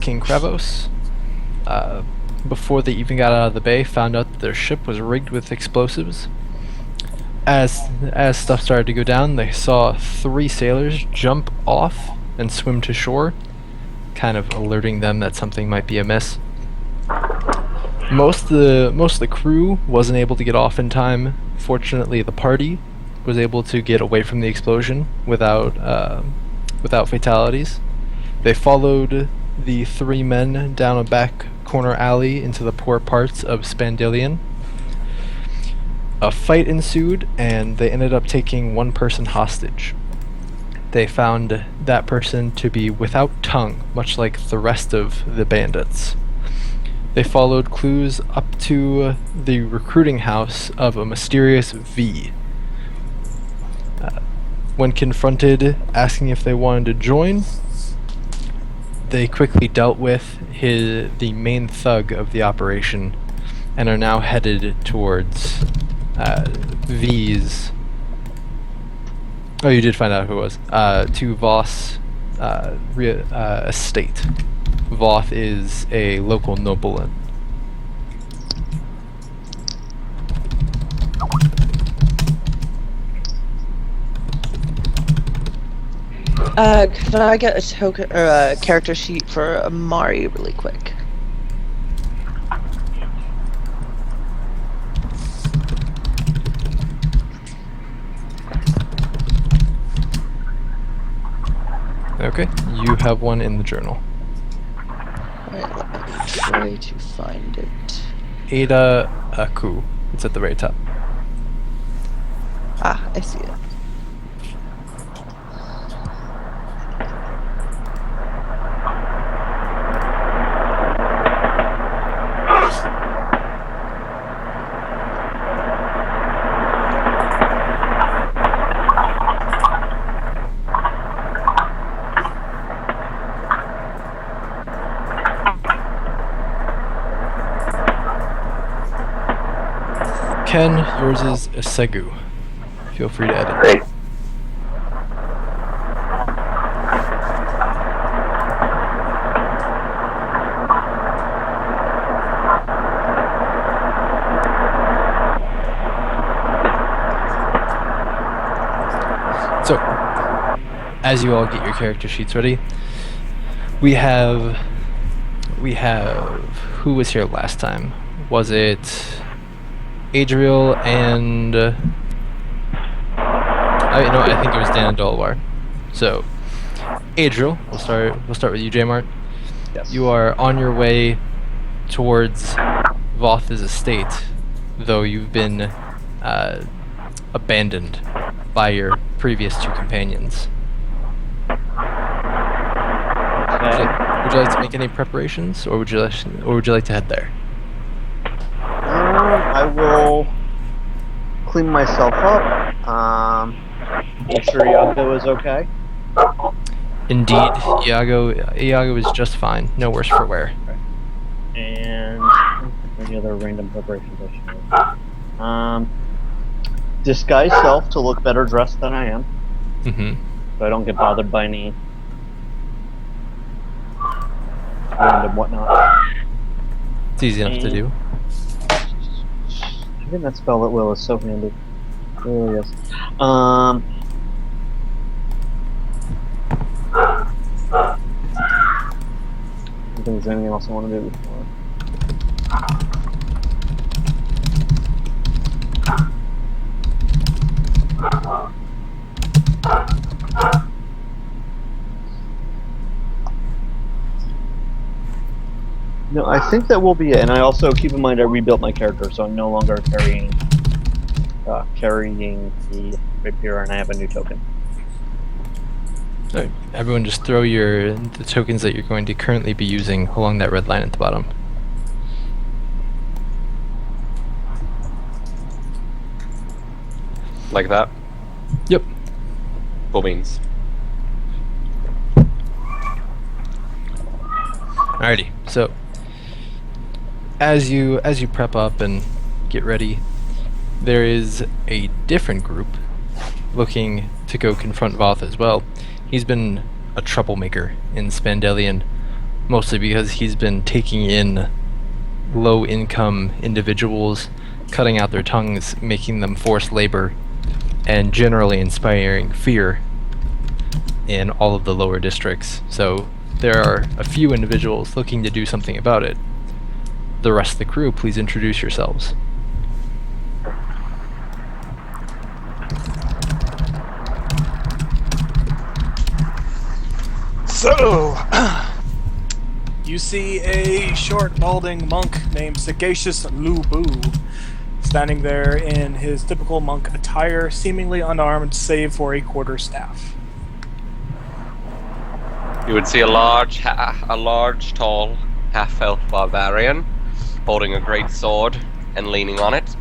King Kravos, before they even got out of the bay, found out that their ship was rigged with explosives. As stuff started to go down, they saw 3 sailors jump off and swim to shore, kind of alerting them that something might be amiss. Most of the crew wasn't able to get off in time. Fortunately, the party was able to get away from the explosion without fatalities. They followed the 3 men down a back corner alley into the poor parts of Spandilian. A fight ensued, and they ended up taking 1 person hostage. They found that person to be without tongue, much like the rest of the bandits. They followed clues up to the recruiting house of a mysterious V. When confronted, asking if they wanted to join, they quickly dealt with the main thug of the operation, and are now headed towards V's. Oh, you did find out who it was. To Voss estate. Voth is a local nobleman. Could I get a token or a character sheet for Amari really quick? Okay, you have one in the journal. Alright, let me try to find it. Ada Aku. It's at the very top. Ah, I see it. Ken, yours is Segu. Feel free to edit. Great. So, as you all get your character sheets ready, we have who was here last time? Was it Adriel and I think it was Dan and Dolwar. So, Adriel, we'll start with you, J-Mart. Yes. You are on your way towards Voth's estate, though you've been abandoned by your previous 2 companions. Would you like to make any preparations, or would you like to head there? I will clean myself up. Make sure Iago is okay. Indeed, Iago is just fine. No worse for wear. And any other random preparations I should make. Disguise self to look better dressed than I am, Mm-hmm. so I don't get bothered by any random whatnot. It's easy enough to do. I think that spell at will is so handy. It really is. I don't think there's anything else I want to do before. No, I think that will be it. And I also keep in mind I rebuilt my character, so I'm no longer carrying the rapier, and I have a new token. Alright, everyone just throw the tokens that you're going to currently be using along that red line at the bottom. Like that? Yep. Cool beans. Alrighty, so as you prep up and get ready, there is a different group looking to go confront Voth as well. He's been a troublemaker in Spandelian mostly because he's been taking in low-income individuals, cutting out their tongues, making them forced labor, and generally inspiring fear in all of the lower districts. So there are a few individuals looking to do something about it. The rest of the crew, please introduce yourselves. So, you see a short, balding monk named Sagacious Lubu standing there in his typical monk attire, seemingly unarmed save for a quarterstaff. You would see a large, tall, half-elf barbarian holding a great sword and leaning on it.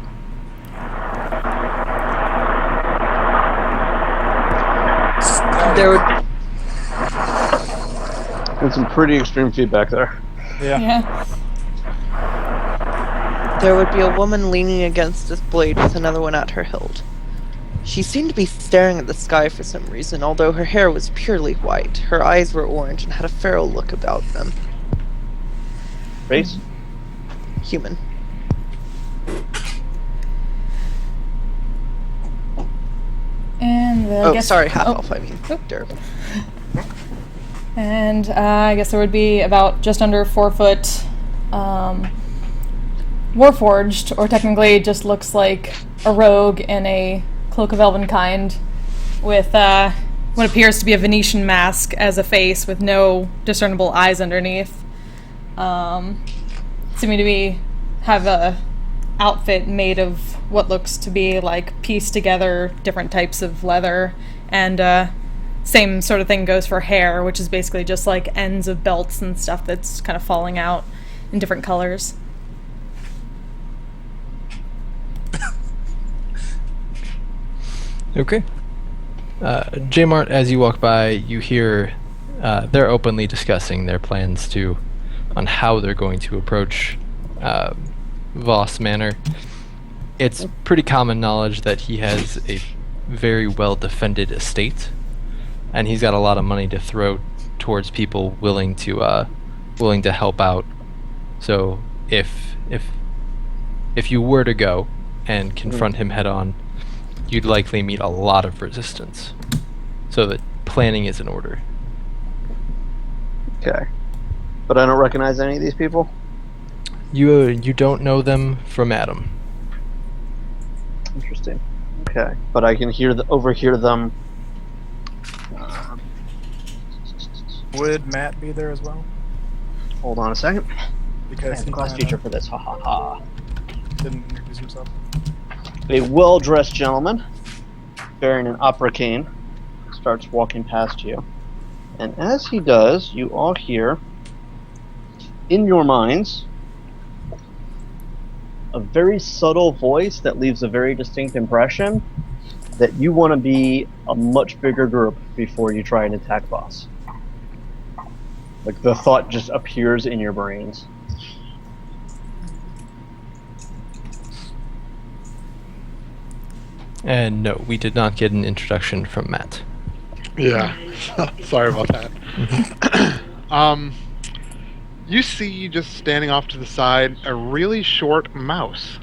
There would And some pretty extreme feedback there. Yeah. There would be a woman leaning against this blade with another one at her hilt. She seemed to be staring at the sky for some reason, although her hair was purely white. Her eyes were orange and had a feral look about them. Race? Human. And I Oh, guess, sorry, half oh, elf, I mean. Derp. And I guess there would be about just under 4 foot Warforged, or technically just looks like a rogue in a cloak of elvenkind with what appears to be a Venetian mask as a face with no discernible eyes underneath. Seeming to have a outfit made of what looks to be like pieced together different types of leather, and same sort of thing goes for hair, which is basically just like ends of belts and stuff that's kind of falling out in different colors. Okay. J-Mart, as you walk by, you hear they're openly discussing their plans on how they're going to approach Voss Manor. It's pretty common knowledge that he has a very well-defended estate, and he's got a lot of money to throw towards people willing to help out. So if you were to go and confront him head-on, you'd likely meet a lot of resistance. So that planning is in order. Okay. But I don't recognize any of these people? You don't know them from Adam. Interesting. Okay. But I can overhear them. Would Matt be there as well? Hold on a second. Because I have he a class kinda teacher for this. Ha ha ha. didn't introduce himself. A well-dressed gentleman bearing an opera cane starts walking past you. And as he does, you all hear, in your minds, a very subtle voice that leaves a very distinct impression that you want to be a much bigger group before you try and attack Voss. Like, the thought just appears in your brains. And no, we did not get an introduction from Matt. Yeah, sorry about that. You see, just standing off to the side, a really short mouse.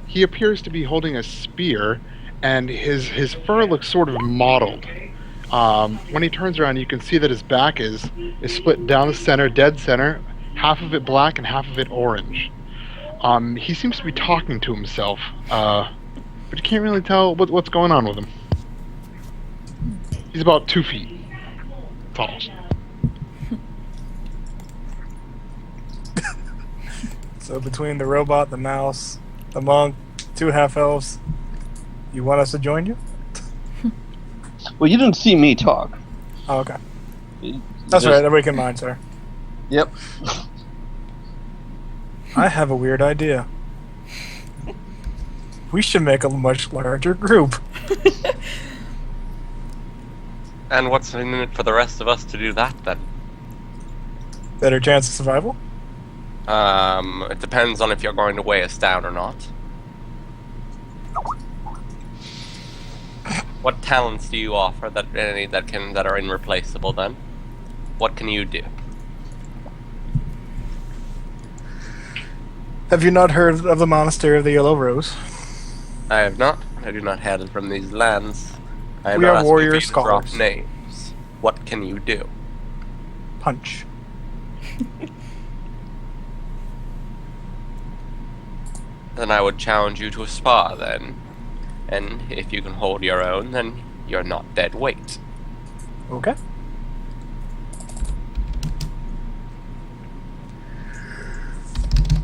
He appears to be holding a spear, and his fur looks sort of mottled. When he turns around, you can see that his back is split down the center, dead center, half of it black and half of it orange. He seems to be talking to himself, but you can't really tell what's going on with him. He's about 2 feet tall. So between the robot, the mouse, the monk, 2 half-elves, you want us to join you? Well, you didn't see me talk. Oh, okay. You That's just- right, everybody can mind, sir. Yep. I have a weird idea. We should make a much larger group. And what's in it for the rest of us to do that, then? Better chance of survival? It depends on if you're going to weigh us down or not. What talents do you offer that are irreplaceable, then? What can you do? Have you not heard of the Monastery of the Yellow Rose? I have not. I do not hail from these lands. I am We not are asking warrior for you to drop scholars. names. What can you do? Punch. Then I would challenge you to a spar then. And if you can hold your own, then you're not dead weight. Okay.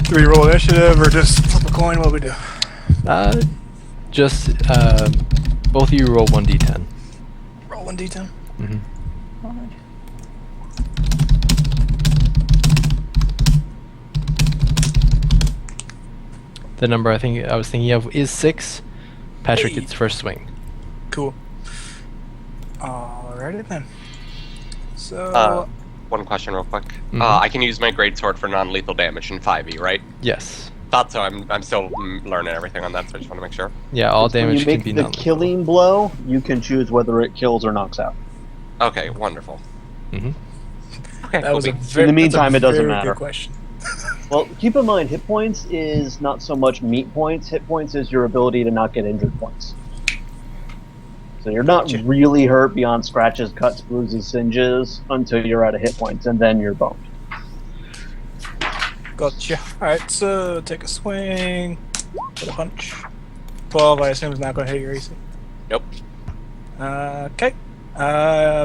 Do we roll initiative or just flip a coin? What we do? Just both of you roll 1d10. Roll 1d10. Mm-hmm. The number I was thinking of is 6. Patrick Hey. gets first swing. Cool. Alrighty then. So One question real quick. Mhm. I can use my greatsword for non-lethal damage in 5e, right? Yes. Thought so. I'm still learning everything on that, so I just want to make sure. Yeah, all When damage you can make be the non-lethal. killing blow, you can choose whether it kills or knocks out. Okay, wonderful. Mhm. Okay, that was a cool. very, In the meantime, that's a it doesn't very matter. Good question. Well, keep in mind, hit points is not so much meat points. Hit points is your ability to not get injured points. So you're not really hurt beyond scratches, cuts, bruises, singes until you're out of hit points, and then you're boned. Gotcha. Alright, so take a swing. Put a punch. 12, I assume, is not going to hit your AC. Nope. Okay.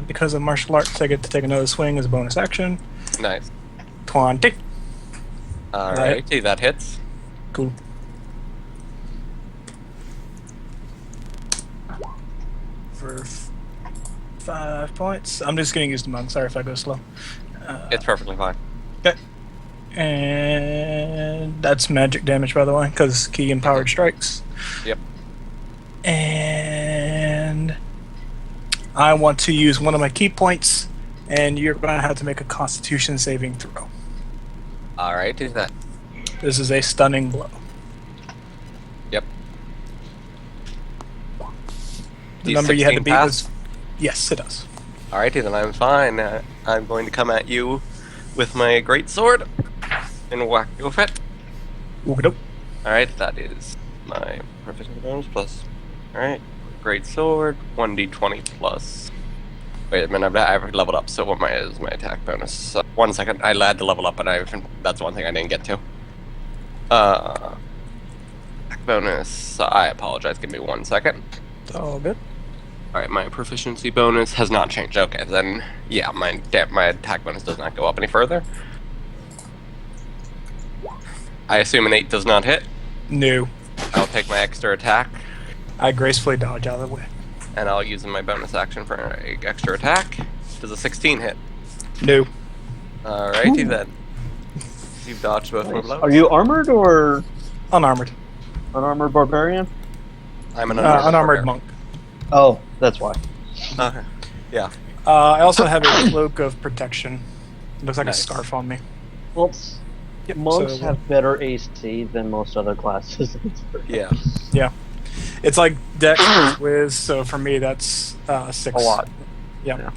Because of martial arts, I get to take another swing as a bonus action. Nice. 20. Alrighty, that hits. Cool. For 5 points. I'm just going to use the monk. Sorry if I go slow. It's perfectly fine. Okay. And that's magic damage, by the way, because key empowered strikes. Yep. And I want to use one of my key points, and you're going to have to make a Constitution saving throw. Alright, do that. This is a stunning blow. Yep. The number you had to D16 beat pass? was... Yes, it does. Alrighty, then I'm fine. I'm going to come at you with my great sword and whack you with it. Okey-doke. Alright, that is my proficiency bonus plus. Alright, great sword, 1d20 plus. Wait a minute, I've leveled up, so what is my attack bonus? 1 second, I had to level up, and that's one thing I didn't get to. Attack bonus, I apologize, give me 1 second. It's all good. Alright, my proficiency bonus has not changed. Okay, then, yeah, my attack bonus does not go up any further. I assume an 8 does not hit. No. I'll take my extra attack, I gracefully dodge out of the way. and I'll use my bonus action for an extra attack. Does a 16 hit? No. Alrighty then. You've dodged both my blows. Are you armored or Unarmored. unarmored barbarian? I'm an Unarmored monk. Oh, that's why. Okay. Yeah. I also have a cloak of protection. It looks like Nice. a scarf on me. Well, Yep, monks so- have better AC than most other classes. Yeah. It's like Dex is Wiz, so for me that's 6. A lot. Yeah. Yeah.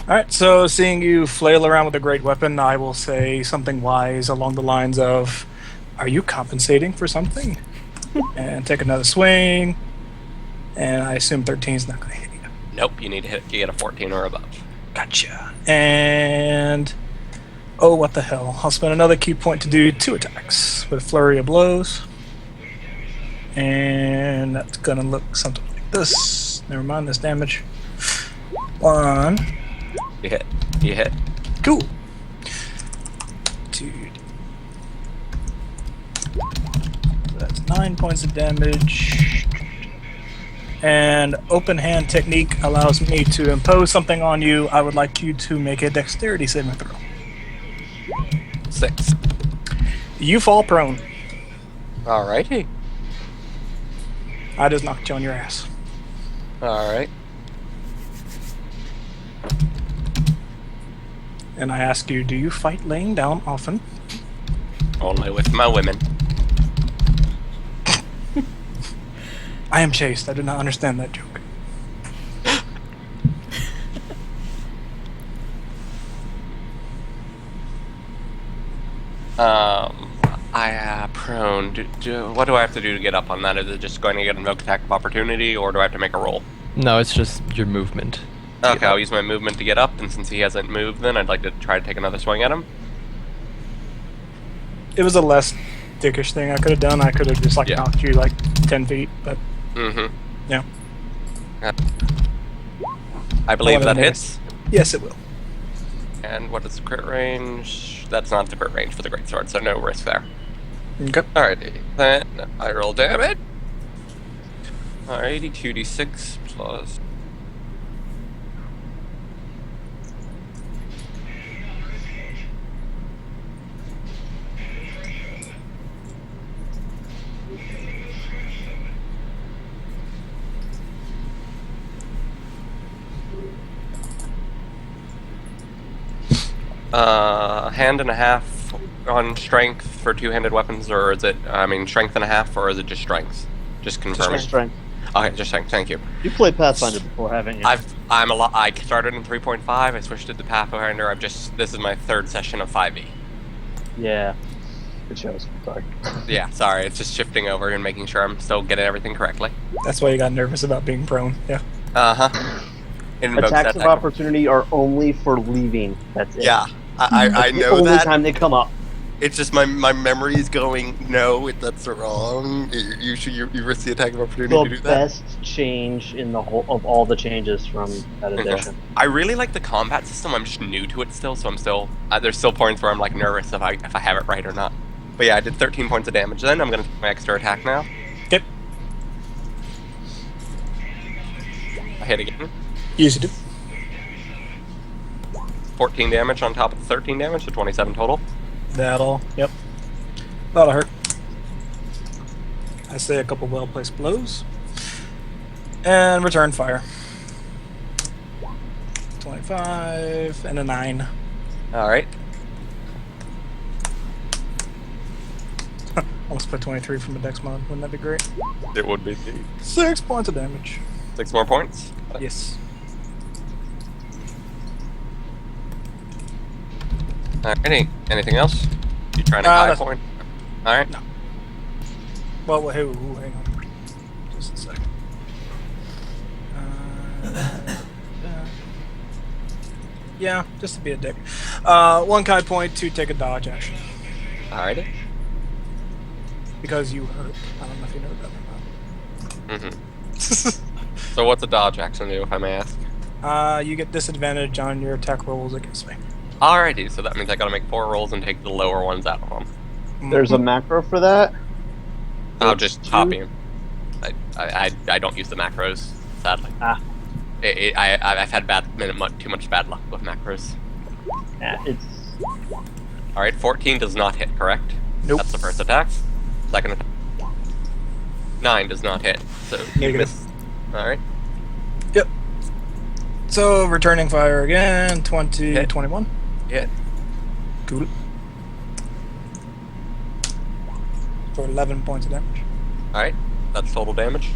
Alright, so seeing you flail around with a great weapon, I will say something wise along the lines of, are you compensating for something? And take another swing. And I assume 13 is not going to hit you. Nope, you need to get a 14 or above. Gotcha. And... oh, what the hell. I'll spend another key point to do 2 attacks with a flurry of blows. And that's gonna look something like this. Never mind this damage. 1. You hit. You hit. Cool. 2. That's 9 points of damage. And open hand technique allows me to impose something on you. I would like you to make a dexterity saving throw. 6. You fall prone. Alrighty. I just knocked you on your ass. Alright. And I ask you, do you fight laying down often? Only with my women. I am chaste. I do not understand that joke. Prone. What do I have to do to get up on that? Is it just going to get invoke attack of opportunity, or do I have to make a roll? No, it's just your movement. Okay, I'll use my movement to get up, and since he hasn't moved, then I'd like to try to take another swing at him. It was a less dickish thing I could have done. I could have just like Yeah. knocked you like 10 feet, but Mm-hmm. yeah. I believe One that of hits. Yes, it will. And what is the crit range? That's not the crit range for the greatsword, so no risk there. Okay. Alrighty, then I roll damage. Alrighty, 2d6 plus. Hand and a half on strength for two-handed weapons, or is it, strength and a half, or is it just strength? Just confirming. Strength. Okay, just strength, thank you. You played Pathfinder before, haven't you? I started in 3.5, I switched it to Pathfinder, this is my third session of 5e. Yeah. It shows. Sorry. Yeah, sorry, it's just shifting over and making sure I'm still getting everything correctly. That's why you got nervous about being prone. Yeah. Uh-huh. Attacks of opportunity are only for leaving. That's it. Yeah, I That's the know only that. time they come up. It's just my memory is going, no, that's wrong. You risk the attack of opportunity The to do that. best change in the whole of all the changes from that edition. I really like the combat system. I'm just new to it still, so I'm still there's still points where I'm like nervous if I have it right or not. But yeah, I did 13 points of damage. Then I'm gonna take my extra attack now. Yep. I hit again. Easy to. 14 damage on top of the 13 damage, so 27 total. That'll. Yep. That'll hurt. I say a couple well-placed blows. And return fire. 25 and a 9. All right. Almost put 23 from the dex mod. Wouldn't that be great? It would be 6 points of damage. 6 more points. Yes. Alrighty. Anything else? You trying to high that's- point? All right. No. Well, hang on. Just a second. Yeah, just to be a dick. 1 Kai point to take a dodge action. Alrighty. Because you hurt. I don't know if you know that or not. Mm-hmm. So what's a dodge action do, if I may ask? You get disadvantage on your attack rolls against me. Alrighty, so that means I gotta make 4 rolls and take the lower ones out of them. There's a macro for that. I'll It's just 2. copy them. I don't use the macros, sadly. Ah. I've had too much bad luck with macros. Yeah, it's Alright, 14 does not hit, correct? Nope. That's the first attack. Second attack. 9 does not hit, so you Negative. miss. Alright. Yep. So, returning fire again. 20, Hit. 21. Hit. Cool. For 11 points of damage. Alright, that's total damage.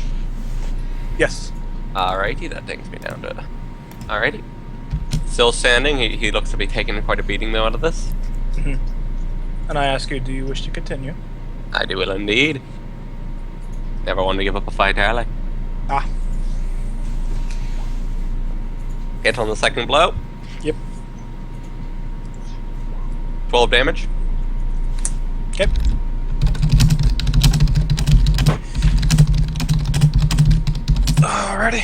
Yes. Alrighty, that takes me down to... Alrighty. Still standing, he looks to be taking quite a beating though out of this. And I ask you, do you wish to continue? I do will indeed. Never want to give up a fight early. Ah. Hit on the second blow. Yep. 12 damage. Okay. Alrighty.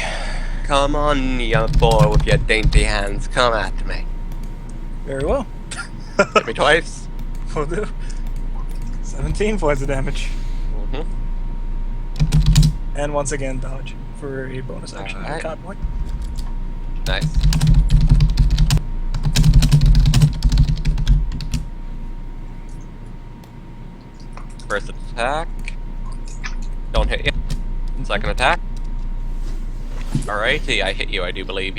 Come on, young boy, with your dainty hands. Come at me. Very well. Hit me twice. Will do. 17 points of damage. Mm-hmm. And once again, dodge for a bonus action. Alright. Card point. Nice. First attack. Don't hit you. Second attack. Alrighty, I hit you, I do believe,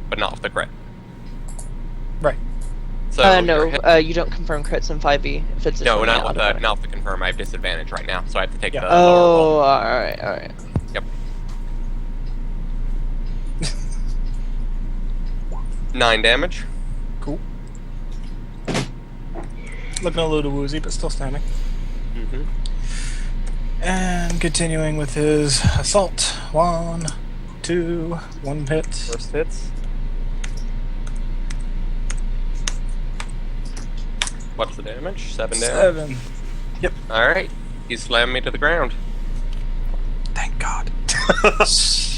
but not with the crit. Right. So you're No, hit- you don't confirm crits in 5e if it's a no, short not with modifier. the not with the confirm. I have disadvantage right now, so I have to take Yeah. the lower roll. Oh, alright. Yep. 9 damage. Cool. Looking a little woozy, but still standing. Mm-hmm. And continuing with his assault. 1, 2, 1 hit. First hits. What's the damage? 7 damage? 7. Alright. You slam me to the ground. Thank God.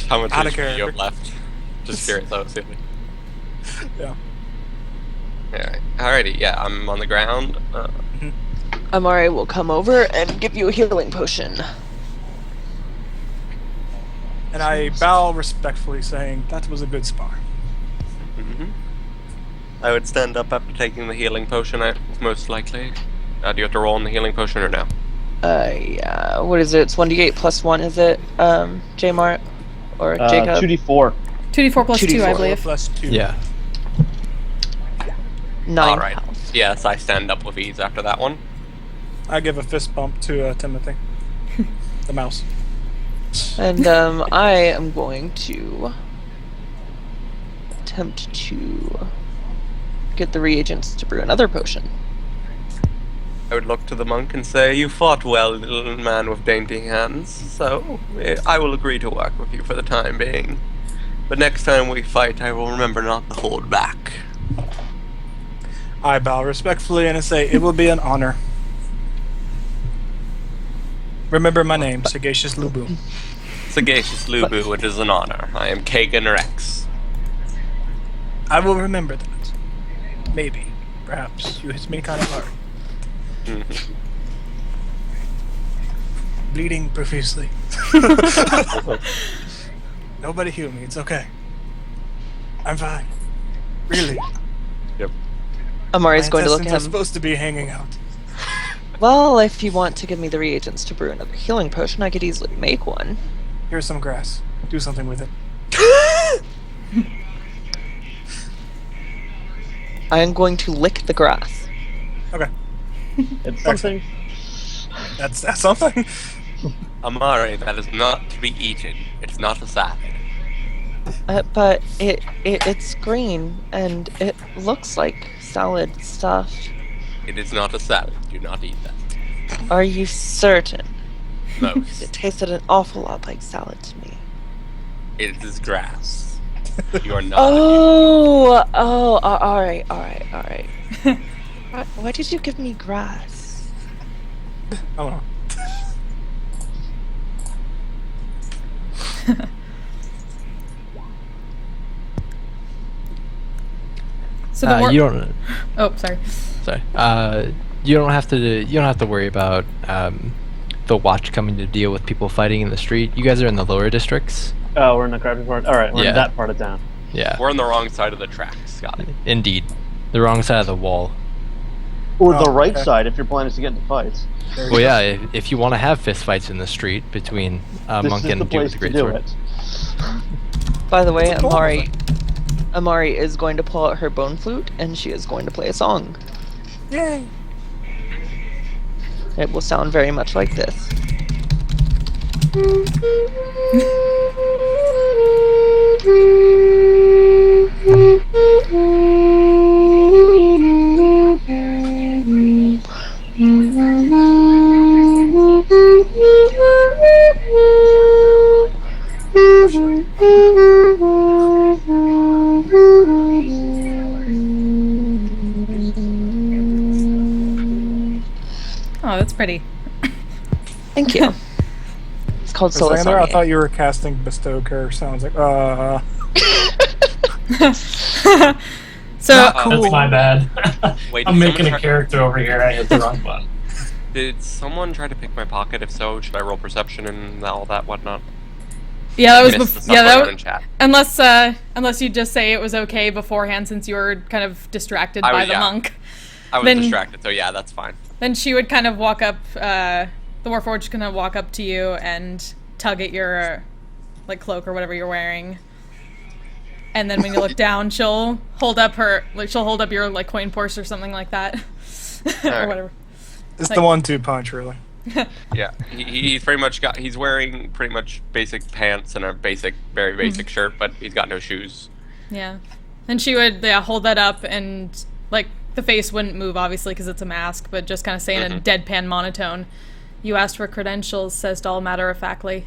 How much Out of HP do you character. have left? Just curious, though, silly. Yeah. Yeah. Alrighty, yeah, I'm on the ground. Amari will come over and give you a healing potion. And I bow respectfully, saying, that was a good spar. Mm-hmm. I would stand up after taking the healing potion, most likely. Do you have to roll on the healing potion or no? Yeah. What is it? It's 1d8 plus 1, is it? J-Mart? Or Jacob? 2d4. 2d4 plus 2, I 2d4. believe. Plus 2. Yeah. 9 Alright. health. Yes, I stand up with ease after that one. I give a fist bump to Timothy. The mouse. And I am going to attempt to get the reagents to brew another potion. I would look to the monk and say, "You fought well, little man with dainty hands, so I will agree to work with you for the time being. But next time we fight, I will remember not to hold back." I bow respectfully and I say, it will be an honor. Remember my name, Sagacious Lubu. Sagacious Lubu, it is an honor. I am Kagan Rex. I will remember that. Maybe. Perhaps. You hit me kind of hard. Mhm. Bleeding profusely. Nobody heal me, it's okay. I'm fine. Really. Amari's My going to look at intestines are him. supposed to be hanging out. Well, if you want to give me the reagents to brew another healing potion, I could easily make one. Here's some grass. Do something with it. I am going to lick the grass. Okay. It's something. That's something. Amari, that is not to be eaten. It's not a salad. But it's green and it looks like salad stuff. It is not a salad. Do not eat that. Are you certain? Most. It tasted an awful lot like salad to me. It is grass. You are not. Alright. Why did you give me grass? I don't know. So the more. You don't. Oh, sorry. Sorry. You don't have to. You don't have to worry about the watch coming to deal with people fighting in the street. You guys are in the lower districts. Oh, we're in the crappy part. All right, we're Yeah. in that part of town. Yeah. We're on the wrong side of the tracks. Got it. Indeed. The wrong side of the wall. Or the Oh, right okay. side if your plan is to get into fights. There you Well, go. yeah. If you want to have fist fights in the street between This monk is and the dude place with the to great do sword. it. By the way, It's a cool Amari is going to pull out her bone flute and she is going to play a song. Yay. It will sound very much like this. Oh, that's pretty. Thank you. It's called For a Solo second there, I Song. thought you were casting bestow curse. Sounds like, So Not That's my bad. Wait, I'm did making someone a character over here. I hit the wrong button. Did someone try to pick my pocket? If so, should I roll perception and all that whatnot? yeah, that was Missed the bef- stuff yeah, going that on in was, chat. unless you just say it was okay beforehand since you were kind of distracted I by was- the yeah. monk. I was Then- distracted, so yeah, that's fine. Then she would kind of walk up. The Warforged kind of walk up to you and tug at your like cloak or whatever you're wearing. And then when you look down, she'll hold up your like coin purse or something like that, or Alright. whatever. it's Like- the 1-2 punch, really. Yeah, he's pretty much he's wearing pretty much basic pants and a very basic shirt, but he's got no shoes. Yeah. And she would hold that up and like the face wouldn't move obviously because it's a mask, but just kind of say in a deadpan monotone, You asked for credentials, says Doll matter-of-factly.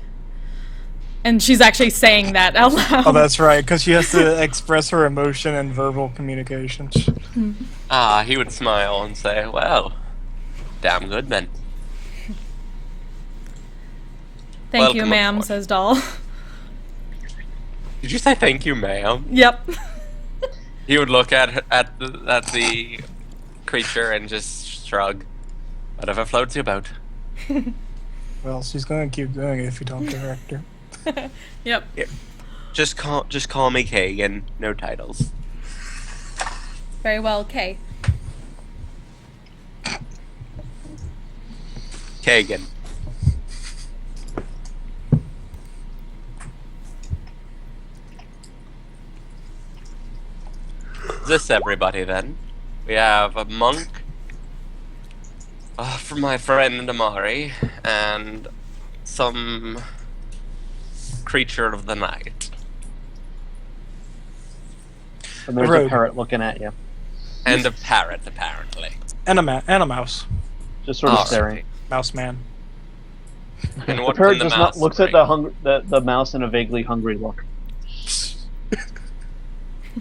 And she's actually saying that out loud. Oh, that's right, because she has to express her emotion in verbal communication. He would smile and say, well, damn good then. Thank you, Welcome ma'am, aboard. says Doll. Did you say thank you, ma'am? Yep. He would look at the creature and just shrug. Whatever floats your boat. Well, she's going to keep doing it if you don't direct her. Yep. Just call me Kagan. No titles. Very well, Kay. Kagan. Is this everybody then? We have a monk from my friend Amari, and some creature of the night. And there's Rogue. a parrot looking at you, And a parrot, apparently. And a mouse. just sort of Alright. staring. Mouse man. And The what parrot can the just mouse looks at bring? the mouse in a vaguely hungry look.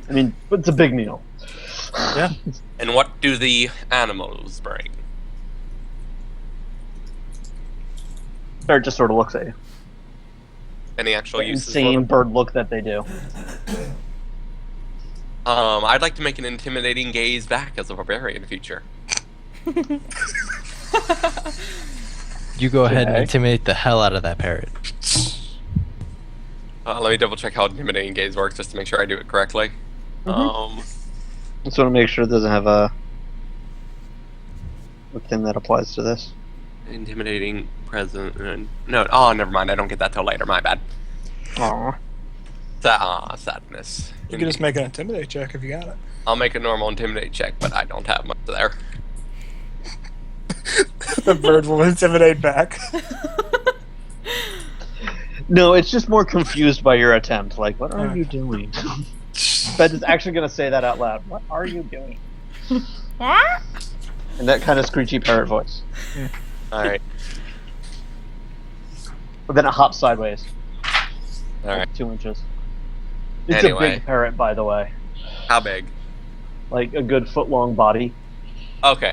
I mean, it's a big meal. Yeah. And what do the animals bring? Parrot just sort of looks at you. Any actual The uses? insane For bird look that they do. them? I'd like to make an intimidating gaze back as a barbarian feature. You go ahead and Okay. intimidate the hell out of that parrot. Let me double check how intimidating gaze works just to make sure I do it correctly. Just want to make sure it doesn't have a thing that applies to this. Intimidating present. No, oh, never mind. I don't get that till later. My bad. Aww. Sadness. You can just make an intimidate check if you got it. I'll make a normal intimidate check, but I don't have much there. The bird will intimidate back. No, it's just more confused by your attempt. Like, what are Alright. you doing? Bed is actually going to say that out loud. What are you doing? In that kind of screechy parrot voice. Alright. But then it hops sideways. Alright. 2 inches. It's a Anyway. big parrot, by the way. How big? Like a good foot-long body. Okay.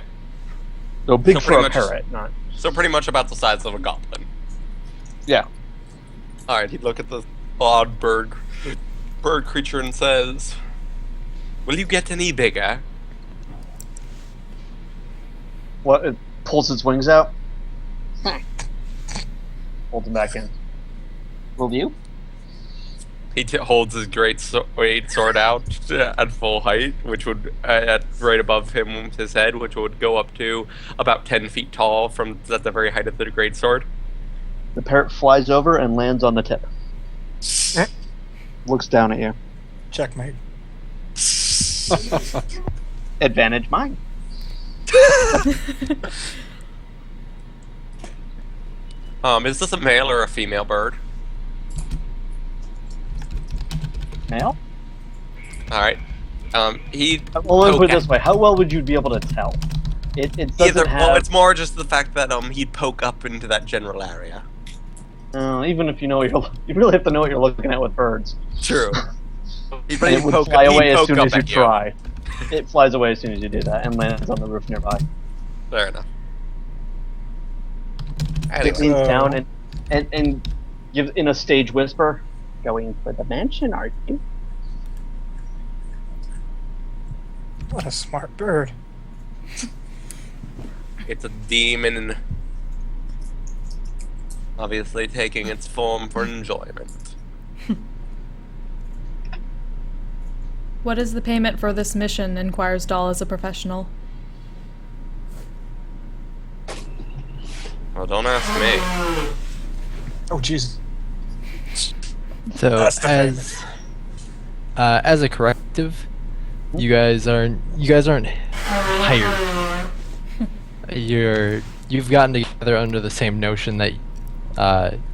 So big So for pretty a much- parrot, not. So pretty much about the size of a goblin. Yeah. Alright, he'd look at the odd bird creature and says, will you get any bigger? What? It pulls its wings out. Holds them back in. Will you? He holds his great sword out at full height, which would at right above him, his head, which would go up to about 10 feet tall from at the very height of the great sword. The parrot flies over and lands on the tip. Looks down at you. Checkmate. Advantage mine. Is this a male or a female bird? Male? Alright. He Well, let's put it Okay. this way. How well would you be able to tell? It doesn't either have... well, it's more just the fact that he'd poke up into that general area. even if you know you really have to know what you're looking at with birds. True. He'd And it would poke fly he'd away as poke soon up as you at try. It flies away as soon as you do that and lands on the roof nearby. Fair enough. It Anyway, leans down and gives in a stage whisper, "Going for the mansion, are you?" What a smart bird. it's a demon, obviously taking its form for enjoyment. What is the payment for this mission? Inquires Doll as a professional. Well, don't ask me. Oh, Jesus. So That's the as a corrective, you guys aren't hired. You've gotten together under the same notion that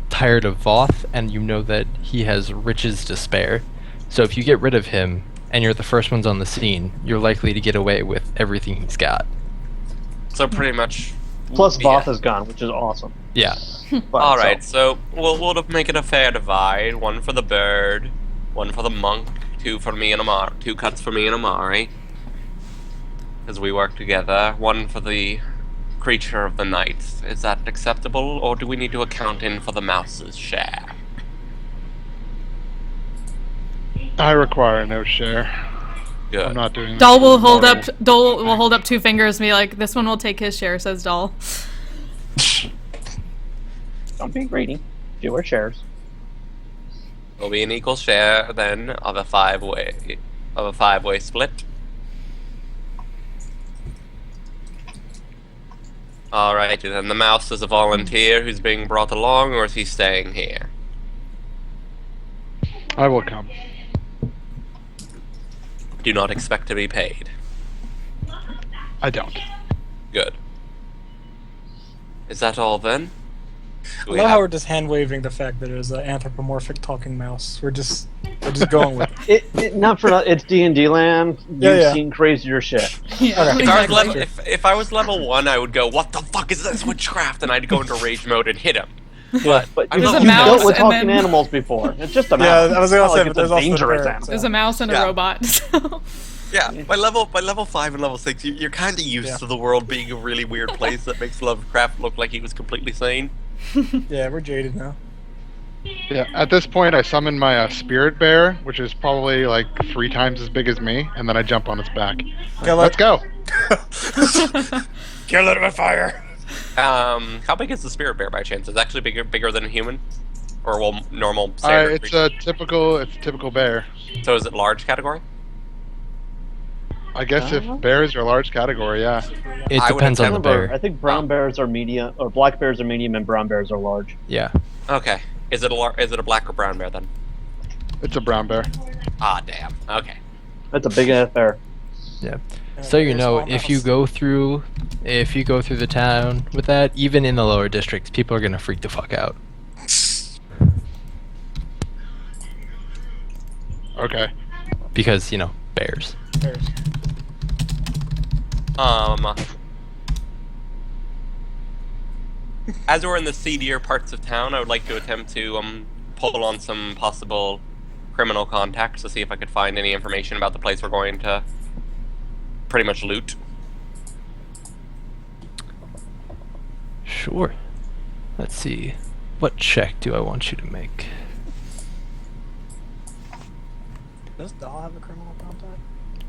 tired of Voth, and you know that he has riches to spare. So if you get rid of him and you're the first ones on the scene, you're likely to get away with everything he's got. So pretty much Plus, Yeah. Voth is gone, which is awesome. Yeah. But, All right, so we'll make it a fair divide. One for the bird, one for the monk, two for me and Amari. 2 cuts for me and Amari, as we work together. One for the creature of the night. Is that acceptable, or do we need to account in for the mouse's share? I require no share. Good. I'm not doing. Doll will this hold morning. up. Doll will hold up 2 fingers and be like, "This one will take his share," says Doll. Don't be greedy. Do our shares. Will be an equal share then of a five-way split. Alright, then the mouse is a volunteer who's being brought along, or is he staying here? I will come. Do not expect to be paid. I don't. Good. Is that all then? Do I we love how have- we're just hand waving the fact that it is an anthropomorphic talking mouse. We're just going with it. Not for it's D&D land. You've Yeah. seen crazier shit. Yeah, Okay. If I, was exactly. level, if I was level 1, I would go, what the fuck is this witchcraft? And I'd go into rage mode and hit him. But But I'm you've, level a you've mouse dealt with and talking then- animals before. It's just a mouse. Yeah, I was gonna It's not say, like but it's there's a also the dangerous parrot, animal. so- There's a mouse and a Yeah. robot. So. Yeah, by level 5 and level 6, you're kind of used Yeah. to the world being a really weird place that makes Lovecraft look like he was completely sane. Yeah, we're jaded now. Yeah. At this point, I summon my spirit bear, which is probably like 3 times as big as me, and then I jump on its back. Kill Let's it. go. Kill it with fire. How big is the spirit bear by chance? Is it actually bigger than a human? Or well, normal standard It's creature? a typical bear. So is it large category? I guess if bears are a large category, yeah. It I would depends on the attempt- Remember, bear. I think brown bears are medium, or black bears are medium, and brown bears are large. Yeah. Okay. Is it a black or brown bear then? It's a brown bear. Ah, damn. Okay. That's a big ass bear. So you Here's know, small if you mouse. go through the town with that, even in the lower districts, people are gonna freak the fuck out. Okay. Because, you know, bears. There's- As we're in the seedier parts of town, I would like to attempt to pull on some possible criminal contacts to see if I could find any information about the place we're going to pretty much loot. Sure. Let's see. What check do I want you to make? Does Doll have a criminal contact?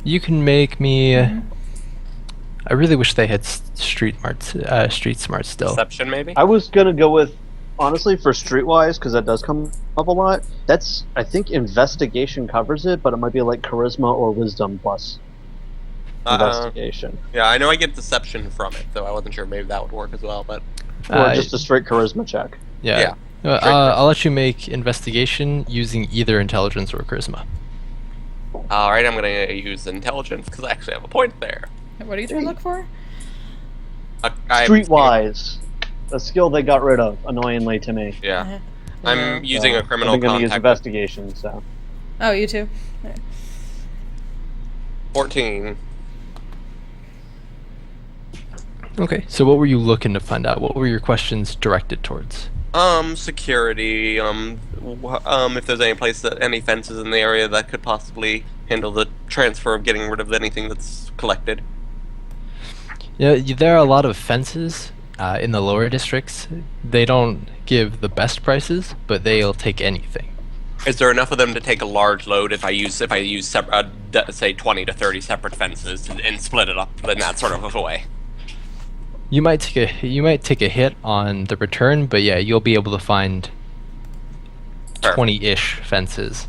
You can make me. I really wish they had street smart still. Deception, maybe? I was gonna go with, honestly, for streetwise, because that does come up a lot. That's, I think, investigation covers it, but it might be like charisma or wisdom plus investigation, Yeah, I know I get deception from it, though I wasn't sure maybe that would work as well, but... or just a straight charisma check. Yeah. Straight I'll let you make investigation using either intelligence or charisma. Alright, I'm gonna use intelligence, because I actually have a point there. What are you trying to look for? Streetwise, a skill they got rid of, annoyingly to me. Yeah. Yeah. I'm using a criminal I'm gonna use contact. investigation, so. Oh, you too. 14. Okay. So what were you looking to find out? What were your questions directed towards? Security, if there's any place that, any fences in the area that could possibly handle the transfer of getting rid of anything that's collected. Yeah, there are a lot of fences in the lower districts. They don't give the best prices, but they'll take anything. Is there enough of them to take a large load if I use say 20 to 30 separate fences and split it up in that sort of a way? You might take a hit on the return, but yeah, you'll be able to find Perfect. 20-ish fences.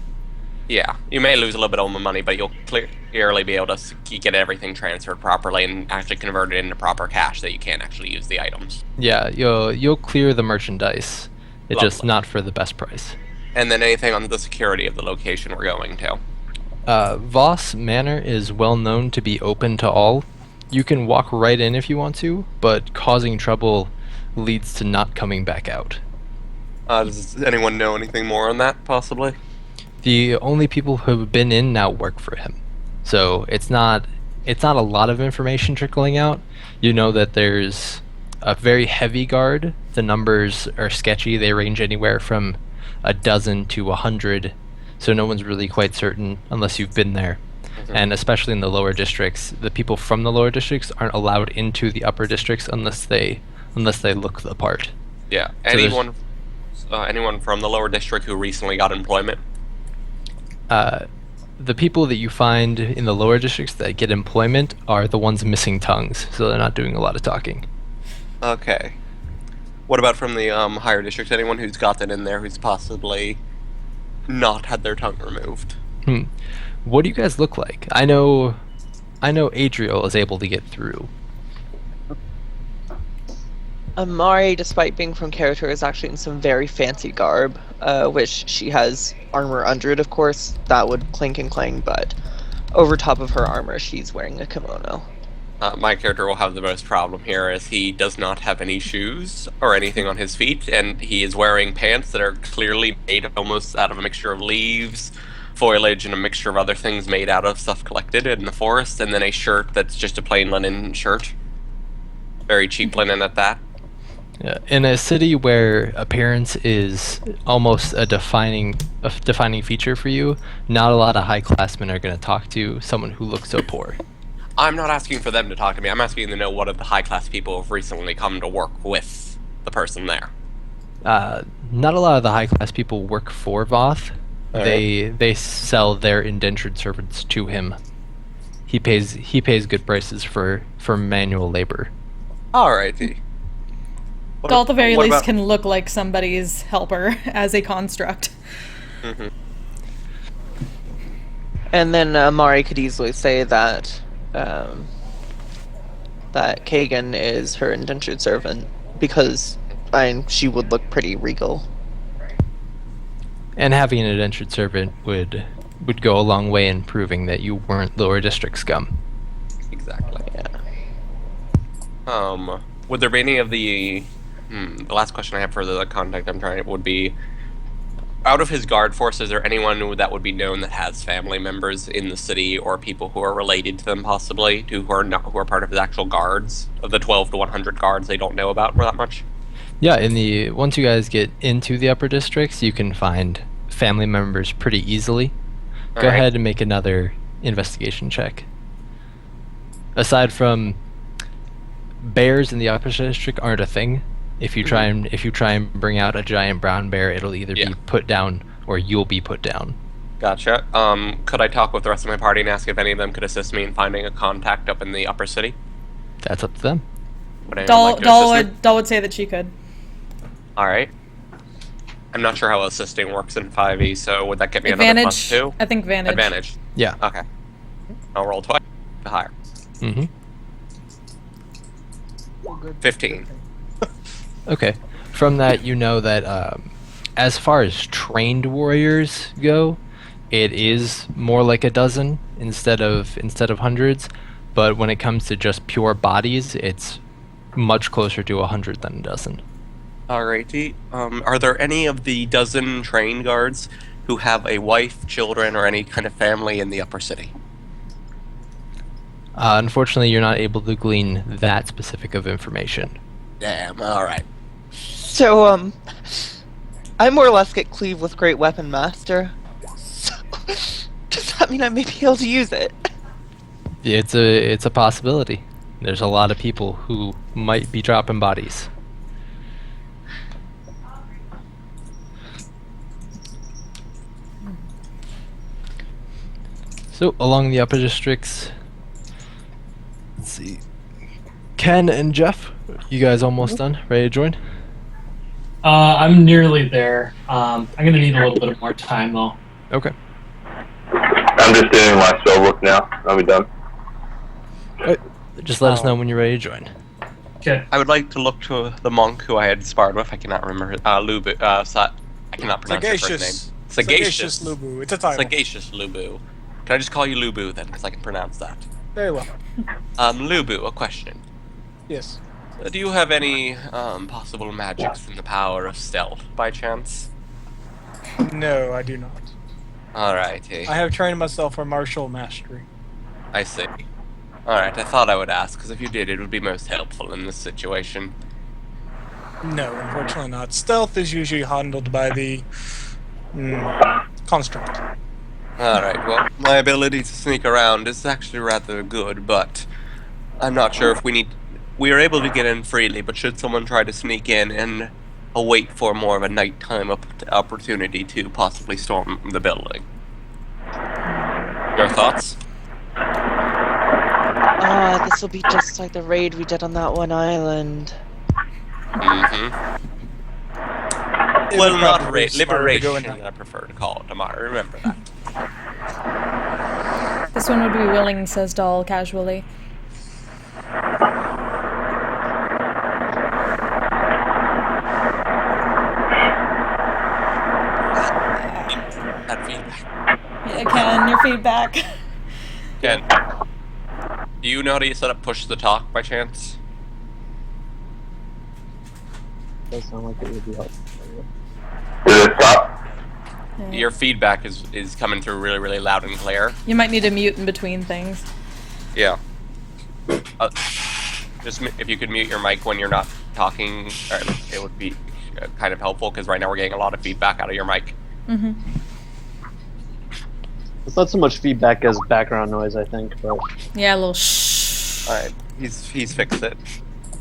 Yeah, you may lose a little bit of money, but you'll clearly be able to get everything transferred properly and actually convert it into proper cash that you can actually use the items. Yeah, you'll clear the merchandise. It's just Lovely. not for the best price. And then anything on the security of the location we're going to. Voss Manor is well known to be open to all. You can walk right in if you want to, but causing trouble leads to not coming back out. Does anyone know anything more on that, possibly? The only people who have been in now work for him, so it's not a lot of information trickling out. You know that there's a very heavy guard. The numbers are sketchy. They range anywhere from a dozen to 100, so no one's really quite certain unless you've been there. And especially in the lower districts, the people from the lower districts aren't allowed into the upper districts unless they look the part. Yeah. So Anyone from the lower district who recently got employment? The people that you find in the lower districts that get employment are the ones missing tongues, so they're not doing a lot of talking. Okay. What about from the higher districts? Anyone who's gotten in there who's possibly not had their tongue removed? What do you guys look like? I know Adriel is able to get through. Amari, despite being from character, is actually in some very fancy garb, which she has armor under it, of course. That would clink and clang, but over top of her armor, she's wearing a kimono. My character will have the most problem here, as he does not have any shoes or anything on his feet, and he is wearing pants that are clearly made almost out of a mixture of leaves, foliage, and a mixture of other things made out of stuff collected in the forest, and then a shirt that's just a plain linen shirt. Very cheap linen at that. Yeah, in a city where appearance is almost a defining feature for you, not a lot of high-classmen are going to talk to someone who looks so poor. I'm not asking for them to talk to me. I'm asking to know what of the high-class people have recently come to work with the person there. Not a lot of the high-class people work for Voth. Alright. They sell their indentured servants to him. He pays good prices for manual labor. Alrighty. At the very what least about- can look like somebody's helper as a construct. And then Amari could easily say that that Kagan is her indentured servant, because she would look pretty regal. And having an indentured servant would go a long way in proving that you weren't lower district scum. Exactly. Yeah. Would there be any of the last question I have for the contact I'm trying would be, out of his guard force, is there anyone that would be known that has family members in the city or people who are related to them, possibly, who are part of his actual guards? Of the 12 to 100 guards they don't know about that much? Yeah, once you guys get into the upper districts, you can find family members pretty easily. Go Alright. ahead and make another investigation check. Aside from bears in the upper district aren't a thing. If you try and bring out a giant brown bear, it'll either be put down or you'll be put down. Gotcha. Could I talk with the rest of my party and ask if any of them could assist me in finding a contact up in the upper city? That's up to them. Would anyone like to assist me? Doll would say that she could. Alright. I'm not sure how assisting works in 5e, so would that get me another plus Advantage. 2? I think advantage. Advantage. Yeah. Okay. I'll roll twice to higher. Mm-hmm. 15. Okay. From that, you know that as far as trained warriors go, it is more like a dozen instead of hundreds. But when it comes to just pure bodies, it's much closer to 100 than a dozen. Alrighty. Are there any of the dozen trained guards who have a wife, children, or any kind of family in the upper city? Unfortunately, you're not able to glean that specific of information. Damn, alright. So, I more or less get cleave with Great Weapon Master. So, does that mean I may be able to use it? It's a possibility. There's a lot of people who might be dropping bodies. So, along the upper districts, let's see. Ken and Jeff, you guys almost done? Ready to join? I'm nearly there. I'm gonna need a little bit of more time though. Okay. I'm just doing my spell book now. I'll be done. Just let us know when you're ready to join. Okay. I would like to look to the monk who I had sparred with. I cannot remember his, Lubu. I cannot pronounce his first name. Sagacious Lubu. It's a title. Sagacious Lubu. Can I just call you Lubu then, because I can pronounce that? Very well. Lubu, a question. Yes. Do you have any possible magics in the power of stealth, by chance? No, I do not. Alrighty. I have trained myself for martial mastery. I see. Alright, I thought I would ask, because if you did, it would be most helpful in this situation. No, unfortunately not. Stealth is usually handled by the construct. Alright, well, my ability to sneak around is actually rather good, but I'm not sure if we need... We are able to get in freely, but should someone try to sneak in and await for more of a nighttime opportunity to possibly storm the building? Your thoughts? This will be just like the raid we did on that one island. Mm-hmm. It Well, would not probably inspire to go in liberation, I prefer to call it, Amara. Remember that. This one would be willing, says Doll casually. That feedback. Yeah, Ken, your feedback. Ken, do you know how to set up push the talk by chance? Does sound like it would be helpful for you. Did it stop? Your feedback is coming through really, really loud and clear. You might need to mute in between things. Yeah. Just if you could mute your mic when you're not talking, it would be kind of helpful, because right now we're getting a lot of feedback out of your mic. Mm-hmm. It's not so much feedback as background noise, I think, but Yeah, a little shh. Alright, he's fixed it.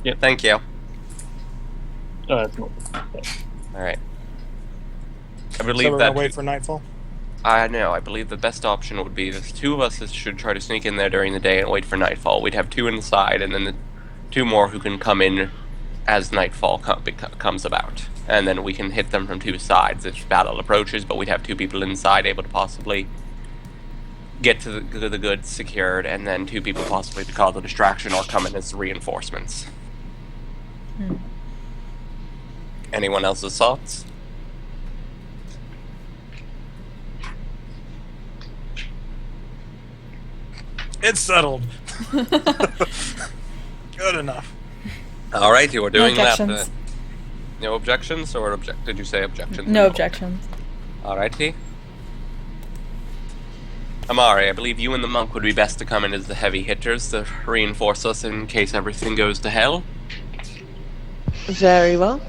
Yeah, thank you. it's not. Alright. I So believe we're that... gonna wait for nightfall? I know, I believe the best option would be the two of us should try to sneak in there during the day and wait for nightfall. We'd have two inside, and then the two more who can come in as nightfall comes about. And then we can hit them from two sides if battle approaches, but we'd have two people inside able to possibly get to the goods secured, and then two people possibly to cause a distraction or come in as reinforcements. Anyone else's thoughts? It's settled. Good enough. Alright, you are doing No that. objections. No objections, or did you say objections? No objections. Alrighty. Amari, I believe you and the monk would be best to come in as the heavy hitters to reinforce us in case everything goes to hell. Very well.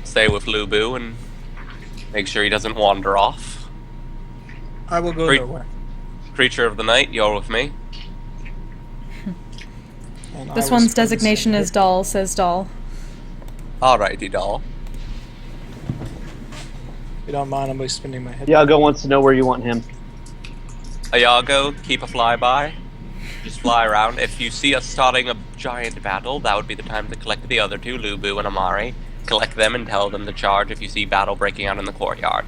Stay with Lubu and make sure he doesn't wander off. I will go Great. nowhere. Creature of the night, you're with me. And I This will one's spend the designation same is Doll, says Doll. Alrighty, doll. If you don't mind, I'll be spending my hit. Iago wants to know where you want him. Ayago, keep a flyby. Just fly around. If you see us starting a giant battle, that would be the time to collect the other two, Lubu and Amari. Collect them and tell them to charge if you see battle breaking out in the courtyard.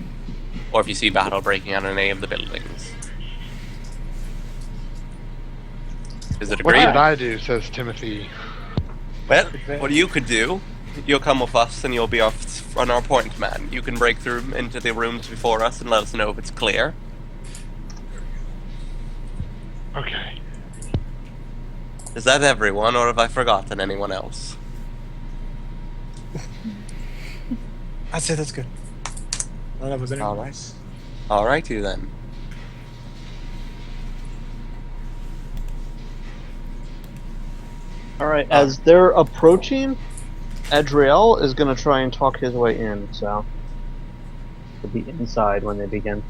Or if you see battle breaking out in any of the buildings. Is it What agreed? should I do? Says Timothy. Well, what you could do, you'll come with us and you'll be our point man. You can break through into the rooms before us and let us know if it's clear. Okay. Is that everyone, or have I forgotten anyone else? I'd say that's good. Well, that was anyone Alright. else. Alrighty then. Alright, as they're approaching, Adriel is going to try and talk his way in, so he'll be inside when they begin.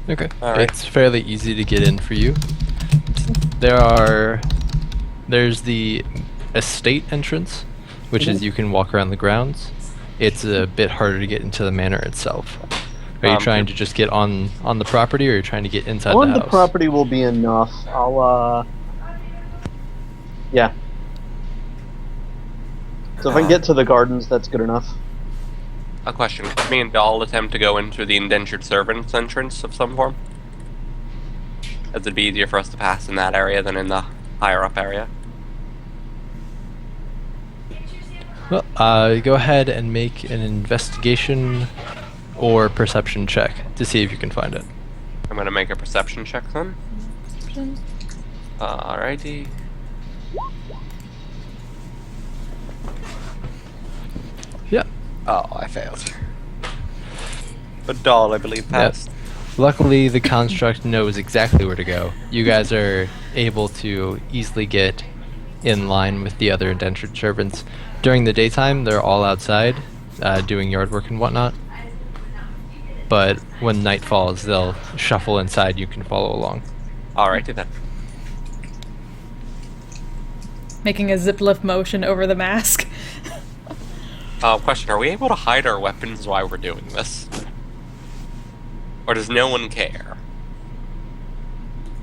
Okay. Alright. It's fairly easy to get in for you. There's the estate entrance, which is you can walk around the grounds. It's a bit harder to get into the manor itself. Are you trying to just get on the property, or are you trying to get inside On the the house? property will be enough. Yeah. So if I can get to the gardens, that's good enough. A question. Could me and Doll attempt to go into the indentured servants entrance of some form? As it'd be easier for us to pass in that area than in the higher up area. Well, go ahead and make an investigation or perception check to see if you can find it. I'm gonna make a perception check then. Alrighty. Yeah. Oh, I failed. But Doll, I believe, passed. Luckily, the construct knows exactly where to go. You guys are able to easily get in line with the other indentured servants. During the daytime, they're all outside, doing yard work and whatnot. But when night falls, they'll shuffle inside. You can follow along. Alrighty then. Making a zip lift motion over the mask. Question, are we able to hide our weapons while we're doing this? Or does no one care?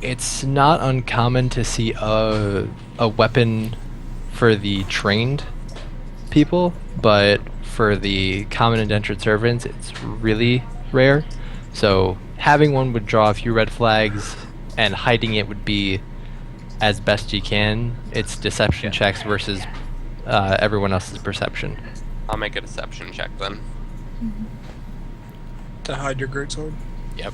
It's not uncommon to see a weapon for the trained people, but for the common indentured servants, it's really rare. So having one would draw a few red flags, and hiding it would be as best you can. It's deception checks versus everyone else's perception. I'll make a deception check then. To hide your greatsword. Yep.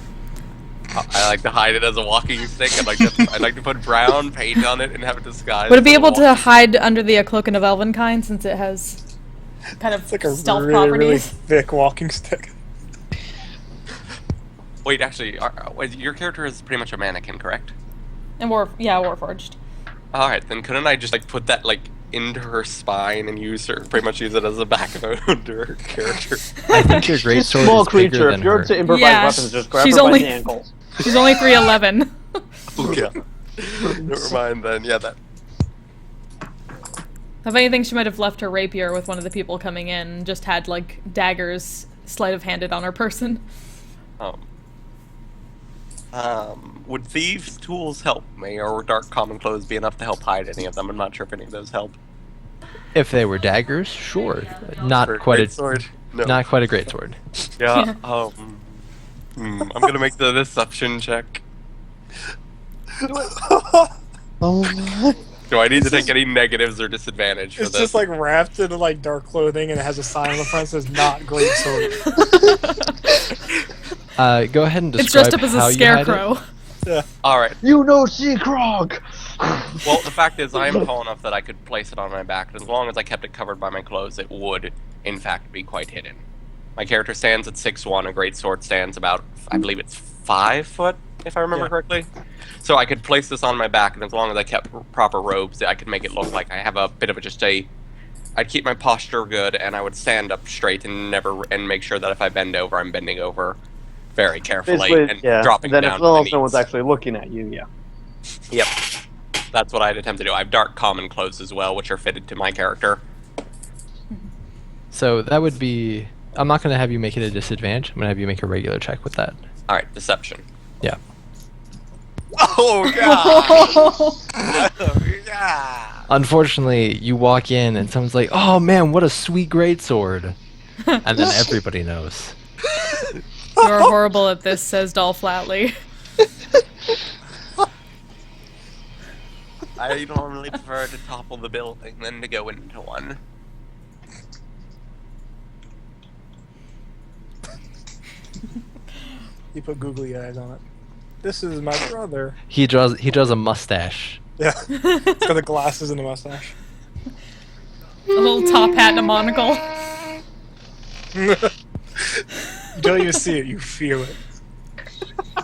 I like to hide it as a walking stick. I'd like to put brown paint on it and have it disguised. Would it be as a able to walking- hide under the cloak of Elvenkind since it has kind of It's like a stealth really, really properties? thick walking stick. Wait, actually, wait, your character is pretty much a mannequin, correct? And Warforged. Alright, then couldn't I just like put that like into her spine and pretty much use it as a backbone to her character? I think your She's a greatsword small is bigger creature. than If you're her. to improvise Yeah, weapons, just grab she's her only- by the ankles. She's only 3'11". Yeah. Never mind then. Yeah, that. If anything, she might have left her rapier with one of the people coming in and just had, like, daggers sleight of handed on her person. Would thieves' tools help me, or would dark common clothes be enough to help hide any of them? I'm not sure if any of those help. If they were daggers, sure. Not For quite a greatsword? No. not quite a greatsword. Yeah. I'm gonna make the deception check. Oh Do I need to take any negatives or disadvantage for It's this? just like wrapped in like dark clothing and it has a sign on the front that says "Not greatsword." Go ahead and describe It's dressed up as how a you hide it. scarecrow. All right. You know Seakrog! Well, the fact is, I am tall enough that I could place it on my back, and as long as I kept it covered by my clothes, it would, in fact, be quite hidden. My character stands at 6'1", a greatsword stands about, I believe it's 5 foot, if I remember correctly. So I could place this on my back, and as long as I kept proper robes, I could make it look like I have a bit of I'd keep my posture good, and I would stand up straight and make sure that if I bend over, I'm bending over very carefully Basically, and yeah. dropping Then down as to long my as no knees. one's actually looking at you, yeah. Yep. That's what I'd attempt to do. I have dark common clothes as well, which are fitted to my character. So that would be... I'm not going to have you make it a disadvantage. I'm going to have you make a regular check with that. Alright, deception. Yeah. Oh, God! Yeah! Unfortunately, you walk in and someone's like, "Oh man, what a sweet greatsword," and then everybody knows. You're horrible at this, says Doll flatly. I normally prefer to topple the building than to go into one. You put googly eyes on it. This is my brother. He draws a mustache. Yeah. It's got the glasses and the mustache. A little top hat and a monocle. You don't even see it, you feel it.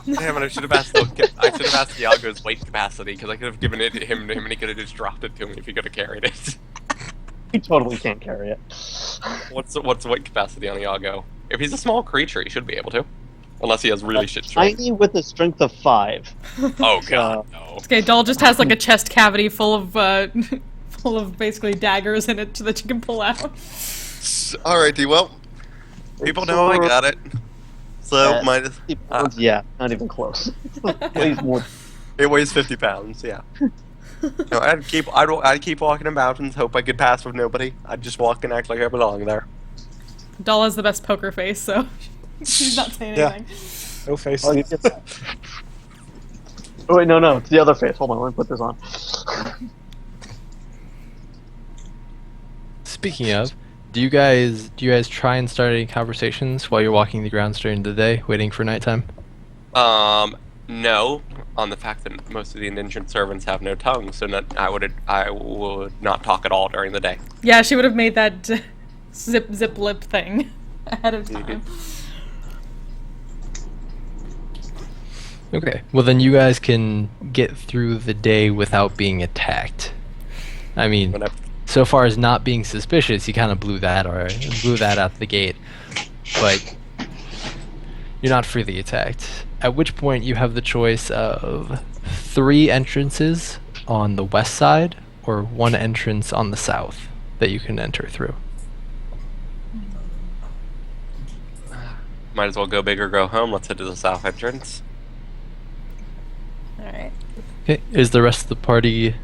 Damn it, I should have asked Iago's weight capacity, because I could have given it to him and he could have just dropped it to me if he could have carried it. You totally can't carry it. What's the weight capacity on Iago? If he's a small creature, he should be able to. Unless he has really shit strength. Tiny with a strength of 5. Oh god, no. Okay, Doll just has like a chest cavity full of full of basically daggers in it that you can pull out. Alrighty, well, people know I got it. So, Yeah, not even close. Weighs more. it weighs 50 pounds, yeah. No, I'd keep walking about and hope I could pass with nobody. I'd just walk and act like I belong there. Doll has the best poker face, so she's not saying Yeah. anything. No face. Oh, you get that. Oh, wait, no, it's the other face. Hold on, let me put this on. Speaking of, do you guys try and start any conversations while you're walking the grounds during the day, waiting for nighttime? No, on the fact that most of the indentured servants have no tongue, so I would not talk at all during the day. Yeah, she would have made that zip lip thing ahead of time. Okay. Well, then you guys can get through the day without being attacked. I mean, Whatever. so far as not being suspicious, he kind of blew that out the gate. But you're not freely attacked. At which point you have the choice of 3 entrances on the west side or 1 entrance on the south that you can enter through. Might as well go big or go home. Let's head to the south entrance. Alright. Okay, is the rest of the party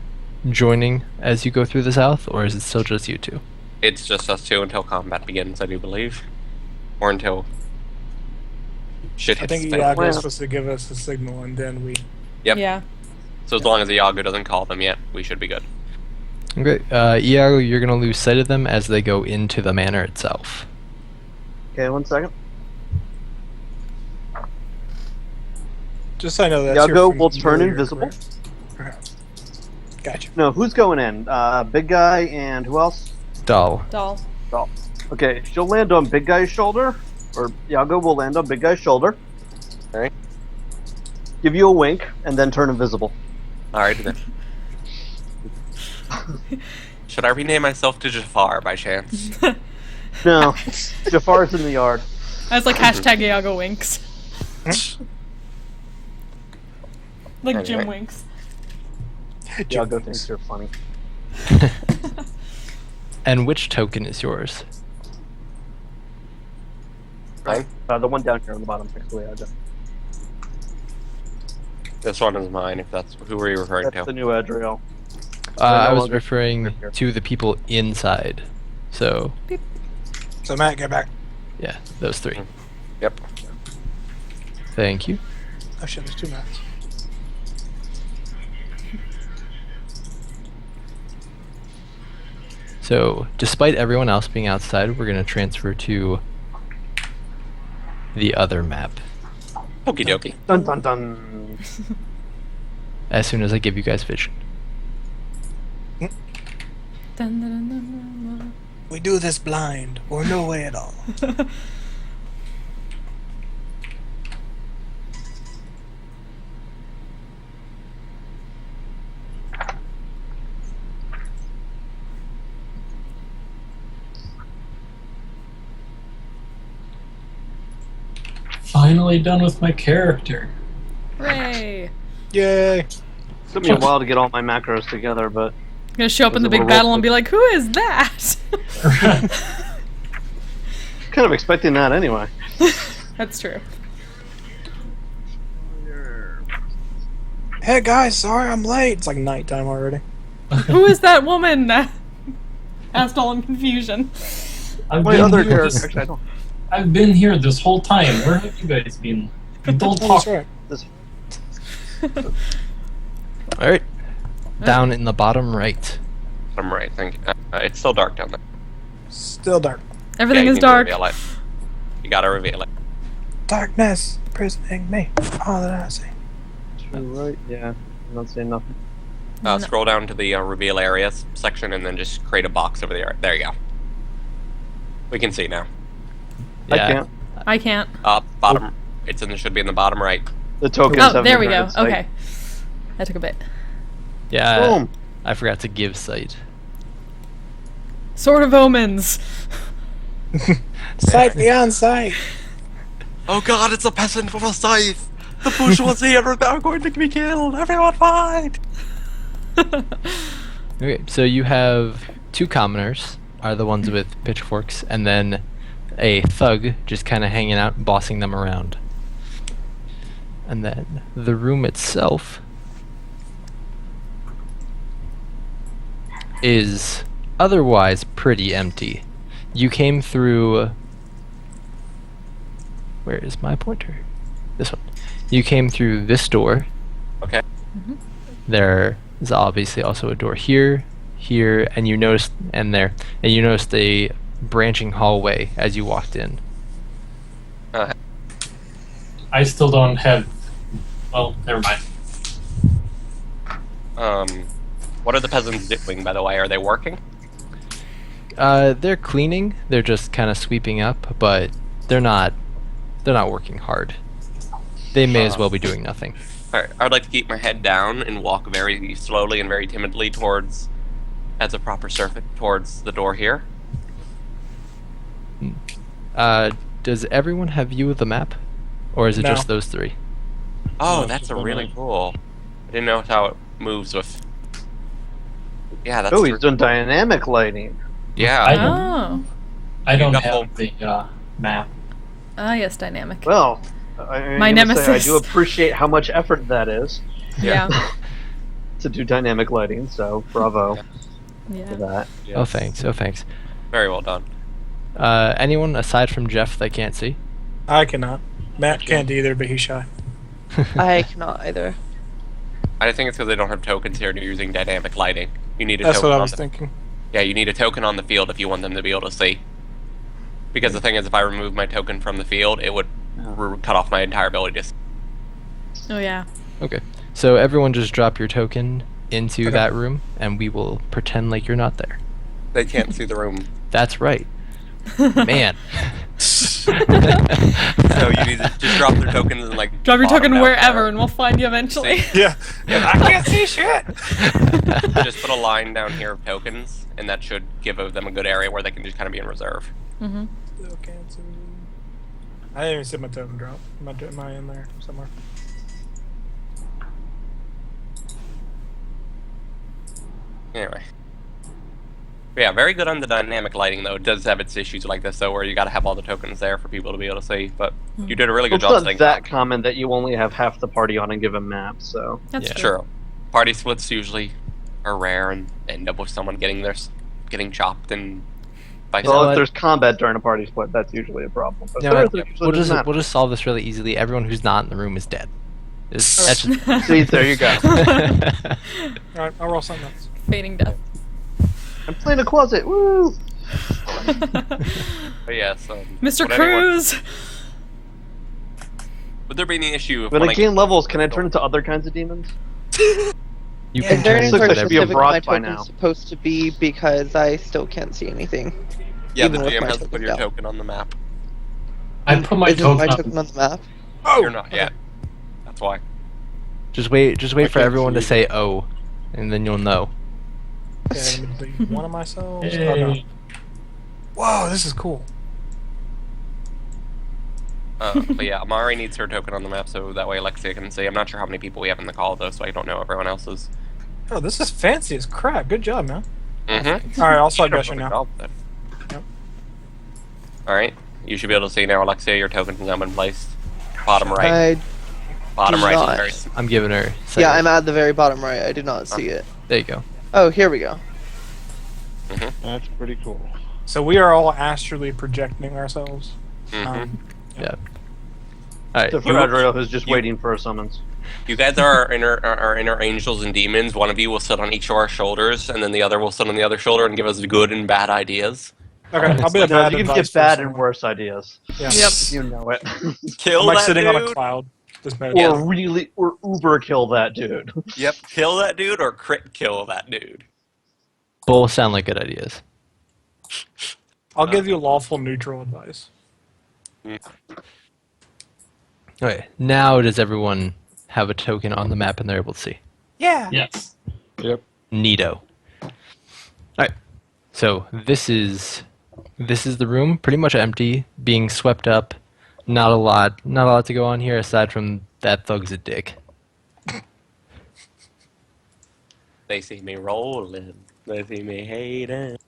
joining as you go through the south, or is it still just you two? It's just us two until combat begins, I do believe. Or until shit I hits think the fan. Iago Well- is supposed to give us a signal, and then we. Yep. Yeah. So as long as Iago doesn't call them yet, we should be good. Okay, Iago, you're going to lose sight of them as they go into the manor itself. Okay, 1 second. Just so I know that. Iago will turn invisible. Gotcha. No, who's going in? Big guy and who else? Doll. Doll. Okay, she'll land on Big Guy's shoulder, or Iago will land on Big Guy's shoulder. Alright. Give you a wink, and then turn invisible. Alright then. Should I rename myself to Jafar by chance? No, Jafar's in the yard. I was like hashtag Iago winks. Like Jim Anyway. winks. Iago thinks you're funny. And which token is yours? Mine? The one down here on the bottom next to Iago. This one is mine, if that's... Who were you referring That's the to? new Adriel. I no was longer referring right here. to the people inside. So, So Matt, get back. yeah, those 3. Yep. Thank you. Oh shit, there's 2 Matts. So, despite everyone else being outside, we're going to transfer to the other map Okie dokie. Dun dun dun. as soon as I give you guys vision. Dun, dun, dun, dun, dun, We do this blind, or no way at all. dun. Finally done with my character. Hooray! Yay! Took me a while to get all my macros together, but I'm gonna show up in the Was it big a roll battle and be like, who is that? kind of expecting that anyway. That's true. Hey guys, sorry I'm late. It's like nighttime already. Who is that woman? Asked all in confusion. I've My been other here character, this- actually, I don't. I've been here this whole time. Where have you guys been? Don't Oh, talk. that's right. Alright. Down in the bottom right. I'm right, thank you. It's still dark down there. Still dark. Everything Yeah, you is need to dark. reveal it. You gotta reveal it. Darkness imprisoning me. All that I see. Right, yeah. I'm not saying nothing. No. Scroll down to the reveal areas section and then just create a box over there. There you go. We can see now. I can't. I can't. Bottom. It's in. Should be in the bottom right. The tokens Oh, have there we been go. granted sight. Okay. That took a bit. Yeah, Boom. I forgot to give sight. Sword of Omens. Sight beyond sight. Oh god, it's a peasant with a scythe! The bourgeoisie are now going to be killed! Everyone fight! Okay, so you have 2 commoners, are the ones with pitchforks, and then a thug just kind of hanging out, bossing them around. And then the room itself is otherwise pretty empty. You came through... Where is my pointer? This one. You came through this door. Okay. There is obviously also a door here, here, and you noticed, and there, and you noticed a branching hallway as you walked in. I still don't have. Well, never mind. What are the peasants doing, by the way? Are they working? They're cleaning. They're just kind of sweeping up, but they're not working hard. They may as well be doing nothing. Alright, I would like to keep my head down and walk very slowly and very timidly towards as a proper surface towards the door here. Does everyone have view of the map? Or is it No. just those three? Oh, No, that's it's a just really one cool. I didn't know how it moves with. Yeah, that's. Oh, he's done dynamic lighting. Yeah. I Oh. I don't got have the map. Ah, yes, dynamic. Well, I'm My gonna say I nemesis. do appreciate how much effort that is Yeah. to do dynamic lighting. So bravo Yeah. for that. Oh, thanks. Oh, thanks. Very well done. Anyone aside from Jeff that can't see? I cannot. Matt can't either, but he's shy. I cannot either. I think it's because they don't have tokens here and you're using dynamic lighting. You need a That's token what I on was the, thinking. Yeah, you need a token on the field if you want them to be able to see. Because the thing is, if I remove my token from the field, it would cut off my entire ability to see. Oh, yeah. Okay. So everyone just drop your token into Okay. that room, and we will pretend like you're not there. They can't see the room. That's right. Man. So you need to just drop their tokens and like Drop your bottom token down wherever, there. and we'll find you eventually. Yeah. I can't see shit. Just put a line down here of tokens, and that should give them a good area where they can just kind of be in reserve. Mm-hmm. I didn't even see my token drop. Am I in there somewhere? Anyway. But yeah, very good on the dynamic lighting, though. It does have its issues like this, though, where you gotta have all the tokens there for people to be able to see. But you did a really good It's job not staying that calm. common that you only have half the party on a given map. So That's Yeah. true. True. Party splits usually are rare and end up with someone getting chopped and vice well, what? if there's combat during a party split, that's usually a problem. But No, there we'll usually just doesn't we'll just solve this really easily. Everyone who's not in the room is dead. That's just... matter. See, there you go. Alright, I'll roll something else. Fading death. I'm playing a closet. Woo! But yeah, so Mr. would anyone- Cruz! Would there be any issue if When when I gain levels, can I turn into other kinds of demons? You Is can there turn any Looks sort like of I'd be a specific broad my by token's now. supposed to be because I still can't see anything? Yeah, even the with GM my has to put token your down. token on the map. I put my Isn't token my up. token on the map? Oh! You're not yet. That's why. just wait I for can't everyone to see. say "oh," and then you'll know. Okay, let me delete one of myself. Oh, no. Yay. Whoa, this is cool. But yeah, Amari needs her token on the map so that way Alexia can see. I'm not sure how many people we have in the call though, so I don't know everyone else's. Oh, this is fancy as crap. Good job, man. Mm-hmm. Alright, I'll start guessing now. Yep. Alright, you should be able to see now, Alexia, your token's now been placed. Bottom right. Bottom do right not. is very s- I'm giving her. Yeah, I'm at the very bottom right. I did not see it. There you go. Oh, here we go. That's pretty cool. So we are all astrally projecting ourselves. Mhm. Yeah. All right. Except for Adriel, who's just waiting for a summons. You guys are our inner angels and demons. One of you will sit on each of our shoulders, and then the other will sit on the other shoulder and give us good and bad ideas. Okay, I'll be a No, bad you can advice get bad person. and worse ideas. Yeah. Yep. You know it. Kill I'm like that sitting dude. on a cloud. Just made Yeah. or uber kill that dude. Yep, kill that dude or crit kill that dude. Both sound like good ideas. I'll give you lawful neutral advice. Okay. Now does everyone have a token on the map and they're able to see? Yeah. Yes. Yep. Neato. Alright. So this is the room, pretty much empty, being swept up. Not a lot to go on here aside from that thug's a dick. They see me rolling. They see me hating.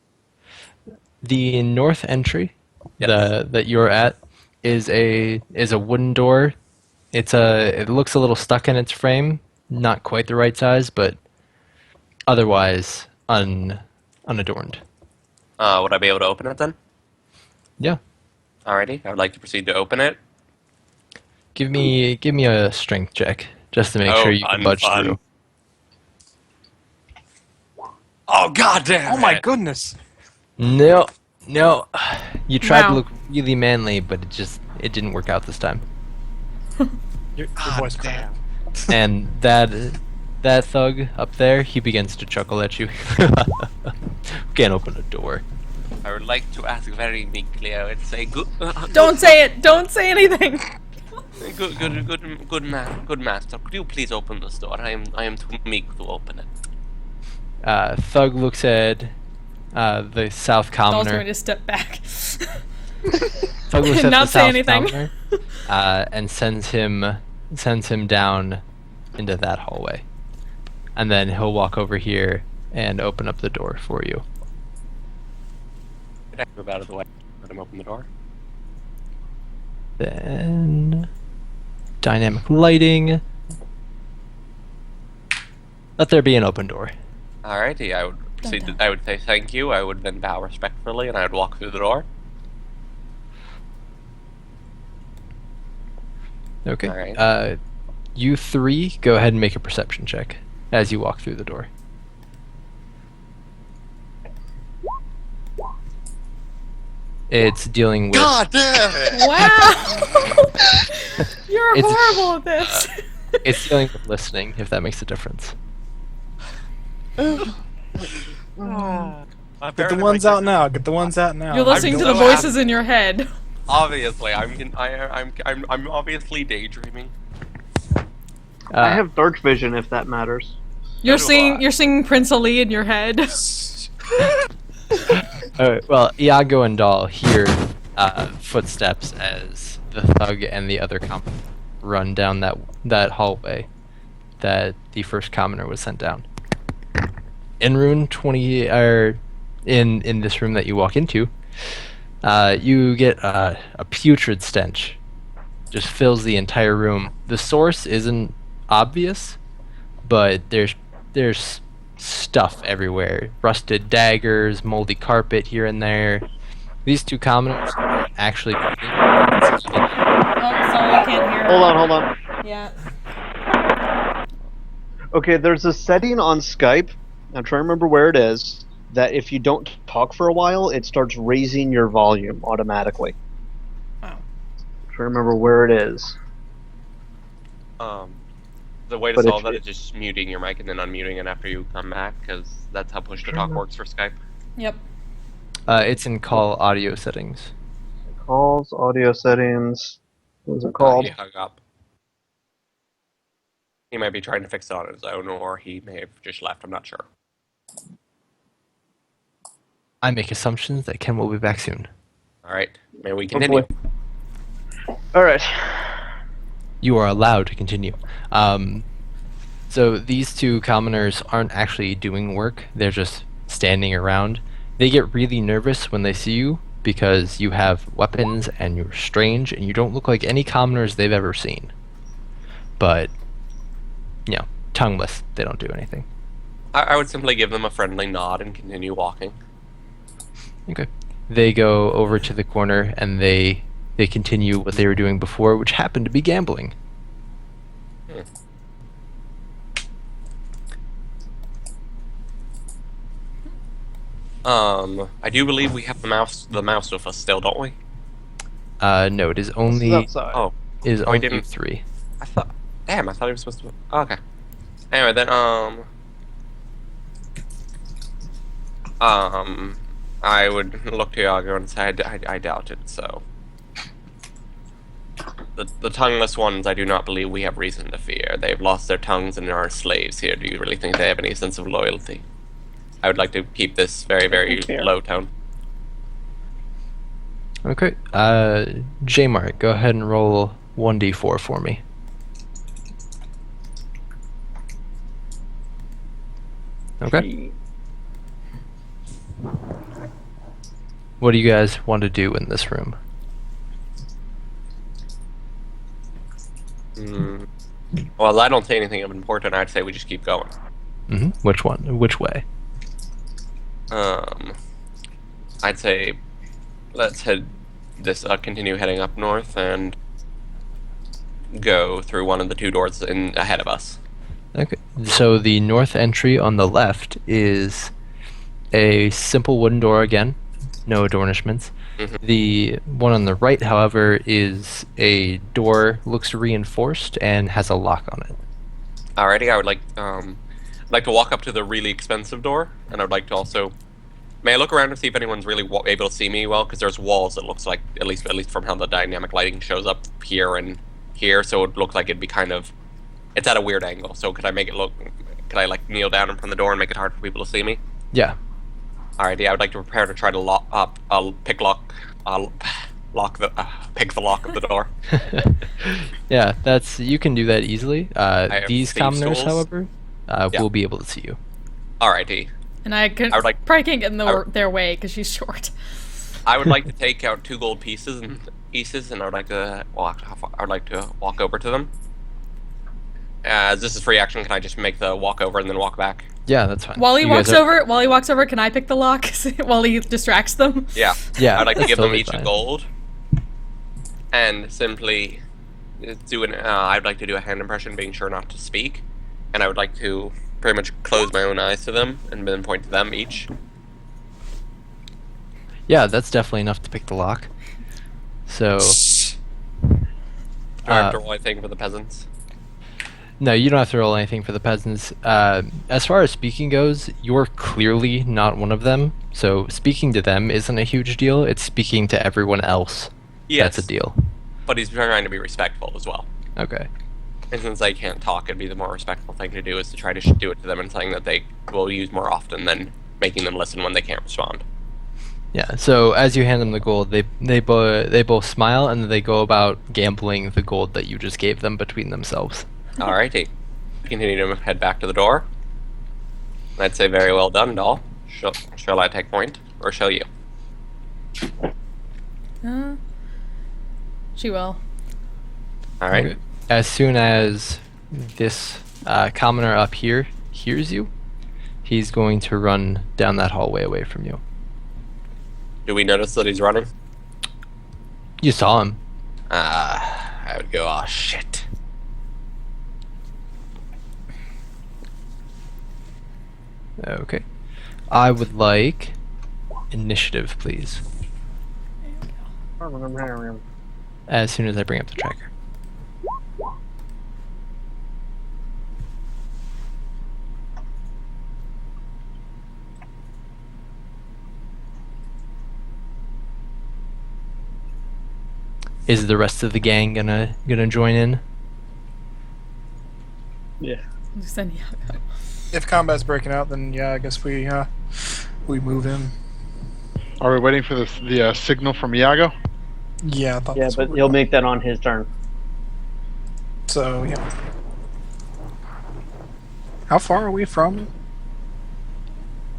The north entry Yep. that you're at is a wooden door. It looks a little stuck in its frame, not quite the right size, but otherwise unadorned. Would I be able to open it then? Yeah. Alrighty, I would like to proceed to open it. Give me a strength check just to make sure you can budge fun. through. Oh god damn! Oh my it. goodness. No. You tried to Wow. look really manly, but it didn't work out this time. Your voice cracked. And that thug up there, he begins to chuckle at you. Can't open a door. I would like to ask very meekly. I would say good. Don't say it! Don't say anything! Good master. Could you please open this door? I am too meek to open it. Thug looks at the South Doll's Commoner. going to step back. Thug looks at Not the say South anything. Commoner, and sends him down into that hallway, and then he'll walk over here and open up the door for you. Could I move out of the way? Let him open the door. Then dynamic lighting. Let there be an open door. Alrighty, I would proceed. I would say thank you. I would then bow respectfully, and I would walk through the door. Okay. Alright. You three go ahead and make a perception check as you walk through the door. It's dealing with. God damn it! Wow! You're It's- horrible at this. It's dealing with listening, if that makes a difference. Get the ones out now. Get the ones out now. You're listening to the so voices in your head. Obviously, I'm obviously daydreaming. I have dark vision, if that matters. You're do seeing I. you're singing Prince Ali in your head. Well, Iago and Dahl hear footsteps as the Thug and the other commoner run down that hallway that the first commoner was sent down. In room 20, or in this room that you walk into, you get a putrid stench. Just fills the entire room. The source isn't obvious, but there's stuff everywhere. Rusted daggers, moldy carpet here and there. These two commoners are actually. Oh, sorry, I can't hear. Hold on. Yeah. Okay, there's a setting on Skype. I'm trying to remember where it is. That if you don't talk for a while, it starts raising your volume automatically. Oh. I'm trying to remember where it is. The way to But if solve that you- is just muting your mic and then unmuting it after you come back, because that's how push to talk works for Skype. Yep. It's in call audio settings. Calls, audio settings. What was it called? He hung up. He might be trying to fix it on his own, or he may have just left. I'm not sure. I make assumptions that Ken will be back soon. All right, may we continue? All right. You are allowed to continue. So these two commoners aren't actually doing work, they're just standing around. They get really nervous when they see you because you have weapons and you're strange and you don't look like any commoners they've ever seen. But, tongueless, they don't do anything. I would simply give them a friendly nod and continue walking. Okay. They go over to the corner and they continue what they were doing before, which happened to be gambling. I do believe we have the mouse with us still, don't we? No, it is only Outside. Oh, it is we only didn't- 3. I thought he was supposed to. Oh, okay. Anyway, then I would look to Iago and say I doubt it. So the tongueless ones, I do not believe we have reason to fear. They've lost their tongues and are slaves here. Do you really think they have any sense of loyalty? I would like to keep this very, very Fair. low tone. Okay. J-Mart, go ahead and roll 1d4 for me. Okay. What do you guys want to do in this room? Well, I don't see anything of important. I'd say we just keep going. Which one? Which way? I'd say let's continue heading up north and go through one of the two doors ahead of us. Okay. So the north entry on the left is a simple wooden door again, no adornishments. The one on the right, however, is a door, looks reinforced and has a lock on it. Alrighty, I would like to walk up to the really expensive door, and I'd like to also. May I look around and see if anyone's really able to see me well? Because there's walls. It looks like at least from how the dynamic lighting shows up here and here, so it looks like it'd be kind of. It's at a weird angle. So could I make it look? Can I like kneel down in front of the door and make it hard for people to see me? Yeah. Alrighty, I would like to prepare to try to pick the lock of the door. Yeah, you can do that easily. have These thieves' commoners, tools. however, Yeah. will be able to see you. Alrighty, And I could I would like- probably can't get in I would- their way because she's short. I would like to take out 2 gold pieces, and I would like to walk. I would like to walk over to them. As this is free action, can I just make the walk over and then walk back? Yeah, that's fine. While he You guys walks over, can I pick the lock while he distracts them? Yeah. Yeah, I'd like to that's give them totally each fine. a gold, and simply do an. I'd like to do a hand impression, being sure not to speak, and I would like to pretty much close my own eyes to them and then point to them each. Yeah, that's definitely enough to pick the lock. So, Do I have to roll anything for the peasants? no, you don't have to roll anything for the peasants. As far as speaking goes, you're clearly not one of them. So speaking to them isn't a huge deal. It's speaking to everyone else Yes, that's a deal. but he's trying to be respectful as well. Okay. And since they can't talk, it'd be the more respectful thing to do is to try to do it to them in something that they will use more often than making them listen when they can't respond. Yeah. So as you hand them the gold, they both smile and they go about gambling the gold that you just gave them between themselves. Alrighty. Continue to head back to the door. I'd say very well done, doll. Shall I take point, or shall you? She will. Alright. Okay. As soon as this commoner up here hears you, he's going to run down that hallway away from you. Do we notice that he's running? You saw him. I would go, oh shit. Okay. I would like initiative, please. As soon as I bring up the tracker. Is the rest of the gang gonna join in? Yeah. Send Iago. If combat's breaking out, then yeah, I guess we move in. Are we waiting for the signal from Iago? Yeah, I thought Yeah, that's but what he'll we're make that on his turn. So yeah. How far are we from?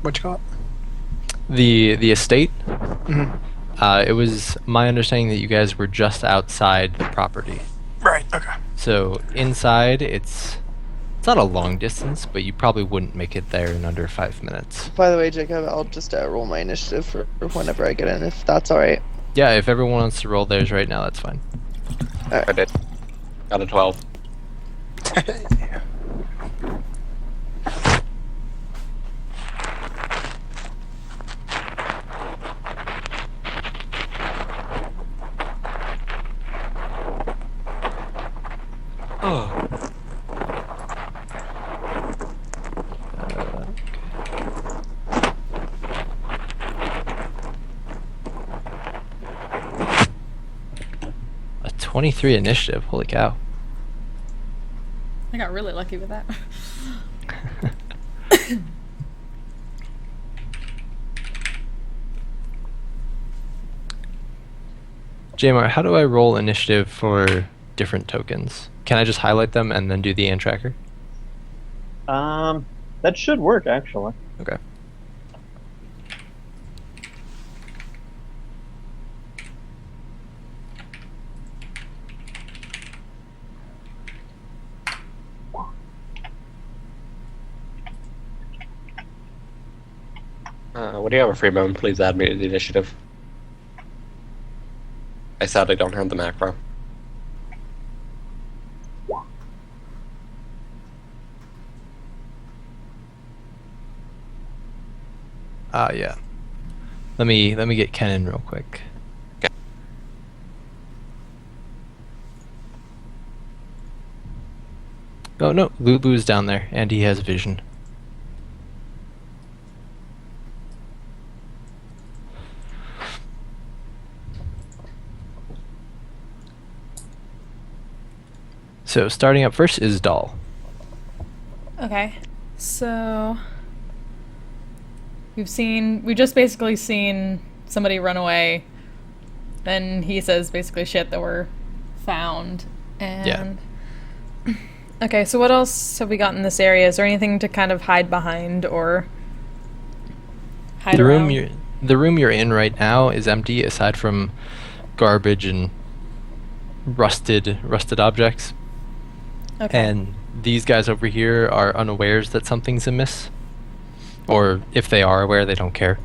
What you call it? The estate. Mhm. It was my understanding that you guys were just outside the property. Right. Okay. So inside, it's not a long distance, but you probably wouldn't make it there in under 5 minutes. By the way, Jacob, I'll just roll my initiative for whenever I get in, if that's alright. Yeah, if everyone wants to roll theirs right now, that's fine. I did. Got a 12. Oh. A 23 initiative. Holy cow. I got really lucky with that. Jamar, how do I roll initiative for different tokens? Can I just highlight them and then do the ant tracker? That should work actually. Okay. What do you have a free bone? Please add me to the initiative. I sadly don't have the macro. Yeah. Let me get Ken in real quick. Okay. Oh no, Lulu's down there, and he has vision. So starting up first is Doll. Okay. So we've just basically seen somebody run away. Then he says basically shit that we're found. And okay, so what else have we got in this area? Is there anything to kind of hide behind or hide The around? room you're in right now is empty aside from garbage and rusted objects. Okay. And these guys over here are unawares that something's amiss. Or if they are aware, they don't care.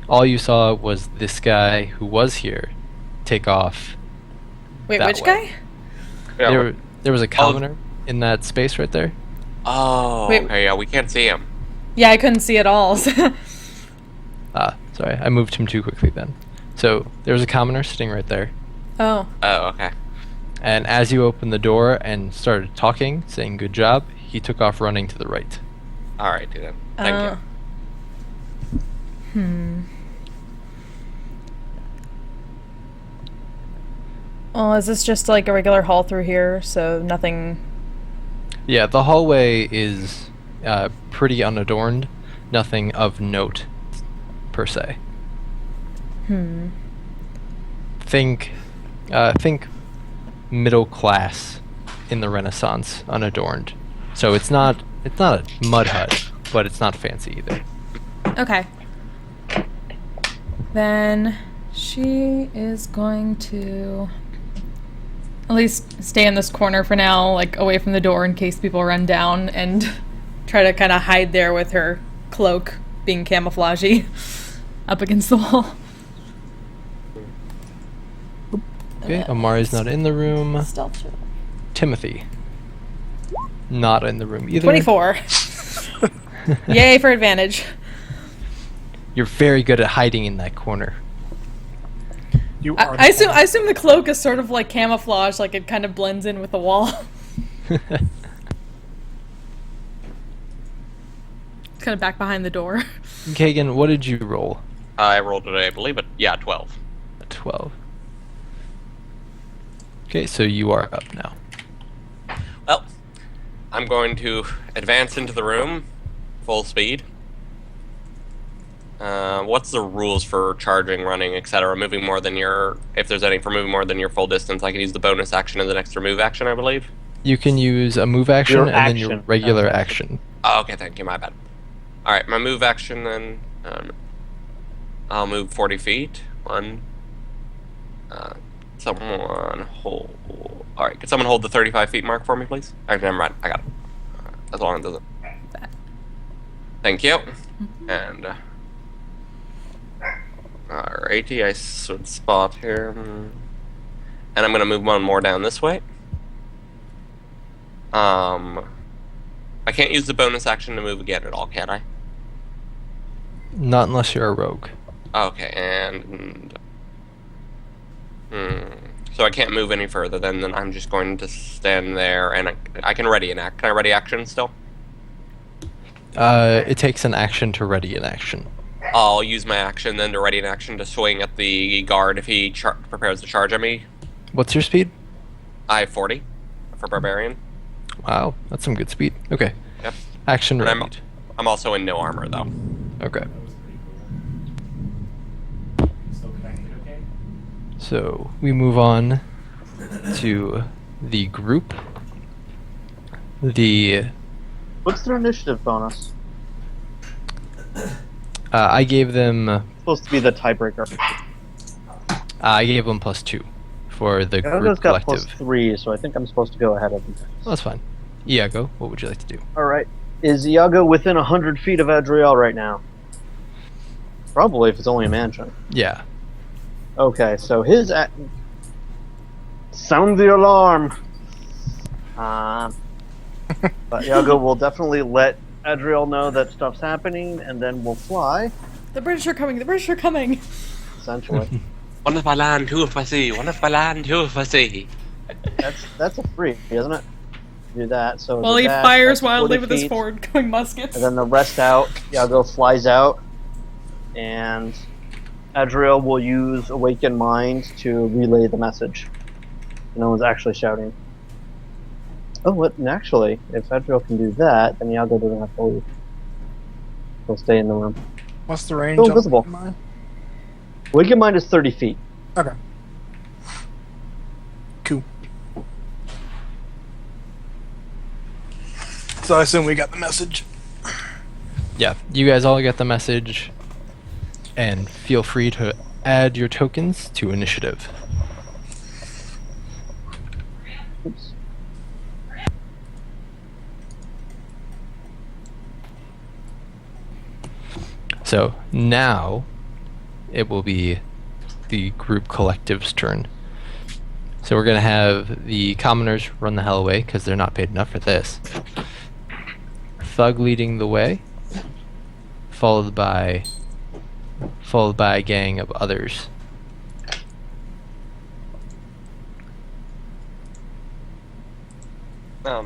All you saw was this guy who was here take off. Wait, that which way. guy? Yeah, There was a commoner in that space right there. Oh, Wait. okay, yeah, we can't see him. Yeah, I couldn't see at all. Sorry, I moved him too quickly then. So there was a commoner sitting right there. Oh. Oh, okay. And as you opened the door and started talking, saying good job, he took off running to the right. Alright, dude. Thank you. Well, is this just like a regular hall through here? So nothing. Yeah, the hallway is pretty unadorned. Nothing of note, per se. Think middle class in the Renaissance, unadorned. So it's not a mud hut, but it's not fancy either. Okay. Then she is going to at least stay in this corner for now, like away from the door in case people run down, and try to kind of hide there with her cloak being camouflagey up against the wall. Okay, Amari's not in the room. Stealth check. Timothy, not in the room either. 24. Yay for advantage. You're very good at hiding in that corner. You are. I assume the cloak is sort of like camouflage, like it kind of blends in with the wall. It's kind of back behind the door. Kagan, what did you roll? I rolled it, I believe, but yeah, 12. 12. Okay, so you are up now. Well, I'm going to advance into the room, full speed. What's the rules for charging, running, etc.? Moving more than your, if there's any for moving more than your full distance, I can use the bonus action as an extra move action, I believe. You can use a move action Your and then your action. regular That's action. Oh, okay, thank you, my bad. Alright, my move action then, I'll move 40 feet. Someone hold. Alright, could someone hold the 35 feet mark for me, please? Actually, never mind, I got it. As long as it doesn't. Thank you. And, alrighty, I should spot here. And I'm gonna move one more down this way. I can't use the bonus action to move again at all, can I? Not unless you're a rogue. Okay, and so I can't move any further. Then I'm just going to stand there, and I can ready an act. Can I ready action still? It takes an action to ready an action. I'll use my action then to ready an action to swing at the guard if he prepares to charge at me. What's your speed? I have 40 for barbarian. Wow, that's some good speed. Okay. Yep. Action And ready. I'm also in no armor though. Okay. So we move on to the group. What's their initiative bonus? I gave them Supposed to be the tiebreaker. +2 for the Iago's group got collective. +3, so I think I'm supposed to go ahead of him. Well, that's fine. Iago, what would you like to do? Alright. Is Iago within 100 feet of Adriel right now? Probably, if it's only a mansion. Yeah. Okay, so his sound the alarm. But Iago will definitely let Adriel know that stuff's happening, and then we'll fly. The British are coming! The British are coming! Essentially, One if I land, two if I see. One if I land, two if I see. that's a free, isn't it? Do that. So Well, do he that, fires that's wildly 40 with his feet, forward-going muskets. and then the rest out. Iago flies out, and Adriel will use Awaken Mind to relay the message. No one's actually shouting. Oh, what? And actually, if Edriel can do that, then Iago doesn't have to leave. He'll stay in the room. What's the range? Still on invisible. mine? Wicked Mind is 30 feet. Okay. Cool. So I assume we got the message. Yeah, you guys all get the message, and feel free to add your tokens to initiative. Oops. So now it will be the group collective's turn. So we're going to have the commoners run the hell away because they're not paid enough for this. Thug leading the way, followed by a gang of others. A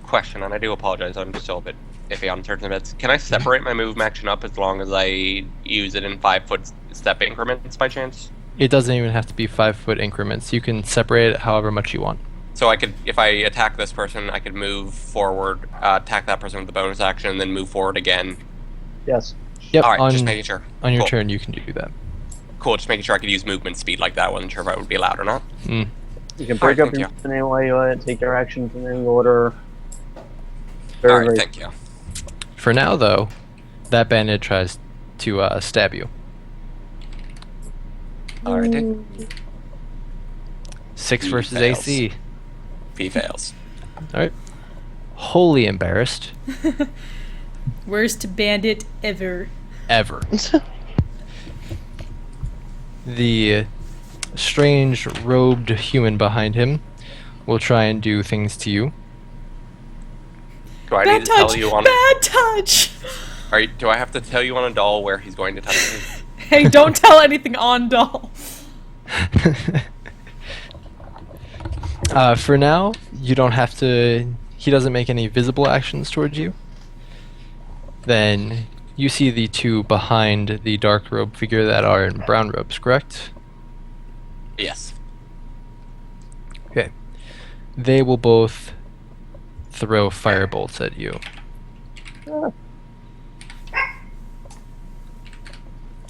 question, and I do apologize, I'm still a bit iffy on certain bits. Can I separate my move action up as long as I use it in 5-foot step increments by chance? It doesn't even have to be 5-foot increments. You can separate it however much you want. So I could, if I attack this person, I could move forward, attack that person with the bonus action, and then move forward again. Yes. Yep, Alright, just making sure. on your Cool. turn you can do that. Cool, just making sure I could use movement speed like that. Wasn't sure if I would be allowed or not. Mm. You can break Alright, up your thank movement any way you want, take your actions in any order. Very, Alright, very thank you. For now, though, that bandit tries to stab you. Alrighty. 6 He versus fails. AC. If he fails. Alright. Wholly embarrassed. Worst bandit ever. Ever. The strange robed human behind him will try and do things to you. Do I Bad need to tell touch! you on Bad touch! do I have to tell you on a doll where he's going to touch me? Hey, don't tell anything on doll. For now, you don't have to. He doesn't make any visible actions towards you. Then you see the two behind the dark robe figure that are in brown robes, correct? Yes. Okay. They will both throw firebolts at you.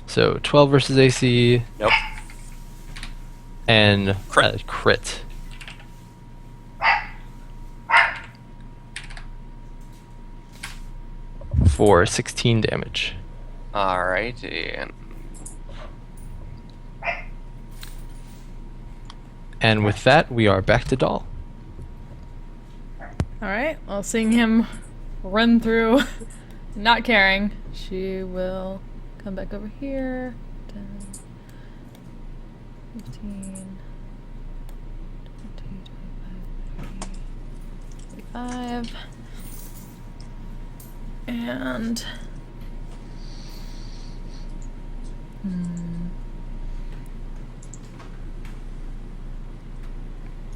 So 12 versus AC Nope. and Crit. crit. For 16 damage. Alright, and And with that, we are back to Doll. Alright, well, seeing him run through, not caring, she will come back over here. 10, 15, 20, 25, 35. And...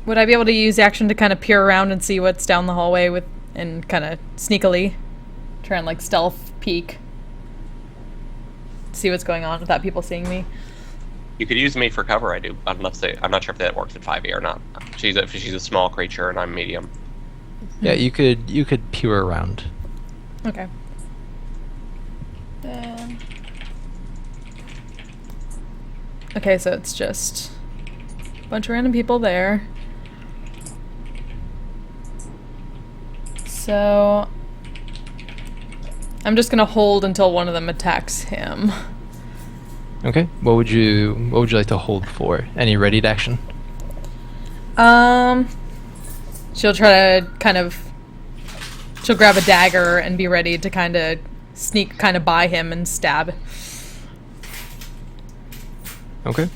Would I be able to use action to kind of peer around and see what's down the hallway with, and kind of sneakily try and like stealth peek, see what's going on without people seeing me? you could use me for cover. I'm not sure if that works at 5e or not. She's a small creature and I'm medium. Yeah, you could peer around. Okay. Then... Okay, so it's just a bunch of random people there. So I'm just gonna hold until one of them attacks him. Okay. What would you like to hold for? Any readied action? She'll try to she'll grab a dagger and be ready to kind of sneak kind of by him and stab. Okay.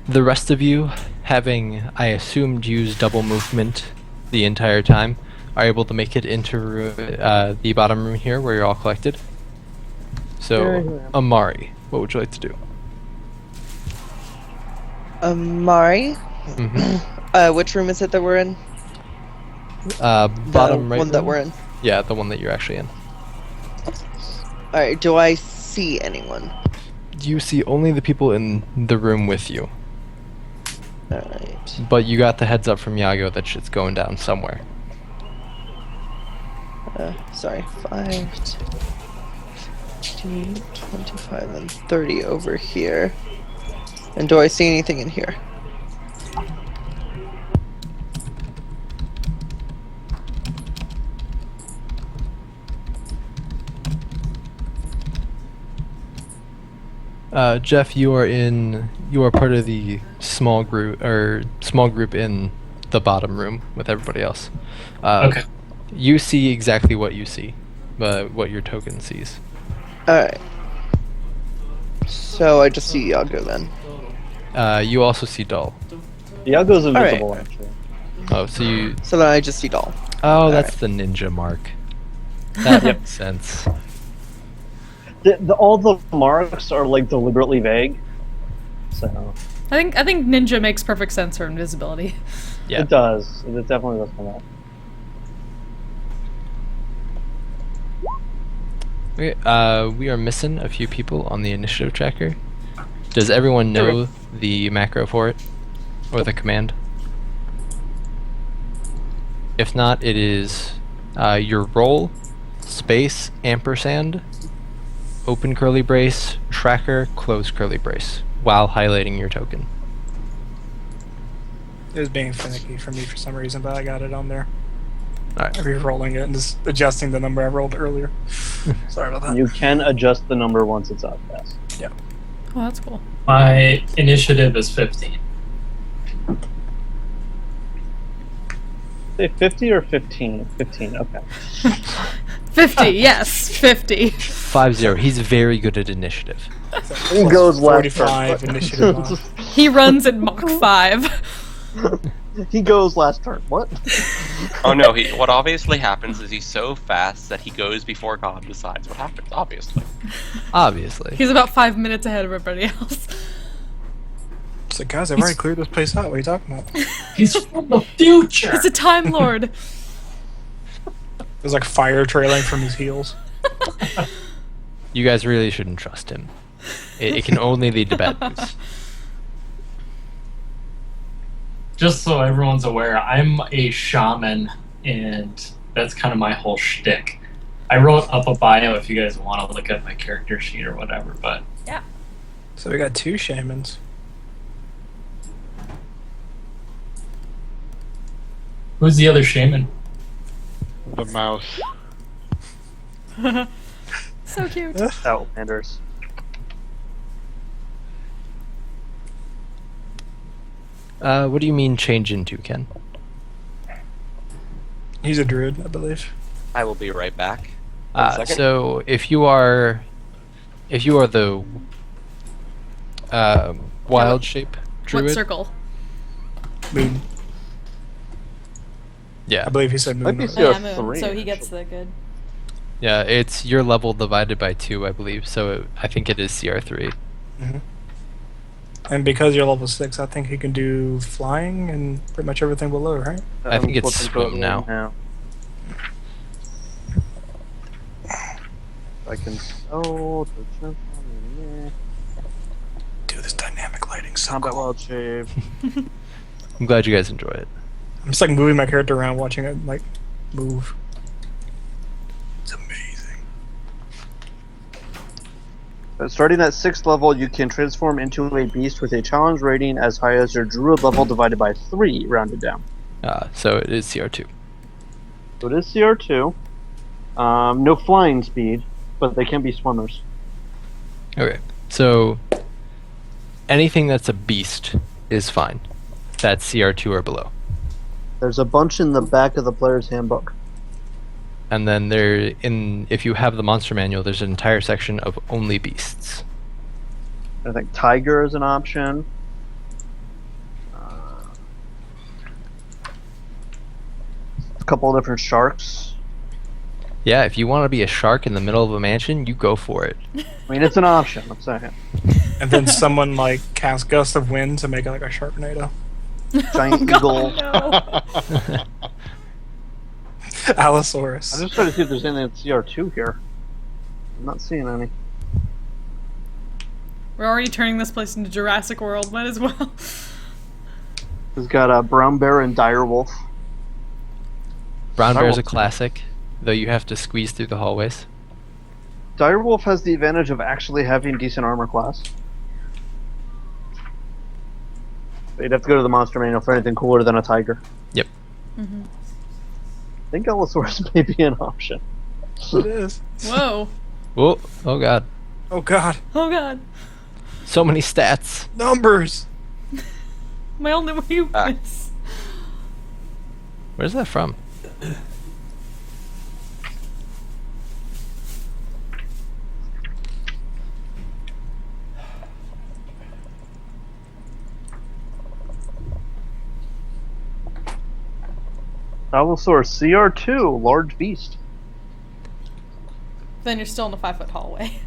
The rest of you, having, I assumed, used double movement the entire time, are able to make it into the bottom room here where you're all collected. So, Amari, what would you like to do? Mari? Mm-hmm. Which room is it that we're in? Bottom the right one that room? we're in. Yeah, the one that you're actually in. Alright, do I see anyone? You see only the people in the room with you. Alright. But you got the heads up from Yago that shit's going down somewhere. Sorry, 5, 10, 25, and 30 over here. And do I see anything in here? Jeff, you are part of the small group in the bottom room with everybody else. Okay. You see exactly what you see, what your token sees. Alright. So I just see Yago then. You also see Dull. Yago's invisible, Alright. actually. Oh, so you. So then I just see Doll. Oh, that's the ninja mark. That makes sense. All the marks are like deliberately vague. So I think ninja makes perfect sense for invisibility. Yeah. it does. It definitely does come out. Okay, we are missing a few people on the initiative tracker. Does everyone know the macro for it? Or the command? If not, it is your role, space, ampersand, open curly brace, tracker, close curly brace, while highlighting your token. It was being finicky for me for some reason, but I got it on there. Alright. Re-rolling it and just adjusting the number I rolled earlier. Sorry about that. You can adjust the number once it's up. Yes. Oh, that's cool. My initiative is 15. Say 50 or 15? 15. Okay. 50, yes, 50. 5-0. He's very good at initiative. He goes last 45 turn. initiative on. He runs in Mach 5. He goes last turn. What? Oh no, what obviously happens is he's so fast that he goes before God decides what happens, obviously. Obviously. He's about 5 minutes ahead of everybody else. It's like, guys, I've already cleared this place out. What are you talking about? He's from the future! He's a Time Lord. There's like fire trailing from his heels. You guys really shouldn't trust him. It can only lead to bad news. Just so everyone's aware, I'm a shaman, and that's kind of my whole shtick. I wrote up a bio if you guys want to look at my character sheet or whatever, but So we got 2 shamans. who's the other shaman? The mouse. So cute. Outlanders. What do you mean change into, Ken? He's a druid, I believe. I will be right back. One second. So if you are the wild shape druid, What circle? Moon. yeah, I believe he said Might moon. be earlier. Yeah, CR3, Moon, so he actually. gets the good. yeah, it's your level divided by 2, I believe. So I think it is CR3. And because you're level 6, I think he can do flying and pretty much everything below, right? I think it's flipping to it swim now. now. I can. Oh, Dude, this dynamic lighting's so combat cool. wild shape. I'm glad you guys enjoy it. I'm just like moving my character around, watching it like move. It's amazing. Starting at 6th level, you can transform into a beast with a challenge rating as high as your druid level divided by 3, rounded down. So it is CR2. So it is CR2. No flying speed, but they can be swimmers. Okay, so anything that's a beast is fine. That's CR2 or below. There's a bunch in the back of the player's handbook. And then if you have the monster manual, there's an entire section of only beasts. I think tiger is an option. A couple of different sharks. Yeah, if you want to be a shark in the middle of a mansion, you go for it. I mean, it's an option. I'm saying. And then someone like casts gust of wind to make it like a Sharknado. Giant Oh, eagle. no. Allosaurus. I'm just trying to see if there's anything at CR2 here. I'm not seeing any. We're already turning this place into Jurassic World. Might as well. He's got a brown bear and dire wolf. Brown bear's a Direwolf. classic, though you have to squeeze through the hallways. Dire wolf has the advantage of actually having decent armor class. But you'd have to go to the monster manual for anything cooler than a tiger. Yep. Mm-hmm. I think Allosaurus may be an option. It is. Whoa. Whoa! Oh god. Oh god. Oh god. So many stats. Numbers! My only weakness. Where's that from? Allosaurus CR2, large beast. Then you're still in a 5-foot hallway.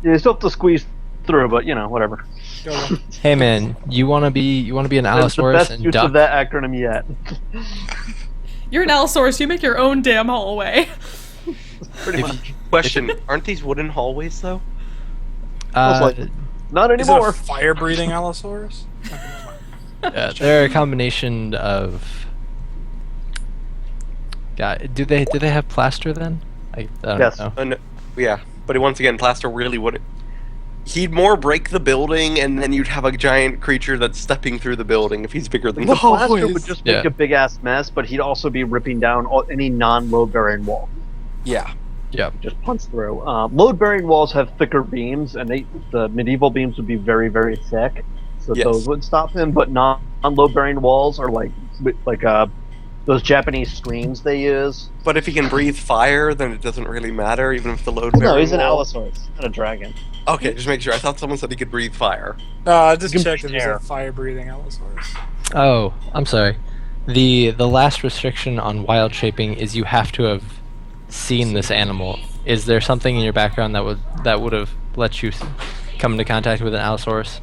Yeah, you still have to squeeze through, but whatever. Go on. Hey man, you wanna be an That's the Allosaurus best and use duck? of that acronym yet. You're an Allosaurus, you make your own damn hallway. Pretty If- much. Question: aren't these wooden hallways though? Most likely. Not Is it anymore. a fire-breathing Allosaurus? They're a combination of. God, do they have plaster then? I don't Yes. know. No, yeah, but once again, Plaster really would. He'd more break the building, and then you'd have a giant creature that's stepping through the building if he's bigger than The the plaster hallways. would just make Yeah. a big ass mess, but he'd also be ripping down any non-load bearing wall. Yeah. Just punch through. Load bearing walls have thicker beams, and the medieval beams would be very, very thick, so Yes. those would stop him. But non-load bearing walls are like those Japanese screens they use. But if he can breathe fire, then it doesn't really matter, even if the load. No, bearing he's an wall- Allosaurus, not a dragon. Okay, just make sure. I thought someone said he could breathe fire. I just You can checked if breathe it's air. a fire-breathing Allosaurus. Oh, I'm sorry. The last restriction on wild shaping is you have to have seen this animal. Is there something in your background that would have let you come into contact with an Allosaurus?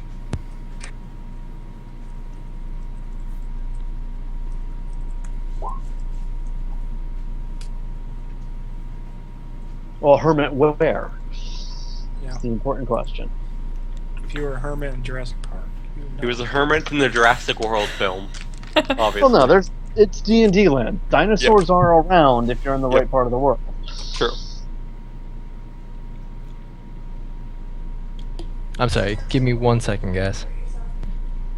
Well, Hermit where? Yeah. That's the important question. If you were a hermit in Jurassic Park, you would know. He was a hermit in the Jurassic World film, obviously. Well, no, it's D&D land. Dinosaurs are around if you're in the Yep. right part of the world. True. I'm sorry. Give me 1 second, guys.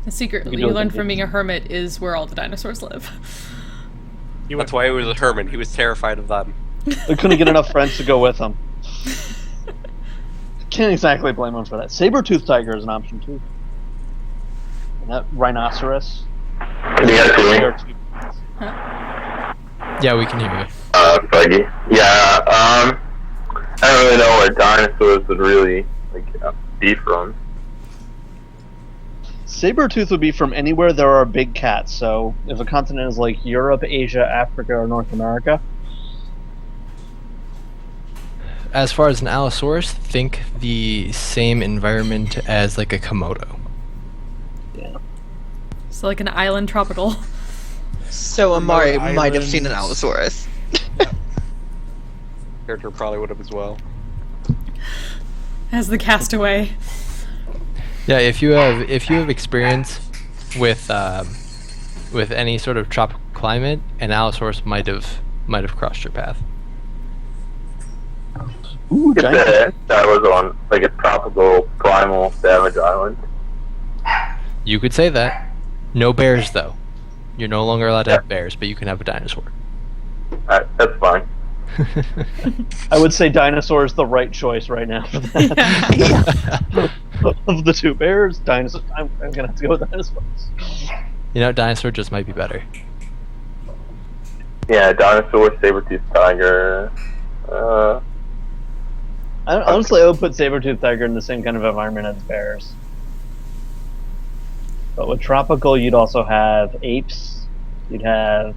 The secret You you don't learned think from being a hermit is where all the dinosaurs live. You That's would- why he was a hermit. He was terrified of them. They couldn't get enough friends to go with them. Can't exactly blame them for that. Saber-toothed tiger is an option too. And that rhinoceros. Can you guys hear me? Yeah, we can hear you. Fuggy. Yeah, I don't really know where dinosaurs would really, be from. Saber-tooth would be from anywhere there are big cats. So if a continent is like Europe, Asia, Africa, or North America, As far as an Allosaurus, think the same environment as like a Komodo. So like an island tropical. So Remote Amari might have seen an islands. Allosaurus. Character probably would have as well. As the castaway. Yeah, if you have experience with any sort of tropical climate, an Allosaurus might have crossed your path. ooh, If giant. that was on, a tropical, primal, savage island. You could say that. No bears though. You're no longer allowed to have bears, but you can have a dinosaur. That's fine. I would say dinosaur is the right choice right now for that. Of the two bears, dinosaur. I'm gonna have to go with dinosaurs. You know, dinosaur just might be better. Yeah, dinosaur, saber-toothed tiger. Honestly, I would put saber-toothed tiger in the same kind of environment as bears. But with tropical, you'd also have apes. You'd have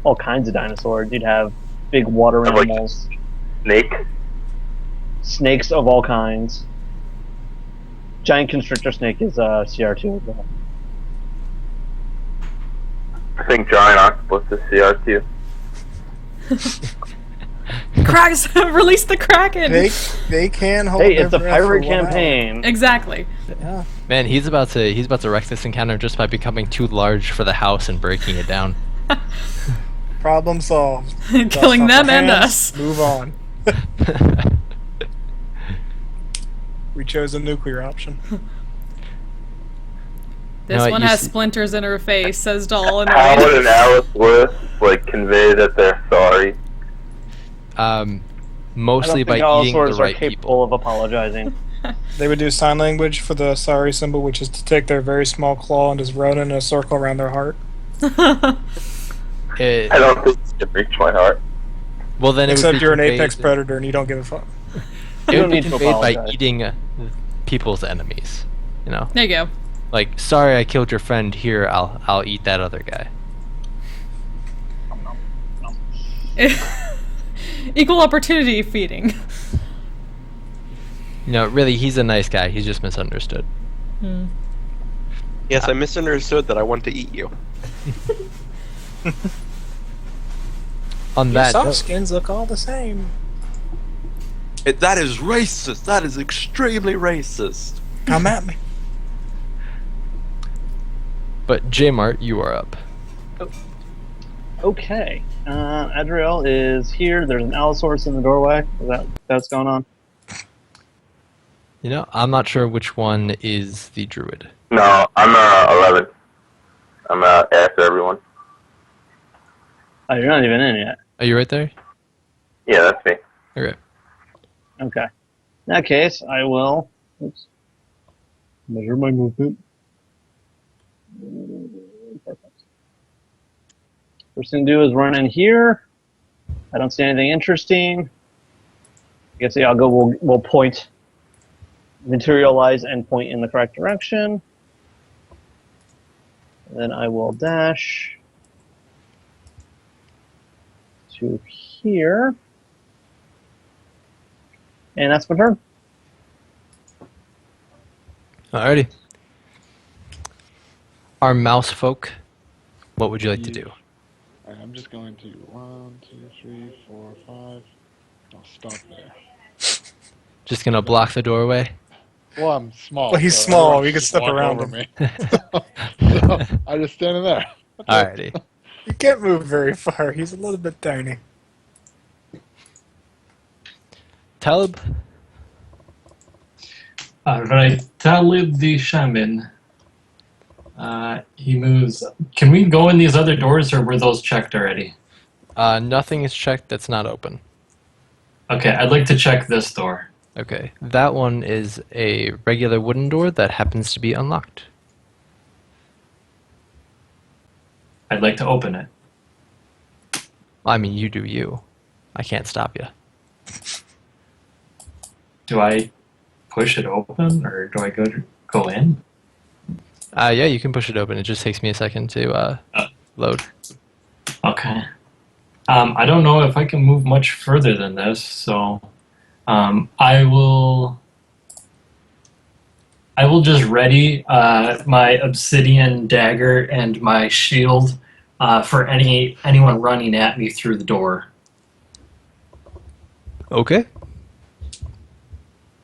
all kinds of dinosaurs. You'd have big water Have, like- animals, Snake. snakes of all kinds. Giant constrictor snake is CR2 as well. I think giant octopus is CR2. Cracks! Release the Kraken! They can hold Hey, their it's a breath for pirate 1 hour. campaign. Exactly. Yeah. Man, he's about to wreck this encounter just by becoming too large for the house and breaking it down. Problem solved. Killing Dust off them our and hands, us. Move on. We chose a nuclear option. This No, one you has see- splinters in her face, says Doll in the How would radio. an Alice Worth convey that they're sorry? Mostly I don't by think all eating swords the right are people. capable of apologizing. They would do sign language for the sorry symbol, which is to take their very small claw and just run in a circle around their heart. I don't think it can reach my heart. Well, then it would Except be you're an conveyed- apex predator and you don't give a fuck. You It don't would be need to conveyed by apologize. eating people's enemies. You know, There you go. like, sorry, I killed your friend. Here, I'll eat that other guy. Equal opportunity feeding. No, really, he's a nice guy. He's just misunderstood. Yes, I misunderstood that I want to eat you. On Your that soft note, skins look all the same. That is racist. That is extremely racist. Come at me. but J-Mart, you are up. Okay. Adriel is here. There's an Allosaurus in the doorway. That's going on? You know, I'm not sure which one is the druid. No, I'm 11. I'm after everyone. Oh, you're not even in yet. Are you right there? Yeah, that's me. Okay. Okay. In that case, I will measure my movement. Perfect. First thing to do is run in here. I don't see anything interesting. I guess I'll go. We'll point, materialize, and point in the correct direction. Then I will dash to here. And that's my turn. Alrighty. Our mouse folk, what would you like to do? Alright, I'm just going to 1, 2, 3, 4, 5. I'll stop there. Just gonna block the doorway? Well, I'm small. Well, he's so small, everyone we could just step walk around over him. me. So, I'm just standing there. Alrighty. You can't move very far. He's a little bit tiny. Talib? Alright, Talib the Shaman. He moves. Can we go in these other doors, or were those checked already? Nothing is checked that's not open. Okay, I'd like to check this door. Okay. That one is a regular wooden door that happens to be unlocked. I'd like to open it. I mean, you do you. I can't stop you. Do I push it open, or do I go in? Yeah, you can push it open. It just takes me a second to load. Okay. I don't know if I can move much further than this, so I will just ready my obsidian dagger and my shield for anyone running at me through the door. Okay.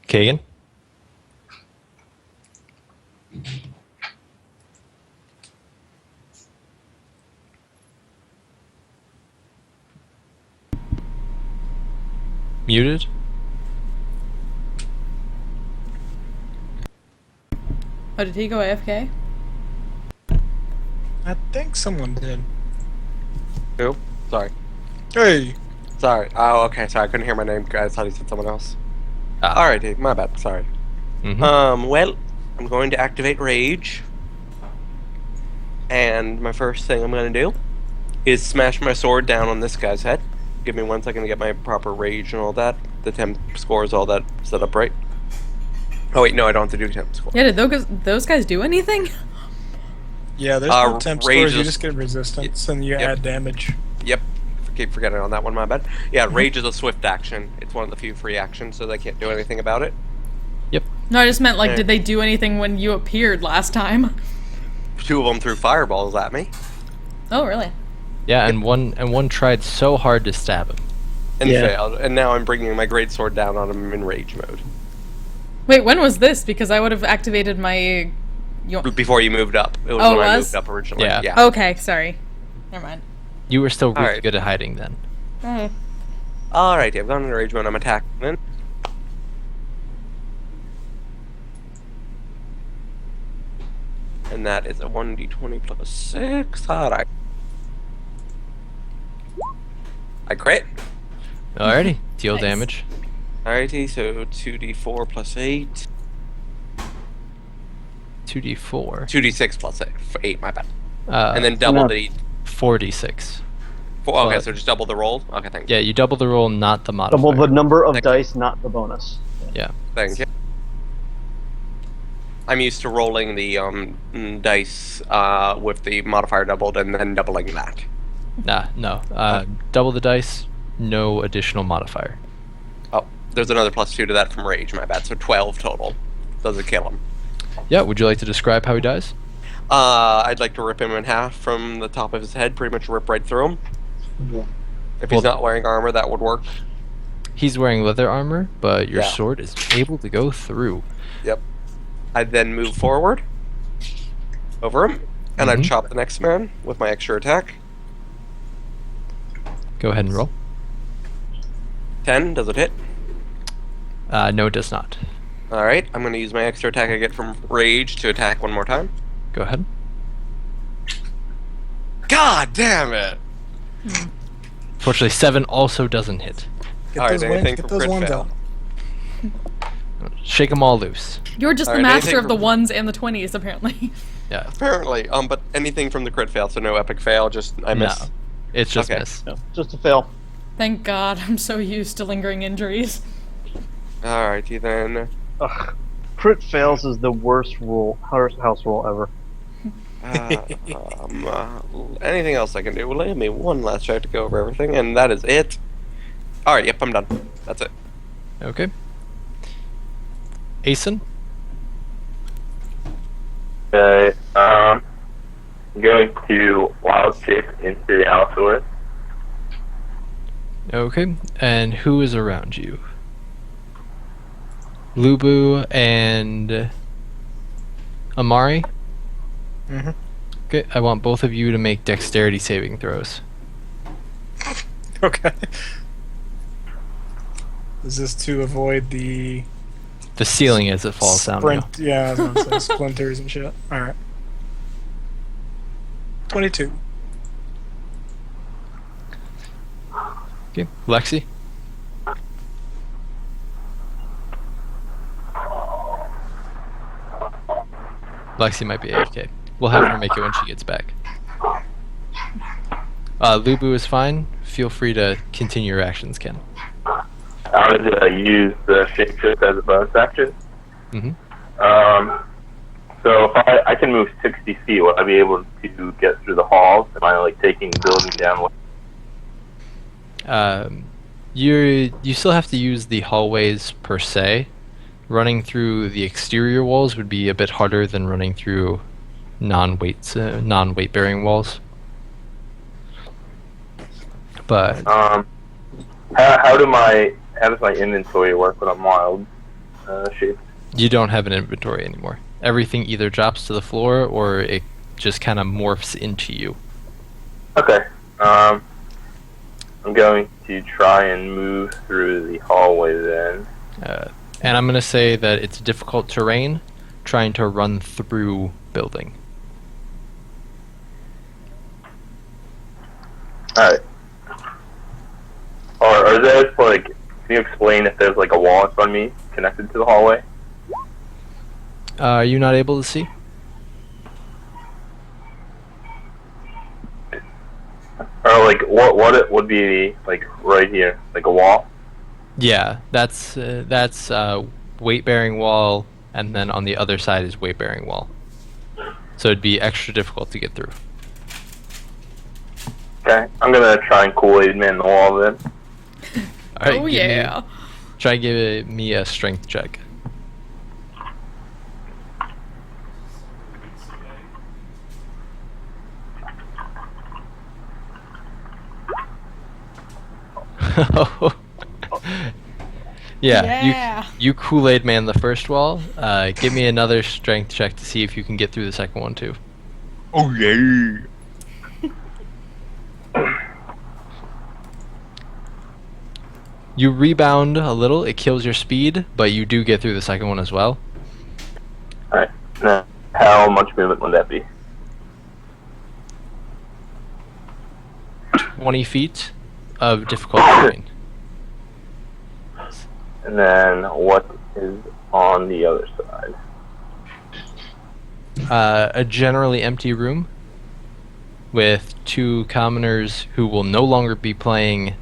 Kagan? Muted? Oh, did he go AFK? I think someone did. Who? Sorry. Hey! Sorry. Oh, okay. Sorry. I couldn't hear my name. I thought he said someone else. Ah. Alrighty. My bad. Sorry. Mm-hmm. Well, I'm going to activate Rage. And my first thing I'm going to do is smash my sword down on this guy's head. Give me 1 second to get my proper Rage and all that. The temp scores, all that set up right. Oh, wait. No, I don't have to do temp score. Yeah, did those guys do anything? Yeah, there's no temp scores, you Rages- just get resistance and you Yep. add damage. Yep. Keep forgetting on that one, my bad. Yeah, Rage is a swift action. It's one of the few free actions, so they can't do anything about it. No, I just meant, like, Yeah. did they do anything when you appeared last time? 2 of them threw fireballs at me. Oh, really? Yeah, and one tried so hard to stab him. and Yeah. failed, and now I'm bringing my greatsword down on him in rage mode. Wait, when was this? Because I would have activated my. Before you moved up. It was Oh, when it I was? moved up originally. Yeah. Yeah. Okay, sorry. Never mind. You were still really Alright. good at hiding then. Oh. Alrighty, I've gone into rage mode. I'm attacking then. And that is a 1d20 plus 6. Alright. I crit. Alrighty, deal Nice. damage. Alrighty, so 2d4 plus 8. 2d4. 2d6 plus 8, my bad. And then no. double the... 4d6. Okay, But- so just double the roll? Okay, thank you. Yeah, you double the roll, not the modifier. Double the number of Thank you. dice, not the bonus. Yeah. Thank you. I'm used to rolling the dice with the modifier doubled and then doubling that. Nah, no. Double the dice, no additional modifier. Oh, there's another plus 2 to that from rage, my bad. So 12 total. Does it kill him? Yeah, would you like to describe how he dies? I'd like to rip him in half from the top of his head, pretty much rip right through him. If he's Well- not wearing armor, that would work. He's wearing leather armor, but your Yeah. sword is able to go through. Yep. I'd then move forward over him, and I'd Mhm. chop the next man with my extra attack. Go ahead and roll. 10, does it hit? No, it does not. Alright, I'm going to use my extra attack I get from rage to attack one more time. Go ahead. God damn it! Fortunately, 7 also doesn't hit. Get Alright, those anything wins, get from those crit ones fail. out. Shake them all loose. You're just the Alright, master anything of the from- ones and the 20s, apparently. Yeah. Apparently, but anything from the crit fail, so no epic fail, just I miss. No. It's just Okay. miss. No, just a fail. Thank God, I'm so used to lingering injuries. Alrighty then. Ugh. Crit fails is the worst house rule ever. Anything else I can do? Well, give me one last check to go over everything, and that is it. Alright, yep, I'm done. That's it. Okay. Asen? Okay, I'm going to wild shape into the Allosaurus. Okay. And who is around you? Lubu and Amari? Mhm. Okay, I want both of you to make dexterity saving throws. Okay. Is this to avoid the The ceiling as it falls down. on you. sprint? Yeah, I was gonna say splinters and shit. All right. 22. Okay, Lexi? Lexi might be AFK. We'll have her make it when she gets back. Lubu is fine. Feel free to continue your actions, Ken. I'm going to use the shapeshift as a bonus action. Mhm. So if I can move 60 feet, will I be able to get through the halls? Am I like taking the building down? You still have to use the hallways per se. Running through the exterior walls would be a bit harder than running through non-weight bearing walls. But How does my inventory work when I'm wild shaped? you don't have an inventory anymore. Everything either drops to the floor or it just kind of morphs into you. Okay. I'm going to try and move through the hallway then. And I'm going to say that it's difficult terrain trying to run through building. Alright. Or is there like, can you explain if there's like a wall in front of me connected to the hallway? Are you not able to see? Or like, what it would be like right here, like a wall? Yeah, that's weight bearing wall, and then on the other side is weight bearing wall. So it'd be extra difficult to get through. Okay, I'm gonna try and Kool-Aid man the wall then. All right, Oh yeah. Try and give me a strength check. Yeah, you Kool-Aid man the first wall. Give me another strength check to see if you can get through the second one too. Oh yeah. You rebound a little, it kills your speed, but you do get through the second one as well. Alright. Now, how much movement would that be? 20 feet of difficult terrain. And then what is on the other side? A generally empty room with two commoners who will no longer be playing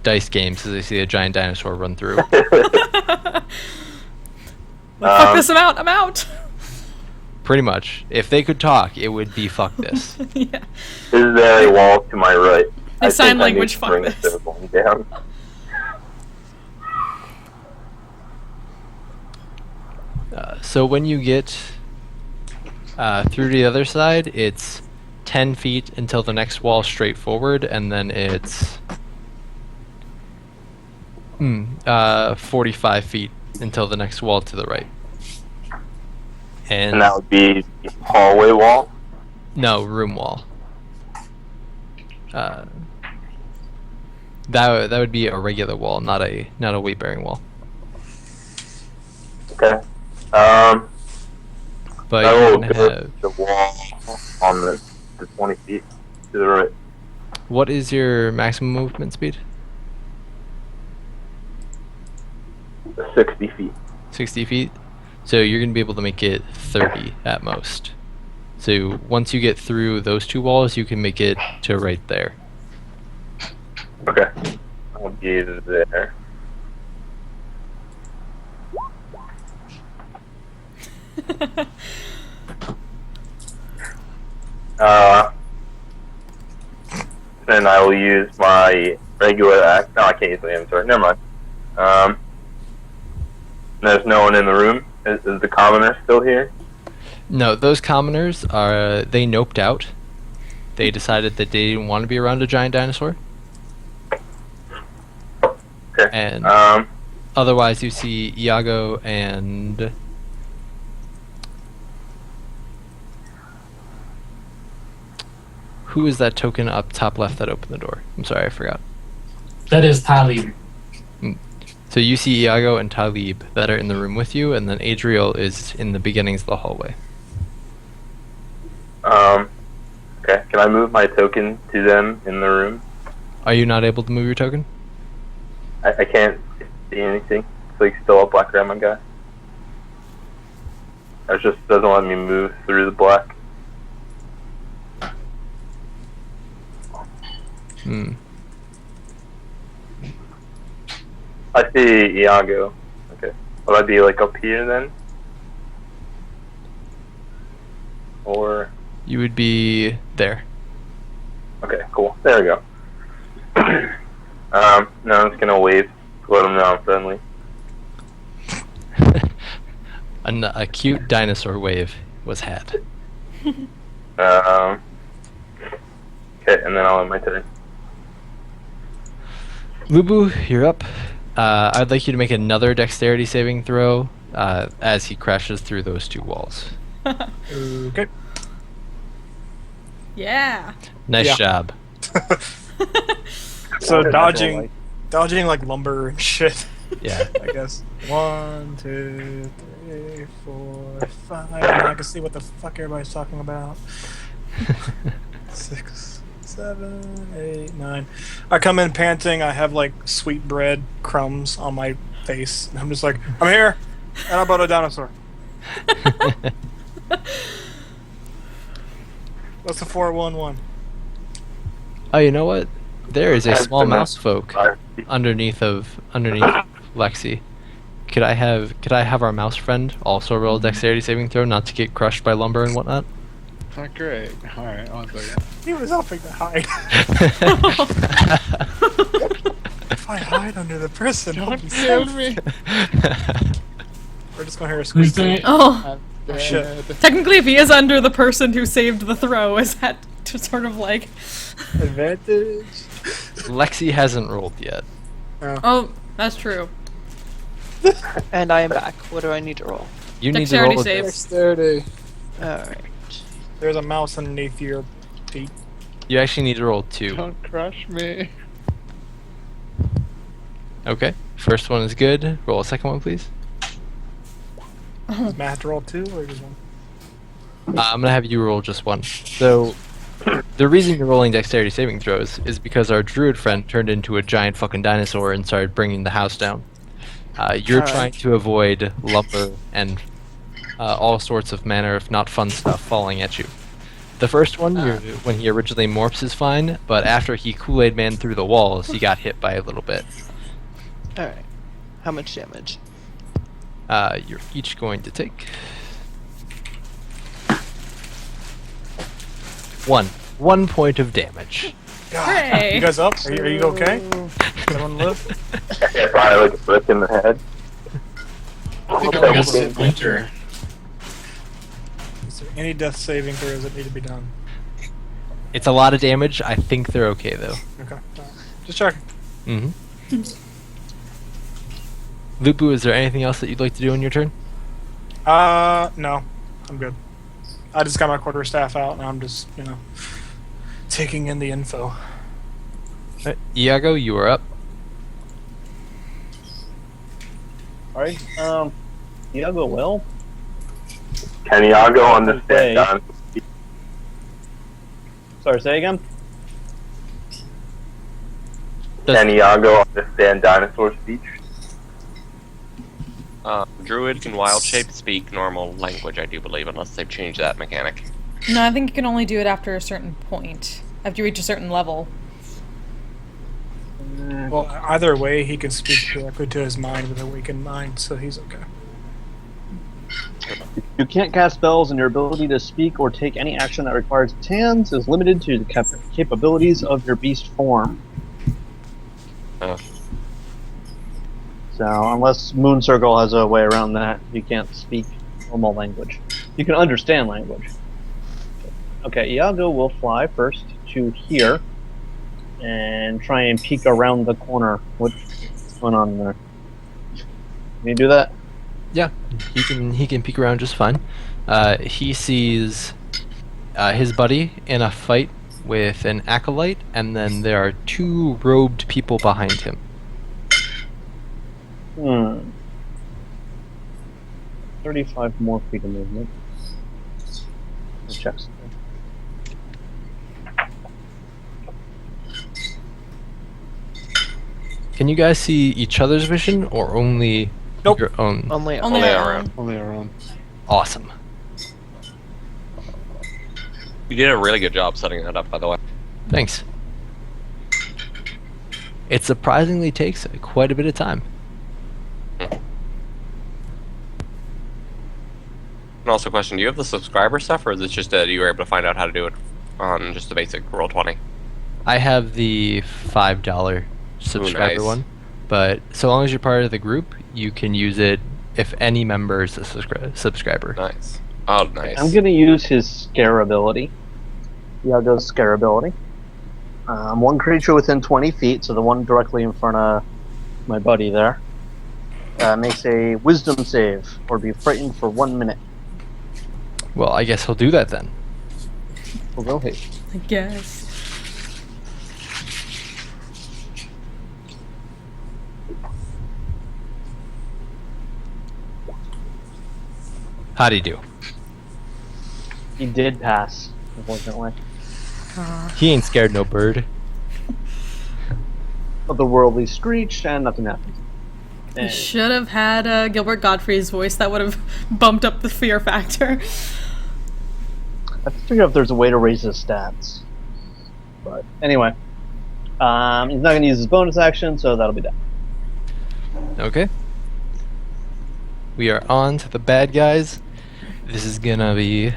dice games as they see a giant dinosaur run through. Fuck this, I'm out. Pretty much. If they could talk, it would be fuck this. Yeah. Is there a wall to my right? They I sign think I need language, to fuck bring this. the one down. So when you get through to the other side, it's 10 feet until the next wall straight forward, and then it's 45 feet until the next wall to the right. And that would be the hallway wall? No, room wall. That would be a regular wall, not a weight bearing wall. Okay. But I you will can go have. the wall on the 20 feet to the right. What is your maximum movement speed? 60 feet. 60 feet. So you're going to be able to make it 30 at most. So once you get through those two walls, you can make it to right there. Okay. I'll be there. Then I will use my regular act. No, I can't use my inventory. Never mind. There's no one in the room. Is the commoner still here? No, those commoners they noped out. They decided that they didn't want to be around a giant dinosaur. Okay. And otherwise, you see Iago and who is that token up top left that opened the door? I'm sorry, I forgot. That is Talib. So you see Iago and Talib that are in the room with you, and then Adriel is in the beginnings of the hallway. Okay. Can I move my token to them in the room? Are you not able to move your token? I can't see anything. It's like still a black diamond guy. It just doesn't let me move through the black. I see Iago. Okay. Will I be like up here then? Or You would be there. okay, cool. There we go. No, I'm just gonna wave to let them know I'm friendly. A cute dinosaur wave was had. Okay, and then I'll end my turn. Lubu, you're up. I'd like you to make another dexterity saving throw as he crashes through those two walls. Okay. Yeah. Nice Yeah. job. So Natural dodging light. like lumber and shit. Yeah. I guess. 1, 2, 3, 4, 5. And I can see what the fuck everybody's talking about. 6, 7, 8, 9. I come in panting. I have like sweet bread crumbs on my face, and I'm just like, I'm here, and I'm about a dinosaur. What's the 411? Oh, you know what? There is a That's small the mouse folk underneath Lexi. Could I have our mouse friend also roll a dexterity saving throw, not to get crushed by lumber and whatnot? Oh, great. All right, 1 second. He was helping to hide. If I hide under the person, I'll be safe. me. We're just gonna hear a Who's squeak. doing it? Oh, Oh, shit. technically, if he is under the person who saved the throw, is that to sort of like? Advantage. Lexi hasn't rolled yet. Oh, that's true. And I am back. What do I need to roll? You need to Dexterity roll a save. Dexterity. Alright. There's a mouse underneath your feet. You actually need to roll 2. Don't crush me. Okay. First one is good. Roll a second one, please. Does Matt have to roll 2 or just 1? I'm gonna have you roll just 1. So, the reason you're rolling dexterity saving throws is because our druid friend turned into a giant fucking dinosaur and started bringing the house down. You're Alright. trying to avoid lumber and all sorts of manner of not fun stuff falling at you. The first one, when he originally morphs, is fine, but after he Kool-Aid Man through the walls, he got hit by a little bit. Alright. How much damage? You're each going to take 1 point of damage. Hooray! You guys up? Are you okay? Everyone live? Yeah, probably like a brick in the head. I think I got Splinter. Is there any death saving throws that need to be done? It's a lot of damage. I think they're okay though. Okay. Just checking. Mm-hmm. Lupu, is there anything else that you'd like to do in your turn? No. I'm good. I just got my quarterstaff out and I'm just, taking in the info. Right. Iago, you are up. Alright, Iago will. Can Iago understand Okay. dinosaur? Sorry, say again? Can Iago understand dinosaur speech? Druid can wild shape speak normal language, I do believe, unless they've changed that mechanic. No, I think you can only do it after a certain point. After you reach a certain level. Well, either way, he can speak directly to his mind with a weakened mind, so he's okay. You can't cast spells, and your ability to speak or take any action that requires its hands is limited to the capabilities of your beast form. Oh. So, unless Moon Circle has a way around that, you can't speak normal language. You can understand language. Okay, Iago will fly first to here and try and peek around the corner. What's going on there? Can you do that? Yeah, he can peek around just fine. He sees his buddy in a fight with an acolyte, and then there are 2 robed people behind him. 35 more feet of movement. Check something. Can you guys see each other's vision, or only Nope. your own? Only Only Only our our own. Only our own. Awesome. You did a really good job setting that up, by the way. Thanks. It surprisingly takes quite a bit of time. And also, question: do you have the subscriber stuff, or is it just that you were able to find out how to do it on just the basic Roll20? I have the $5 subscriber nice. one, but so long as you're part of the group, you can use it if any member is a subscriber. Nice. Oh, nice. I'm gonna use his scare ability. Iago's scare ability. One creature within 20 feet, so the one directly in front of my buddy there, makes a wisdom save or be frightened for 1 minute. Well, I guess he'll do that then. We'll go hit. I guess. How'd he do? He did pass, unfortunately. He ain't scared no bird. Otherworldly screeched, and nothing happened. You And should have had Gilbert Godfrey's voice. That would have bumped up the fear factor. I have to figure out if there's a way to raise his stats. But anyway, he's not going to use his bonus action, so that'll be that. Okay. We are on to the bad guys. This is gonna be...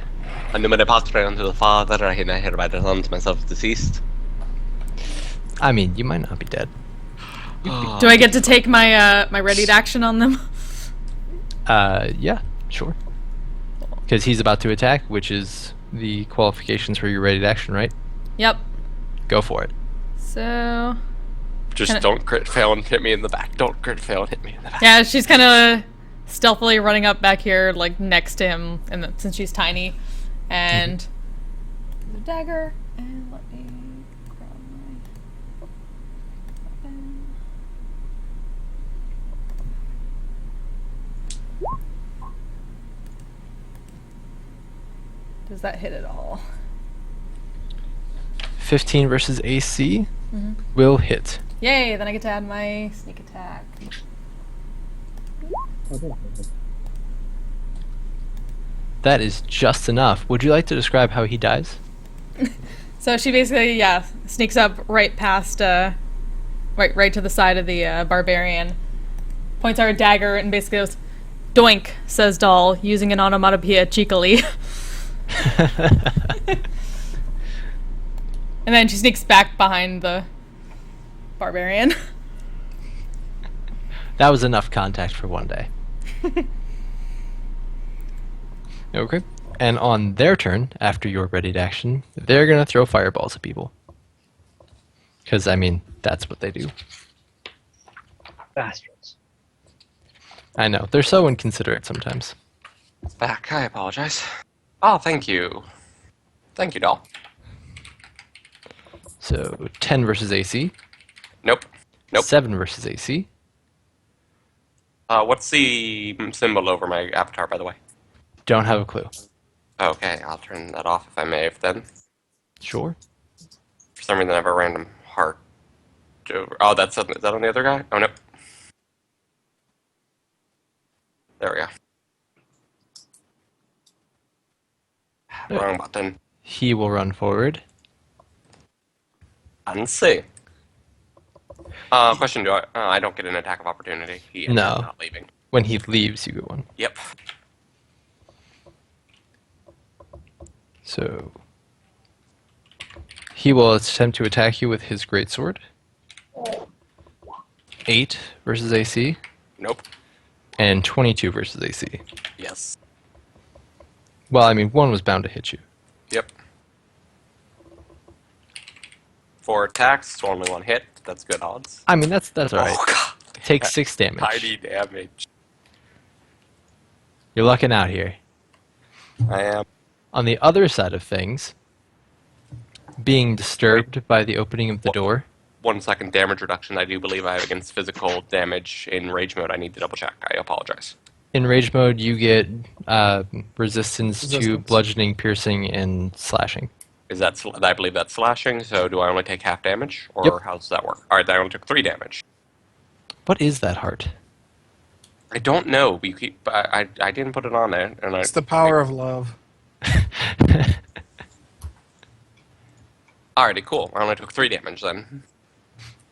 And the posture unto the Father, I hereby present myself deceased. I mean, you might not be dead. Do I get to take my my readied action on them? Yeah, sure. Because he's about to attack, which is the qualifications for your ready to action, right? Yep. Go for it. So Just Kinda- don't crit fail and hit me in the back. Don't crit fail and hit me in the back. Yeah, she's kind of stealthily running up back here, like next to him, and since she's tiny, and the dagger. And let me grab my weapon. Does that hit at all? 15 versus AC Mhm. will hit. Yay! Then I get to add my sneak attack. That is just enough. Would you like to describe how he dies? So she basically, sneaks up right past, right to the side of the barbarian, points out her dagger, and basically goes, "Doink," says Doll, using an onomatopoeia cheekily. And then she sneaks back behind the barbarian. That was enough contact for one day. Okay. And on their turn, after your readied action, they're going to throw fireballs at people. Because, I mean, that's what they do. Bastards. I know. They're so inconsiderate sometimes. It's back. I apologize. Oh, thank you. Thank you, doll. So, 10 versus AC. Nope. Nope. 7 versus AC. What's the symbol over my avatar, by the way? Don't have a clue. Okay, I'll turn that off if I may, then. Sure. For some reason, I have a random heart. Oh, is that on the other guy? Oh, no. There we go. Wrong button. He will run forward. And see. Question, do I don't get an attack of opportunity. He is No. not leaving. When he leaves, you get one. Yep. So, he will attempt to attack you with his greatsword. 8 versus AC, Nope. and 22 versus AC. Yes. Well, I mean, one was bound to hit you. Yep. 4 attacks, so only 1 hit. That's good odds. I mean, that's alright. Oh, God. Take 6 damage. Tiny damage. You're lucking out here. I am. On the other side of things, being disturbed by the opening of the door, 1 second damage reduction. I do believe I have against physical damage in rage mode. I need to double check. I apologize. in rage mode you get resistance to Resistance. bludgeoning, piercing, and slashing. Is that? I believe that's slashing. So do I only take half damage, or Yep. how does that work? All right, I only took 3 damage. What is that heart? I don't know. I didn't put it on there, and It's the power of love. Alrighty, cool. I only took 3 damage then.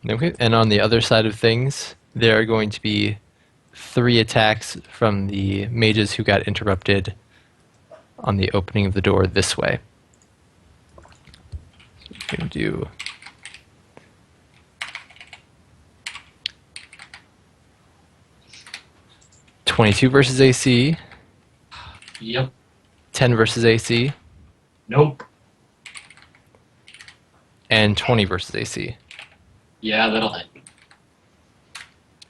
Okay, and on the other side of things, there are going to be 3 attacks from the mages who got interrupted on the opening of the door this way. So we can do... ...22 versus AC, Yep. 10 versus AC, Nope. and 20 versus AC. Yeah, that'll hit.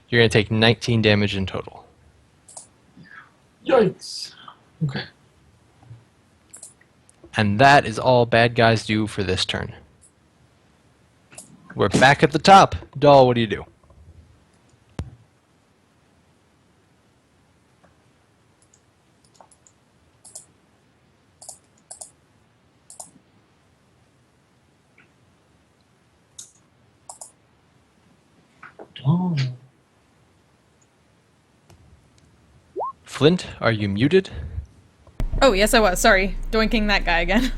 You're going to take 19 damage in total. Yikes. Okay. And that is all bad guys do for this turn. We're back at the top. Doll, what do you do? Oh. Flint, are you muted? Oh, yes, I was. Sorry. Doinking that guy again.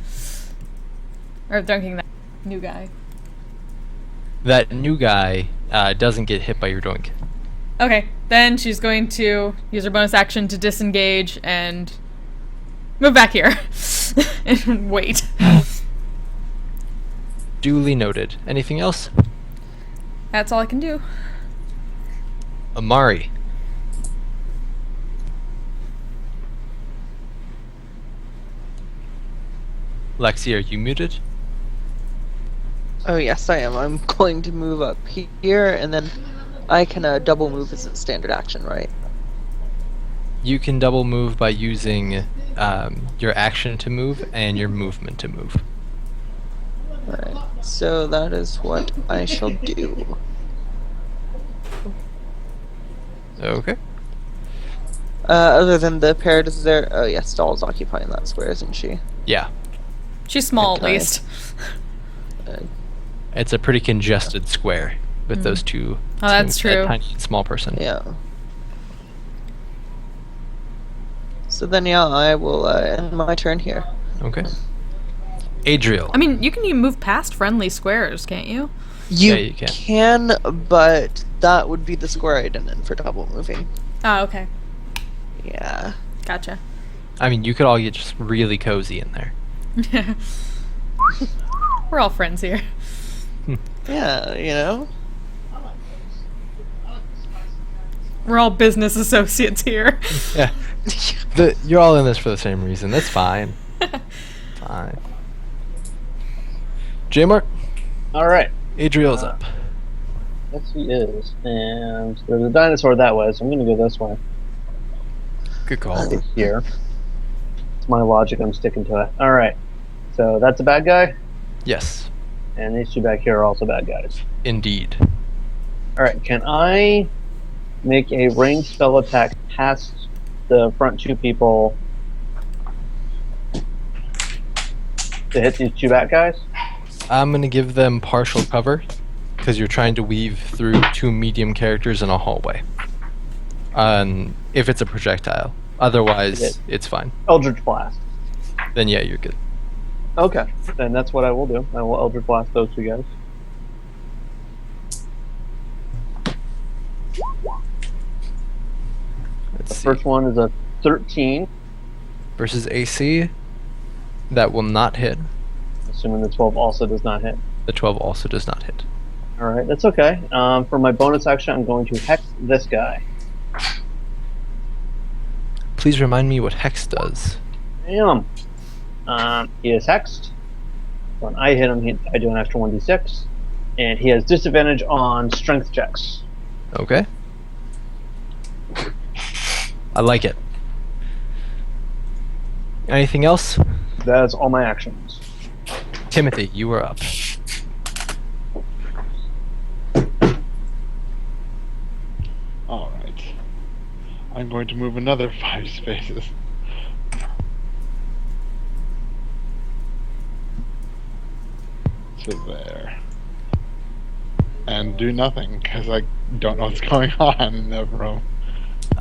Or doinking that new guy. That new guy doesn't get hit by your doink. Okay, then she's going to use her bonus action to disengage and move back here. And wait. Duly noted. Anything else? That's all I can do. Amari. Lexi, are you muted? Oh yes, I am. I'm going to move up here, and then I can double move as a standard action, right? You can double move by using your action to move and your movement to move. Alright, so that is what I shall do. Okay. Other than the parrot, is there... Oh yes, Doll's occupying that square, isn't she? Yeah. She's small at Okay. least. It's a pretty congested square with those two. Oh, that's a true. tiny small person. Yeah. So then, yeah, I will end my turn here. Okay. Adriel. I mean, you can even move past friendly squares, can't you? You, you can, but that would be the square I didn't end for double moving. Oh, okay. Yeah. Gotcha. I mean, you could all get just really cozy in there. We're all friends here. Yeah, you know? We're all business associates here. Yeah. You're all in this for the same reason. That's fine. Fine. J-Mark, Alright. Adriel's up. Yes, he is. And there's a dinosaur that way, so I'm going to go this way. Good call. Here. It's my logic, I'm sticking to it. Alright. So that's a bad guy, Yes, and these two back here are also bad guys. indeed. Alright, can I make a ranged spell attack past the front two people to hit these two bad guys? I'm going to give them partial cover because you're trying to weave through two medium characters in a hallway. If it's a projectile. Otherwise, it's fine. Eldritch Blast. Then yeah, you're good. Okay, then that's what I will do. I will Eldritch Blast those two guys. Let's The see. first one is a 13, Versus AC, that will not hit. assuming the 12 also does not hit. The 12 also does not hit. Alright, that's okay. For my bonus action, I'm going to hex this guy. Please remind me what Hex does. Damn. He is hexed. When I hit him, I do an extra 1d6. And he has disadvantage on strength checks. Okay. I like it. Anything else? That is all my actions. Timothy, you are up. Alright. I'm going to move another 5 spaces. To there. And do nothing, because I don't know what's going on in that room.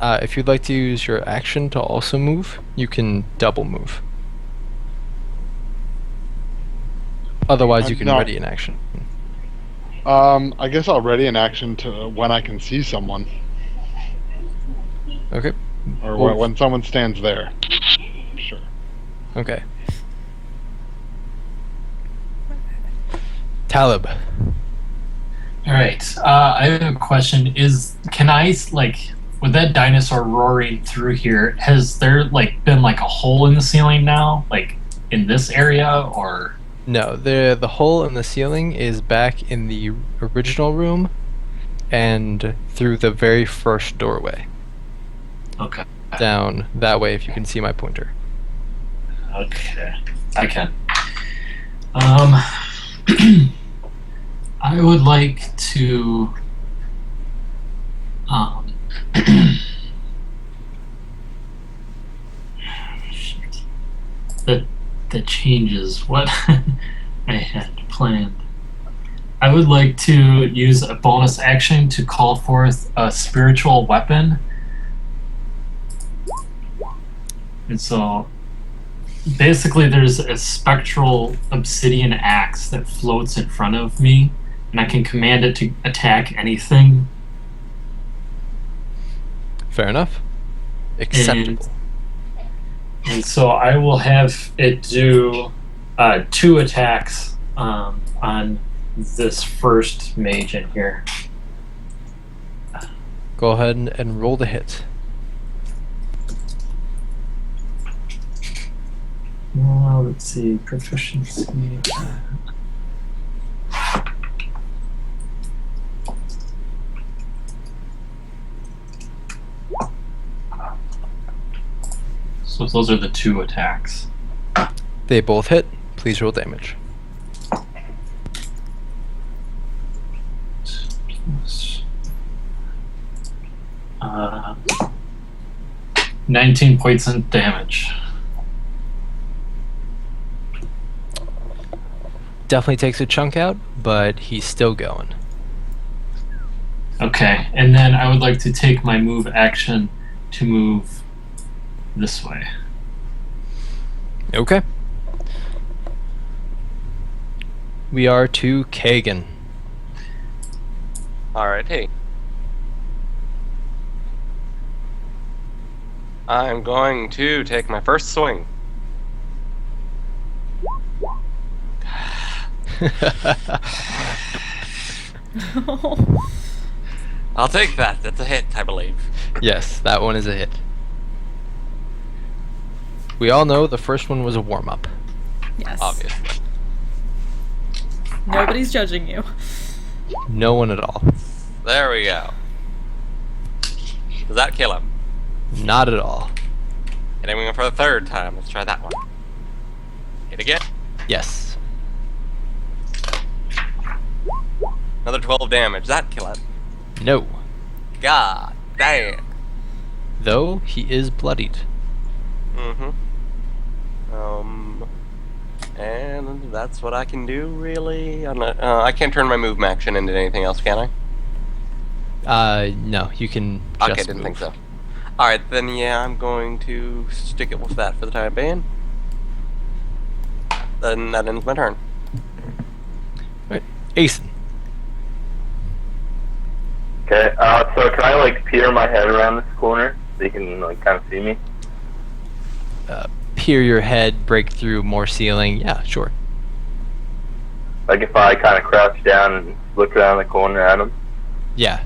If you'd like to use your action to also move, you can double move. Otherwise, you can No. ready an action. I guess I'll ready an action to when I can see someone. Okay. Or Well- when someone stands there. Sure. Okay. Talib. All right. I have a question. Can I with that dinosaur roaring through here? Has there been a hole in the ceiling now, in this area, or? No, the hole in the ceiling is back in the original room, and through the very first doorway. Okay. Down that way, if you can see my pointer. Okay. I can. I would like to shit. That changes what I had planned. I would like to use a bonus action to call forth a spiritual weapon. And so basically there's a spectral obsidian axe that floats in front of me, and I can command it to attack anything. Fair enough. Acceptable. And so I will have it do 2 attacks on this first mage in here. Go ahead and roll the hit. Let's see, proficiency. So those are the 2 attacks. They both hit. Please roll damage. 19 points of damage. Definitely takes a chunk out, but he's still going. Okay, and then I would like to take my move action to move this way. Okay. We are to Kagan. Alrighty. I'm going to take my first swing. I'll take that. That's a hit, I believe. Yes, that one is a hit. We all know the first one was a warm-up. Yes. Obviously. Nobody's judging you. No one at all. There we go. Does that kill him? Not at all. Hitting him for the 3rd time. Let's try that one. Hit again. Yes. Another 12 damage. That kill him. No. God damn. Though he is bloodied. Mm-hmm. And that's what I can do, really. I'm not, I can't turn my move action into anything else, can I? No, you can just Okay, didn't move. think so. Alright, then yeah, I'm going to stick it with that for the time being. Then that ends my turn. Right. Aeson. Okay, so can I, like, peer my head around this corner so you can, like, kind of see me? Peer your head, break through more ceiling. Yeah, sure. Like, if I kind of crouch down and look around the corner at him? Yeah.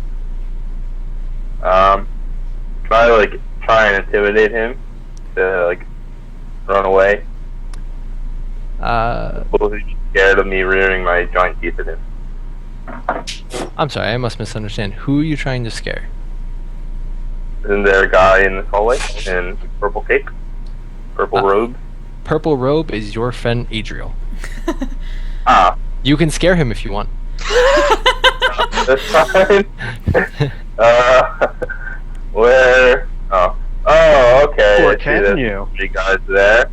Can I, like, try and intimidate him to, like, run away? People who's scared of me rearing my giant teeth at him. I'm sorry, I must misunderstand. Who are you trying to scare? Isn't there a guy in this hallway in purple cape? Purple robe? Purple robe is your friend Adriel. Ah, You can scare him if you want. that's fine. Where? Oh, okay. Or I see can there's you? 3 guys there.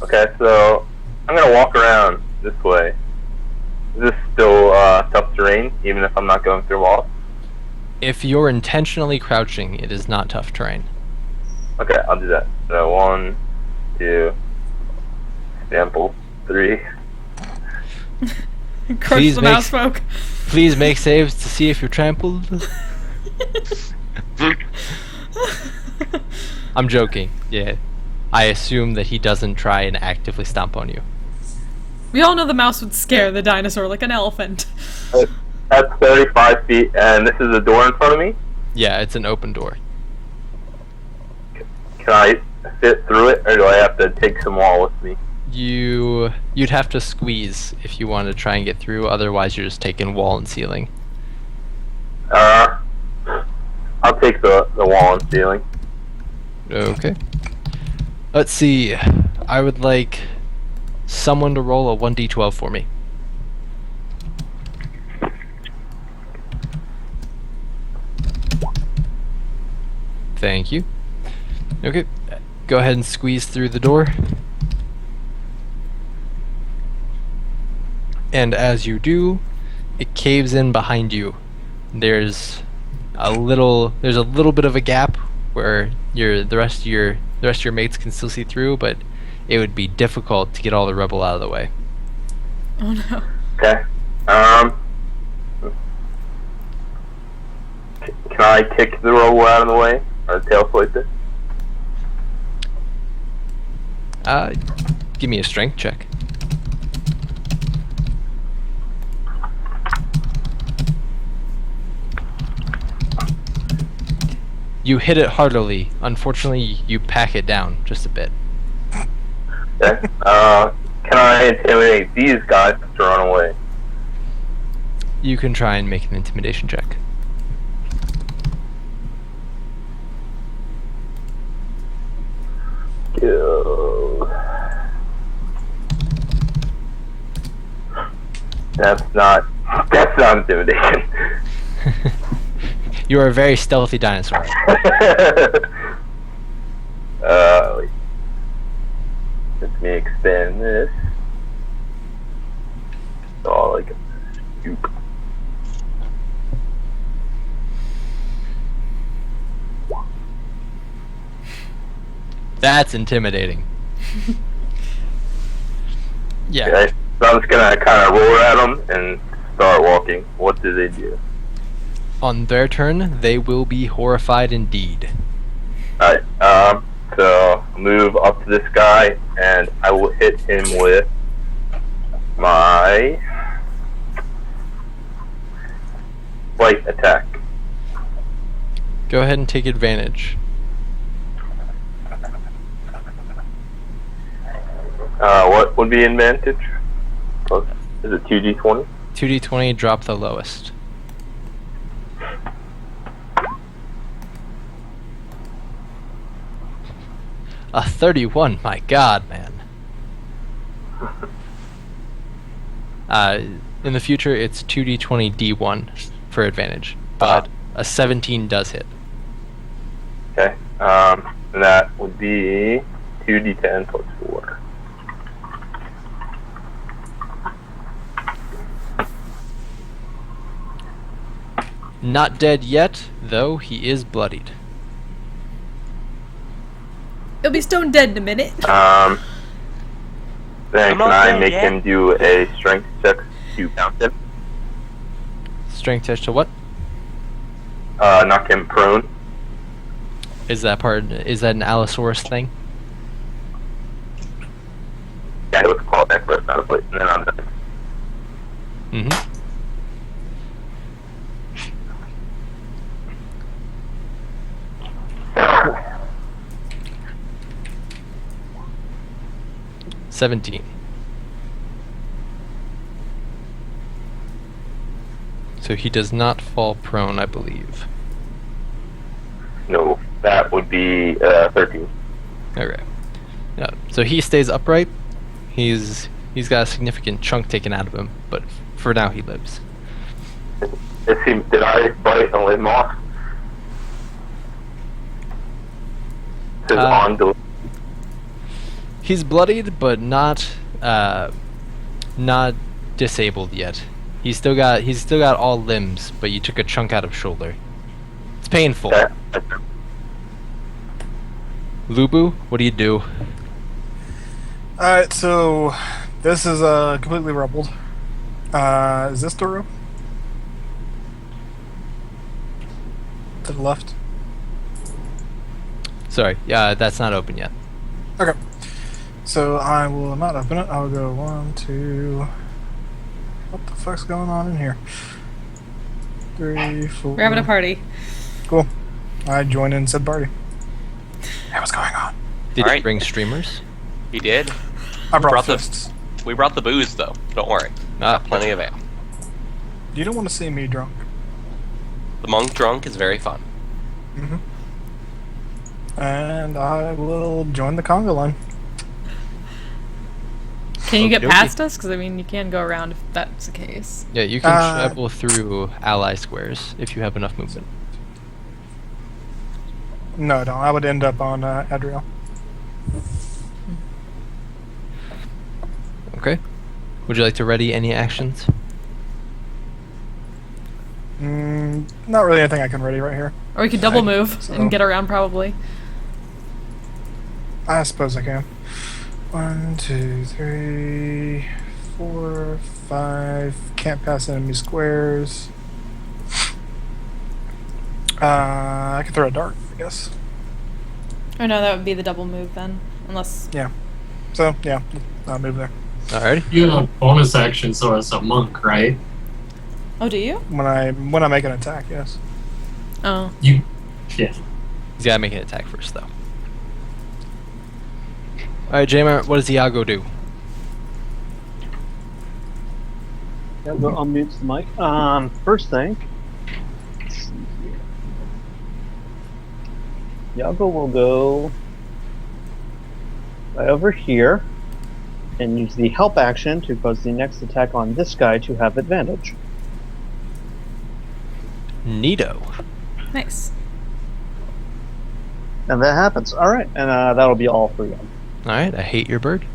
Okay, so I'm gonna walk around this way. Is this still tough terrain, even if I'm not going through walls? If you're intentionally crouching, it is not tough terrain. Okay, I'll do that. So 1, 2, sample 3. Crush Please the make- mouse folk. Please make saves to see if you're trampled. I'm joking. Yeah. I assume that he doesn't try and actively stomp on you. We all know the mouse would scare the dinosaur like an elephant. That's 35 feet, and this is a door in front of me. Yeah, it's an open door. Can I fit through it, or do I have to take some wall with me? You'd have to squeeze if you want to try and get through, otherwise you're just taking wall and ceiling. I'll take the wall and ceiling. Okay. Let's see. I would like someone to roll a 1d12 for me. Thank you. Okay. Go ahead and squeeze through the door. And as you do, it caves in behind you. There's a little bit of a gap where the rest of your mates can still see through, but it would be difficult to get all the rubble out of the way. Oh no. Okay. Can I kick the rubble out of the way, or tail swipe it? Give me a strength check. You hit it heartily. Unfortunately, you pack it down just a bit. Okay. Can I intimidate these guys to run away? You can try and make an intimidation check. go. That's not intimidation. You are a very stealthy dinosaur. Wait. Let me expand this. So like a scoop. That's intimidating. Yeah. Okay, so I'm just gonna kind of roar at them and start walking. What do they do? On their turn, they will be horrified indeed. Alright, so move up to this guy and I will hit him with my flight attack. Go ahead and take advantage. What would be advantage? Is it 2d20? 2d20, drop the lowest. A 31, my god, man. In the future, it's 2d20 d1 for advantage, but a 17 does hit. Okay, and that would be 2d10 plus 4. Not dead yet, though he is bloodied. He'll be stone dead in a minute. Then I'm can not I dead make yet. him do a strength check to count him? Strength test to what? Knock him prone. Is that an Allosaurus thing? Yeah, it was called that first, not a place, and then I'm done. Mm-hmm. $17. So he does not fall prone, I believe. No, that would be 13. Okay. Yeah. So he stays upright. He's got a significant chunk taken out of him, but for now he lives. Did I bite a limb off? His arm del- He's bloodied, but not disabled yet. He's still got all limbs, but you took a chunk out of shoulder. It's painful. Okay. Lubu, what do you do? Alright, so this is completely rubbled. Is this door open? To the left? Sorry, that's not open yet. Okay. So I will not open it. I'll go 1, 2. What the fuck's going on in here? 3, 4. We're having a party. Cool. I join in said party. Hey, what's going on? Did he Alright. bring streamers? He did. I brought Brought the- fists. We brought the booze though. Don't worry. Plenty of ale. You don't want to see me drunk. The monk drunk is very fun. And I will join the conga line. Can you get Okey-dokey. past us? Because I mean, you can go around if that's the case. Yeah, you can Uh, travel through ally squares if you have enough movement. No, I don't. I would end up on Adriel. Okay. Would you like to ready any actions? Not really anything I can ready right here. Or we could double move so- and get around probably. I suppose I can. 1, 2, 3, 4, 5. Can't pass enemy squares. I could throw a dart, I guess. Oh no, that would be the double move then. Unless... So, yeah, I'll move there. Alrighty. You have a bonus action, so as a monk, right? Oh, do you? When I make an attack, yes. Oh. Yeah. He's gotta make an attack first, though. Alright, Jamer, what does Iago do? Yeah, go unmute the mic. First thing. Let's see here. Yago will go Right over here, and use the help action to cause the next attack on this guy to have advantage. Neato. Nice. And that happens. All right, and that'll be all for you. All right, I hate your bird.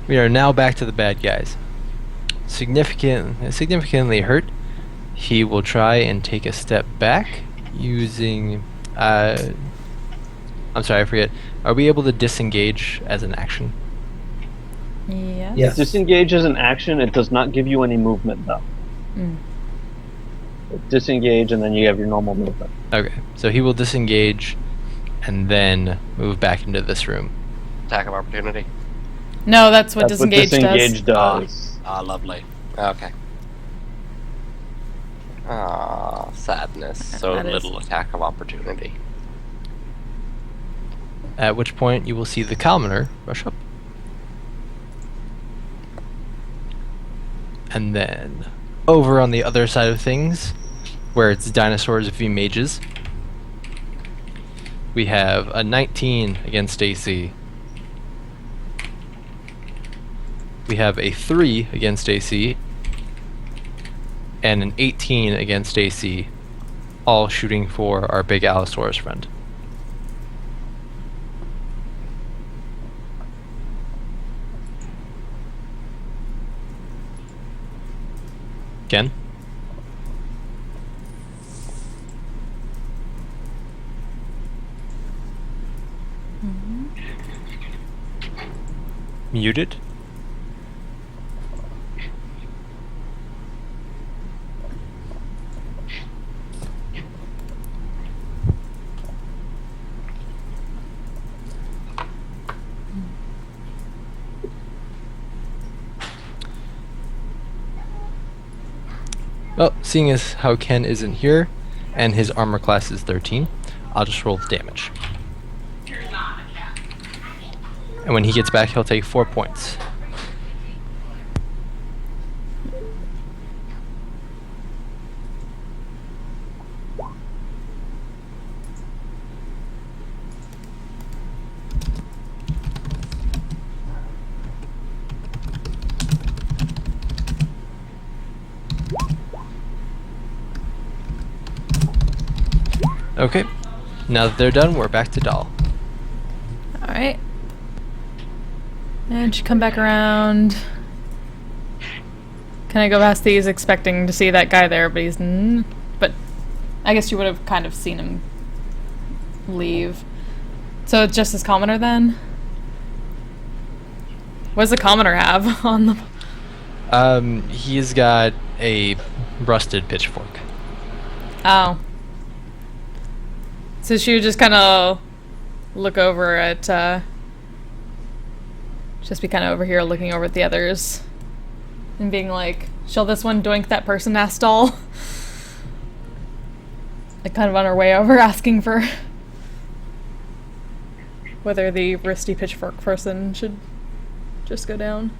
We are now back to the bad guys. Significantly hurt. He will try and take a step back using. I'm sorry, I forget. Are we able to disengage as an action? Yes. Yes. Disengage is an action. It does not give you any movement, though. Mm. Disengage, and then you have your normal movement. Okay, so he will disengage and then move back into this room. Attack of opportunity. No, that's what That's what disengage, disengage does. does. Lovely. Okay. Ah, sadness. So That is- little attack of opportunity. At which point you will see the commoner rush up. And then over on the other side of things, where it's dinosaurs v mages, we have a 19 against AC. We have a 3 against AC. And an 18 against AC. All shooting for our big Allosaurus friend. Ken? Muted? Well, seeing as how Ken isn't here, and his armor class is 13, I'll just roll the damage. And when he gets back, he'll take 4 points. Okay, now that they're done, we're back to Doll. Alright. And she come back around. Can I go past these expecting to see that guy there, but he's but I guess you would have kind of seen him leave. So it's just his commoner then? What does the commoner have on them? He's got a rusted pitchfork. Oh. So she would just kind of look over at, just be kind of over here looking over at the others and being like, shall this one doink that person, asked all? Like kind of on her way over asking for whether the rusty pitchfork person should just go down.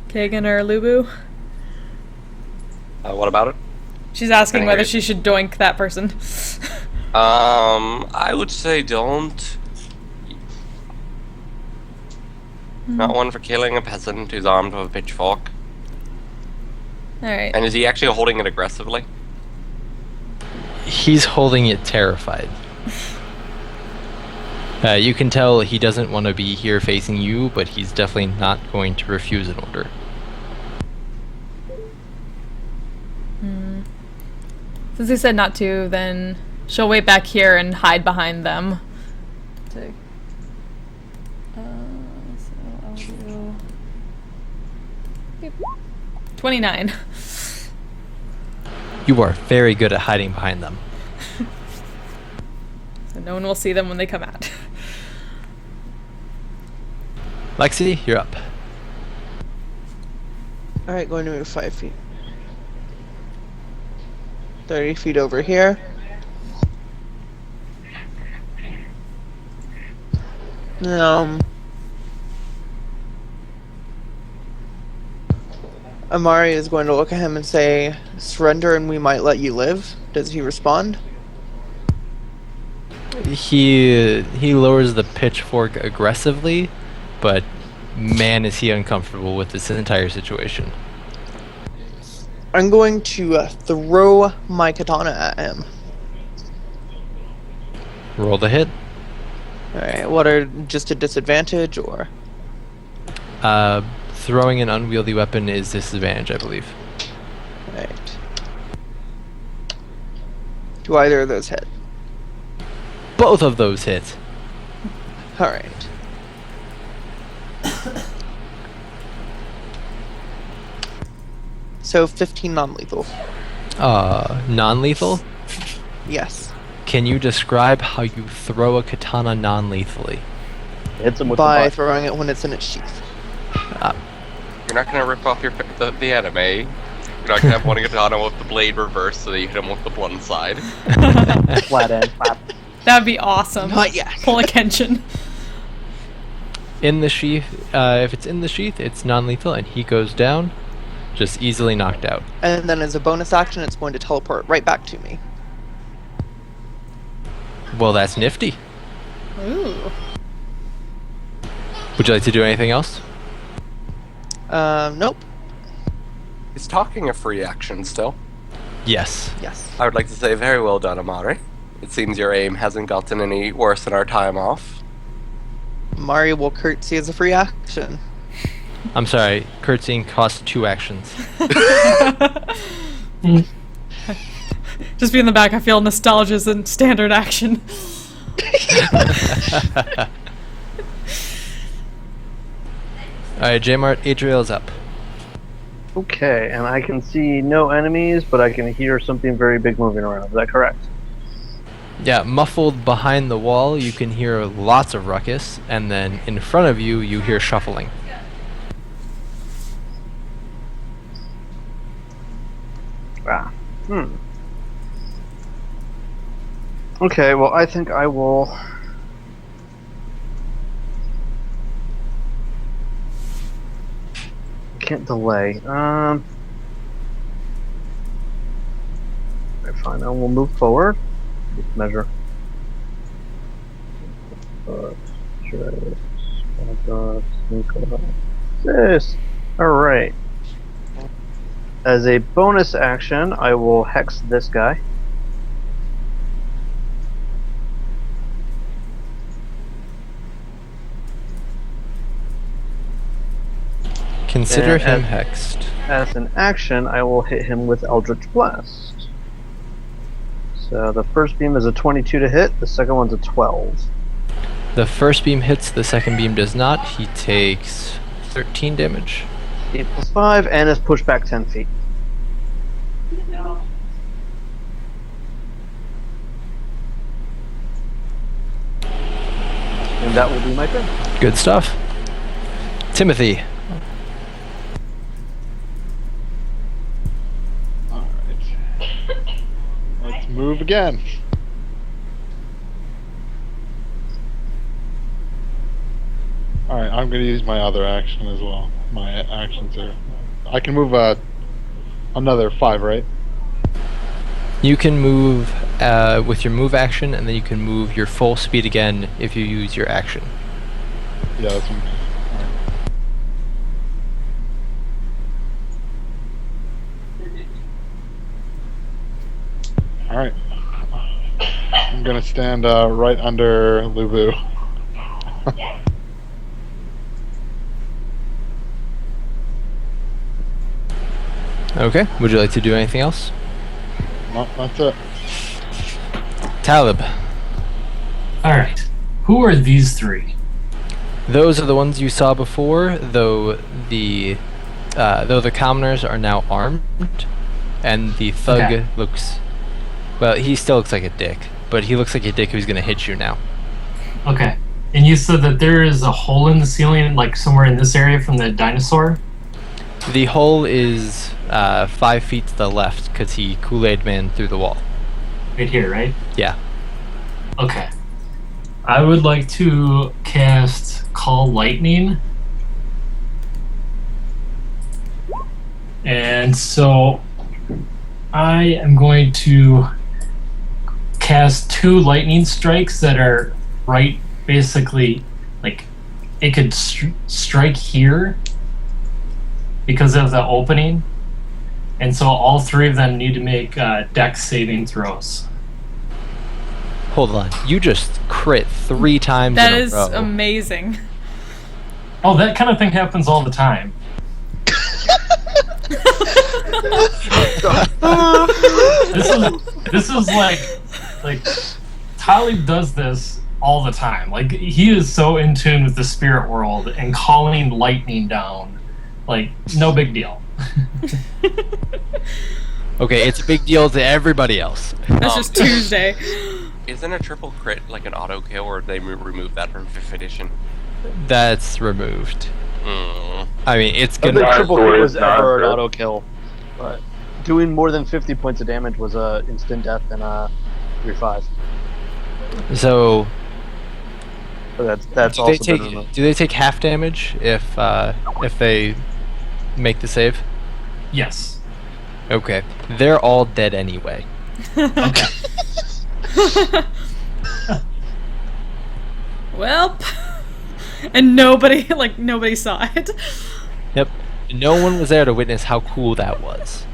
Kagan or Lubu? What about it? She's asking Kinda whether weird. she should doink that person. I would say don't. Not one for killing a peasant who's armed with a pitchfork. Alright. And is he actually holding it aggressively? He's holding it terrified. You can tell he doesn't want to be here facing you, but he's definitely not going to refuse an order. Since he said not to, then she'll wait back here and hide behind them. So I'll do 29. You are very good at hiding behind them. So no one will see them when they come out. Lexi, you're up. Alright, going to move 5 feet. 30 feet over here. Amari is going to look at him and say, "Surrender and we might let you live." Does he respond? He lowers the pitchfork aggressively, but man, is he uncomfortable with this entire situation. I'm going to throw my katana at him. Roll the hit. Alright, what are just a disadvantage or? Throwing an unwieldy weapon is disadvantage, I believe. Right. Do either of those hit? Both of those hit. Alright. So 15 non-lethal. Non-lethal? Yes. Can you describe how you throw a katana non-lethally? Hits him with By the butt. throwing it when it's in its sheath. You're not gonna rip off the anime. You're not gonna have one katana with the blade reversed so that you hit him with the blunt side. Flat end. Flap. That'd be awesome. Not yet. Pull a Kenshin. In the sheath, if it's in the sheath, it's non-lethal, and he goes down, just easily knocked out. And then as a bonus action, it's going to teleport right back to me. Well, that's nifty. Ooh. Would you like to do anything else? Nope. Is talking a free action still? Yes. Yes. I would like to say very well done, Amari. It seems your aim hasn't gotten any worse in our time off. Mari will curtsy as a free action. I'm sorry, curtsying costs 2 actions. Just be in the back, I feel nostalgia is in standard action. Alright, J-Mart, Adriel's up. Okay, and I can see no enemies, but I can hear something very big moving around. Is that correct? Yeah, muffled behind the wall, you can hear lots of ruckus, and then in front of you, you hear shuffling. Ah. Okay, well, I think I will. Can't delay. Alright, fine. I will move forward. Measure. This. Alright. As a bonus action, I will hex this guy. Consider And him hexed. As an action, I will hit him with Eldritch Blast. So the first beam is a 22 to hit, the second one's a 12. The first beam hits, the second beam does not. He takes 13 damage. 8 plus 5, and is pushed back 10 feet. And that will be my turn. Good stuff. Timothy. Alright. Let's move again. Alright, I'm gonna use my other action as well. My actions are... I can move another 5, right? You can move with your move action, and then you can move your full speed again if you use your action. Yeah, that's one. Alright. I'm gonna stand right under Lubu. Okay, would you like to do anything else? No, that's it. Talib. Alright. Who are these three? Those are the ones you saw before, though the commoners are now armed, and the thug Okay. looks... Well, he still looks like a dick, but he looks like a dick who's gonna hit you now. Okay. And you said that there is a hole in the ceiling, like somewhere in this area from the dinosaur? The hole is 5 feet to the left, because he Kool-Aid Man through the wall. Right here, right? Yeah. Okay. I would like to cast Call Lightning. And so I am going to cast 2 lightning strikes that are right, basically, like, it could strike here because of the opening. And so all 3 of them need to make dex saving throws. Hold on. You just crit 3 times That in a is row. amazing. Oh, that kind of thing happens all the time. This is like Talib does this all the time. Like, he is so in tune with the spirit world and calling lightning down. Like, no big deal. Okay, it's a big deal to everybody else. That's just Tuesday. Isn't a triple crit like an auto kill, or did they remove that from 5th edition? That's removed. Mm. I mean, it's I don't gonna. think triple Dinosaur hit is was ever an not auto kill, but doing more than 50 points of damage was a instant death in 3-5. So But that's do also they take been removed. do they take half damage if they make the save? Yes. Okay, they're all dead anyway. Okay. Well, and nobody saw it. Yep. No one was there to witness how cool that was.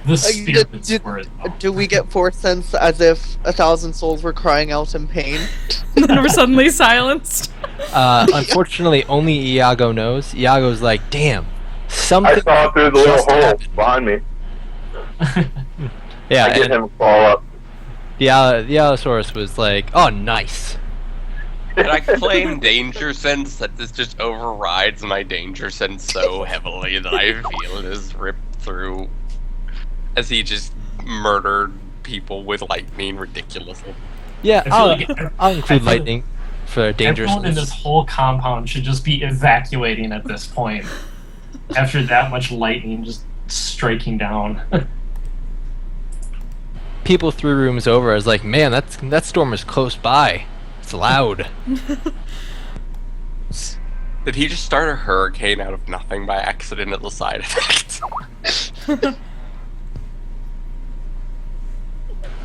The spirits were it. Do we get force sense as if 1,000 souls were crying out in pain? And then we're suddenly silenced. Unfortunately, only Iago knows. Iago's like, damn, something. I saw through the little just hole happened." behind me. Yeah, I get and him to fall up. the Allosaurus was like, oh, nice. Can I claim danger sense that this just overrides my danger sense so heavily that I feel it is ripped through as he just murdered people with lightning ridiculously? Yeah, I feel like I'll include I feel- lightning for dangerous. Everyone in this whole compound should just be evacuating at this point. After that much lightning just striking down. People 3 rooms over is like, man, that storm is close by. It's loud. Did he just start a hurricane out of nothing by accidental side effect?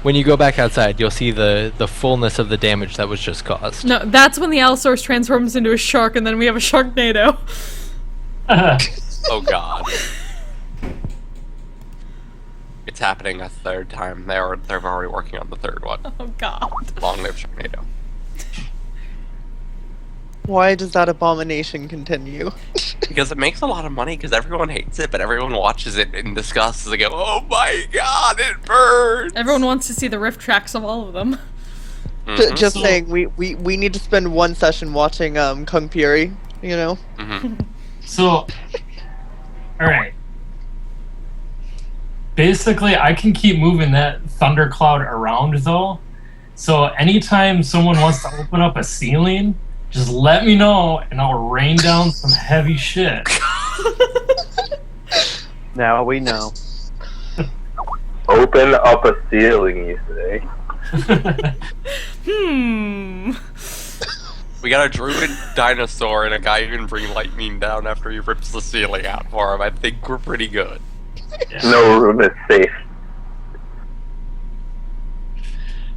When you go back outside, you'll see the fullness of the damage that was just caused. No, that's when the Allosaurus transforms into a shark, and then we have a Sharknado. Oh god. It's happening a 3rd time. They're already working on the 3rd one. Oh god. Long live Sharknado. Why does that abomination continue? Because it makes a lot of money because everyone hates it, but everyone watches it in disgust as they go, oh my god, it burns! Everyone wants to see the riff tracks of all of them. Mhm. Just So- saying, we need to spend one session watching Kung Fury, you know? Mhm. So, alright. Basically, I can keep moving that thundercloud around, though. So, anytime someone wants to open up a ceiling, just let me know, and I'll rain down some heavy shit. Now we know. Open up a ceiling, you say? We got a druid dinosaur and a guy who can bring lightning down after he rips the ceiling out for him. I think we're pretty good. No room is safe.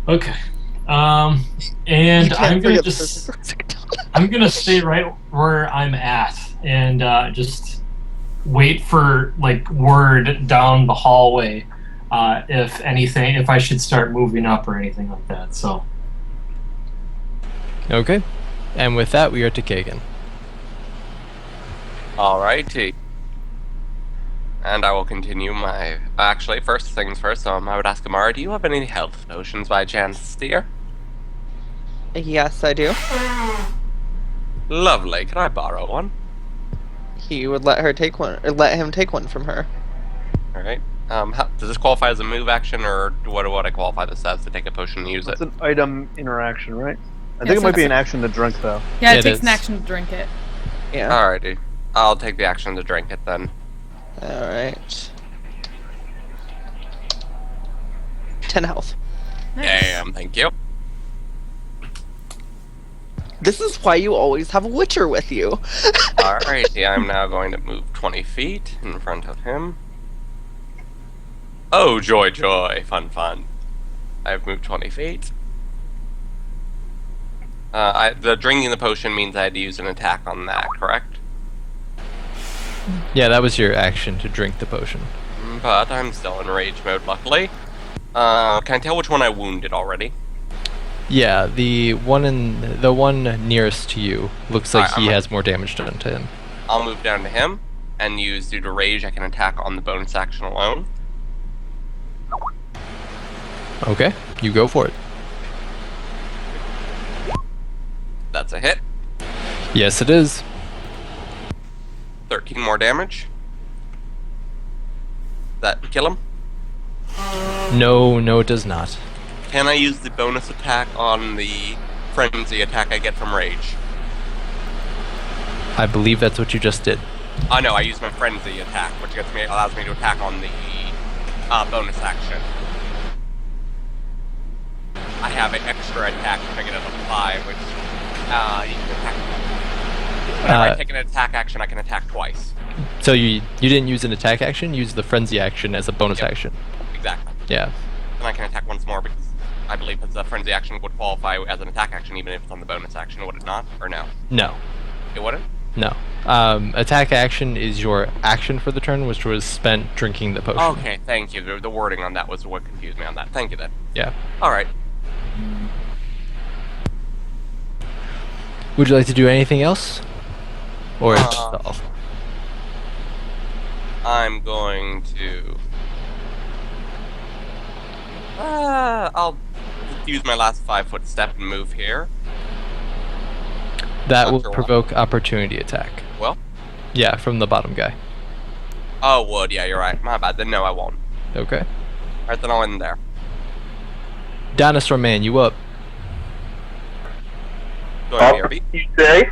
Okay. And You can't I'm gonna forget just the- I'm gonna stay right where I'm at and just wait for like word down the hallway if I should start moving up or anything like that. So Okay. And with that, we are to Kagan. Alrighty. And I will continue my... Actually, first things first, I would ask Amara, do you have any health potions by chance, dear? Yes, I do. Lovely. Can I borrow one? He would let her take one, or let him take one from her. Alright. Does this qualify as a move action, or what do I qualify this as to take a potion and use it? It's an item interaction, right? I Yeah, think it so might be it's an action to drink, though. Yeah, it It takes is. an action to drink it. Yeah. Alrighty. I'll take the action to drink it then. Alright. 10 health. Nice. Damn, thank you. This is why you always have a Witcher with you. Alrighty, I'm now going to move 20 feet in front of him. Oh, joy, joy. Fun, fun. I've moved 20 feet. The drinking the potion means I had to use an attack on that, correct? Yeah, that was your action to drink the potion. But I'm still in rage mode, luckily. Can I tell which one I wounded already? Yeah, the one nearest to you looks like Alright, he I'm has more damage done to him. I'll move down to him and use due to rage. I can attack on the bonus action alone. Okay, you go for it. That's a hit. Yes, it is. 13 more damage. That kill him? No, it does not. Can I use the bonus attack on the frenzy attack I get from rage? I believe that's what you just did. Oh no, I use my frenzy attack, which allows me to attack on the bonus action. I have an extra attack if I get it up to 5, which you can attack. Whenever I take an attack action, I can attack twice. So you didn't use an attack action, you used the frenzy action as a bonus Yep. action. Exactly. Yeah. And I can attack once more because I believe that the frenzy action would qualify as an attack action even if it's on the bonus action, would it not? Or no? No. It wouldn't? No. Attack action is your action for the turn, which was spent drinking the potion. Okay, thank you. The wording on that was what confused me on that. Thank you then. Yeah. Alright. Would you like to do anything else? Or just all? I'm going to... I'll use my last 5-foot step and move here. That will After a while. provoke opportunity attack. Well? Yeah, from the bottom guy. Oh, would. Yeah, you're right. My bad. Then no, I won't. Okay. Alright, then I'll end there. Dinosaur Man, you up? Go ahead, I'll BRB. you say